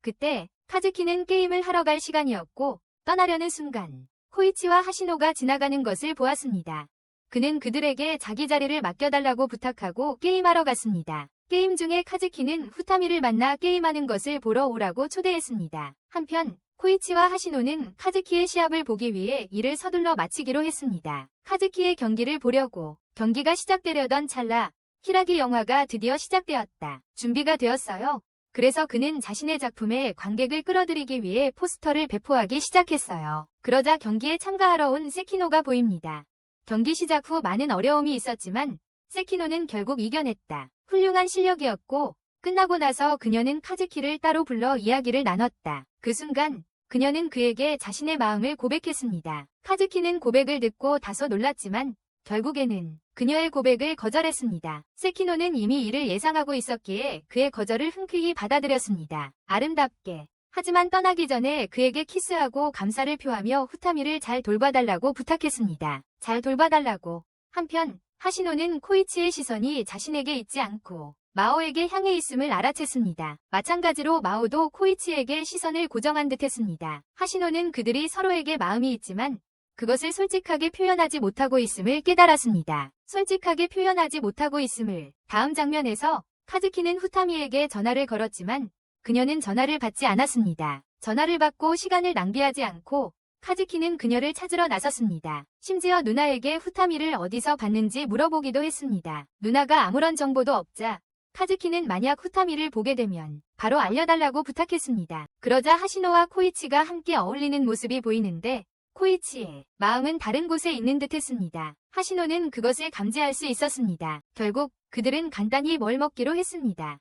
그때 카즈키는 게임을 하러 갈 시간이었고 떠나려는 순간 코이치와 하시노가 지나가는 것을 보았습니다. 그는 그들에게 자기 자리를 맡겨달라고 부탁하고 게임하러 갔습니다. 게임 중에 카즈키는 후타미를 만나 게임하는 것을 보러 오라고 초대했습니다. 한편 코이치와 하시노는 카즈키의 시합을 보기 위해 일을 서둘러 마치기로 했습니다. 카즈키의 경기를 보려고 경기가 시작되려던 찰나 히라기 영화가 드디어 시작되었다. 준비가 되었어요. 그래서 그는 자신의 작품에 관객을 끌어들이기 위해 포스터를 배포하기 시작했어요. 그러자 경기에 참가하러 온 세키노가 보입니다. 경기 시작 후 많은 어려움이 있었지만 세키노는 결국 이겨냈다. 훌륭한 실력이었고 끝나고 나서 그녀는 카즈키를 따로 불러 이야기를 나눴다. 그 순간 그녀는 그에게 자신의 마음을 고백했습니다. 카즈키는 고백을 듣고 다소 놀랐지만 결국에는 그녀의 고백을 거절했습니다. 세키노는 이미 이를 예상하고 있었기에 그의 거절을 흔쾌히 받아들였습니다. 아름답게. 하지만 떠나기 전에 그에게 키스하고 감사를 표하며 후타미를 잘 돌봐달라고 부탁했습니다. 잘 돌봐달라고. 한편 하시노는 코이치의 시선이 자신에게 있지 않고 마오에게 향해 있음을 알아챘습니다. 마찬가지로 마오도 코이치에게 시선을 고정한 듯 했습니다. 하시노는 그들이 서로에게 마음이 있지만 그것을 솔직하게 표현하지 못하고 있음을 깨달았습니다. 솔직하게 표현하지 못하고 있음을. 다음 장면에서 카즈키는 후타미에게 전화를 걸었지만 그녀는 전화를 받지 않았습니다. 전화를 받고 시간을 낭비하지 않고 카즈키는 그녀를 찾으러 나섰습니다. 심지어 누나에게 후타미를 어디서 봤는지 물어보기도 했습니다. 누나가 아무런 정보도 없자 카즈키는 만약 후타미를 보게 되면 바로 알려달라고 부탁했습니다. 그러자 하시노와 코이치가 함께 어울리는 모습이 보이는데 코이치의 마음은 다른 곳에 있는 듯 했습니다. 하시노는 그것을 감지할 수 있었습니다. 결국 그들은 간단히 뭘 먹기로 했습니다.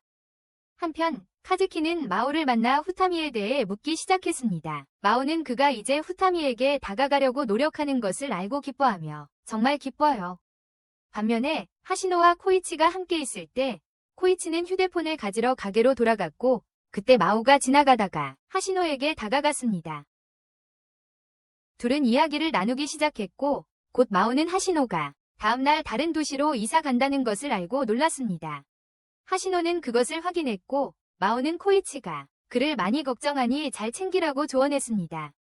한편 카즈키는 마오를 만나 후타미에 대해 묻기 시작했습니다. 마오는 그가 이제 후타미에게 다가가려고 노력하는 것을 알고 기뻐하며 정말 기뻐요. 반면에 하시노와 코이치가 함께 있을 때 코이치는 휴대폰을 가지러 가게로 돌아갔고 그때 마오가 지나가다가 하시노에게 다가갔습니다. 둘은 이야기를 나누기 시작했고 곧 마오는 하시노가 다음날 다른 도시로 이사 간다는 것을 알고 놀랐습니다. 하시노는 그것을 확인했고 마오는 코이치가 그를 많이 걱정하니 잘 챙기라고 조언했습니다.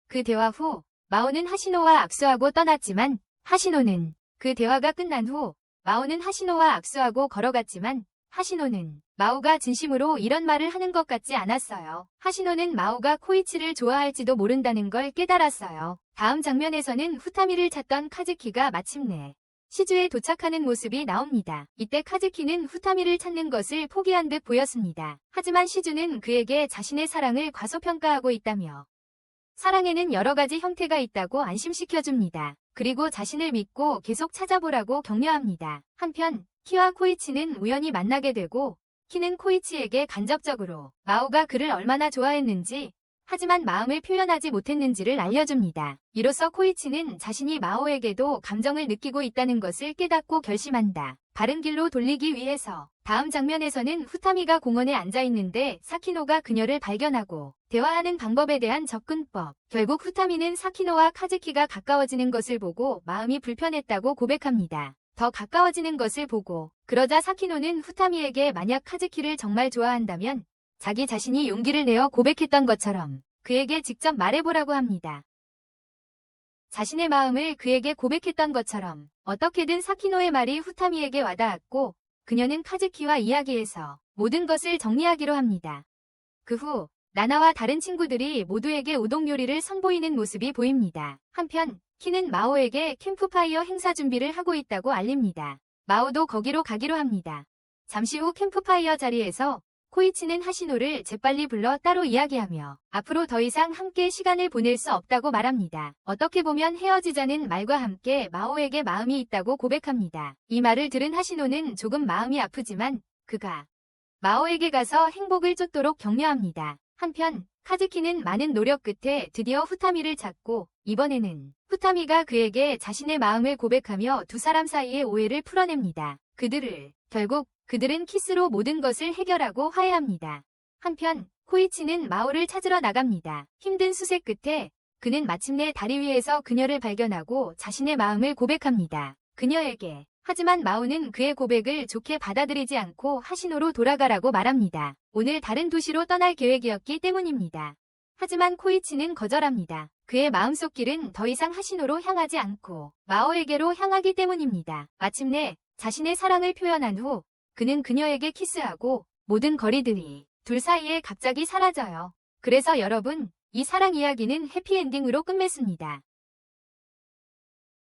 그 대화 후 마오는 하시노와 악수하고 떠났지만 하시노는 그 대화가 끝난 후 마오는 하시노와 악수하고 걸어갔지만 하시노는 마오가 진심으로 이런 말을 하는 것 같지 않았어요. 하시노는 마오가 코이치를 좋아할지도 모른다는 걸 깨달았어요. 다음 장면에서는 후타미를 찾던 카즈키가 마침내 시주에 도착하는 모습이 나옵니다. 이때 카즈키는 후타미를 찾는 것을 포기한 듯 보였습니다. 하지만 시주는 그에게 자신의 사랑을 과소평가하고 있다며 사랑에는 여러 가지 형태가 있다고 안심시켜줍니다. 그리고 자신을 믿고 계속 찾아보라고 격려합니다. 한편 키와 코이치는 우연히 만나게 되고 키는 코이치에게 간접적으로 마오가 그를 얼마나 좋아했는지 하지만 마음을 표현하지 못했는지를 알려줍니다. 이로써 코이치는 자신이 마오에게도 감정을 느끼고 있다는 것을 깨닫고 결심한다. 바른 길로 돌리기 위해서. 다음 장면에서는 후타미가 공원에 앉아있는데 사키노가 그녀를 발견하고 대화하는 방법에 대한 접근법. 결국 후타미는 사키노와 카즈키가 가까워지는 것을 보고 마음이 불편했다고 고백합니다. 더 가까워지는 것을 보고 그러자 사키노는 후타미에게 만약 카즈키를 정말 좋아한다면 자기 자신이 용기를 내어 고백했던 것처럼 그에게 직접 말해보라고 합니다. 자신의 마음을 그에게 고백했던 것처럼 어떻게든 사키노의 말이 후타미에게 와닿았고 그녀는 카즈키와 이야기해서 모든 것을 정리하기로 합니다. 그 후 나나와 다른 친구들이 모두에게 우동 요리를 선보이는 모습이 보입니다. 한편 키는 마오에게 캠프파이어 행사 준비를 하고 있다고 알립니다. 마오도 거기로 가기로 합니다. 잠시 후 캠프파이어 자리에서 코이치는 하시노를 재빨리 불러 따로 이야기하며 앞으로 더 이상 함께 시간을 보낼 수 없다고 말합니다. 어떻게 보면 헤어지자는 말과 함께 마오에게 마음이 있다고 고백합니다. 이 말을 들은 하시노는 조금 마음이 아프지만 그가 마오에게 가서 행복을 쫓도록 격려합니다. 한편 카즈키는 많은 노력 끝에 드디어 후타미를 찾고 이번에는 후타미가 그에게 자신의 마음을 고백하며 두 사람 사이의 오해를 풀어냅니다. 결국 그들은 키스로 모든 것을 해결하고 화해합니다. 한편 코이치는 마오를 찾으러 나갑니다. 힘든 수색 끝에 그는 마침내 다리 위에서 그녀를 발견하고 자신의 마음을 고백합니다. 그녀에게. 하지만 마오는 그의 고백을 좋게 받아들이지 않고 하시노로 돌아가라고 말합니다. 오늘 다른 도시로 떠날 계획이었기 때문입니다. 하지만 코이치는 거절합니다. 그의 마음속 길은 더 이상 하시노로 향하지 않고 마오에게로 향하기 때문입니다. 마침내 자신의 사랑을 표현한 후 그는 그녀에게 키스하고 모든 거리들이 둘 사이에 갑자기 사라져요. 그래서 여러분, 이 사랑 이야기는 해피엔딩으로 끝맺습니다.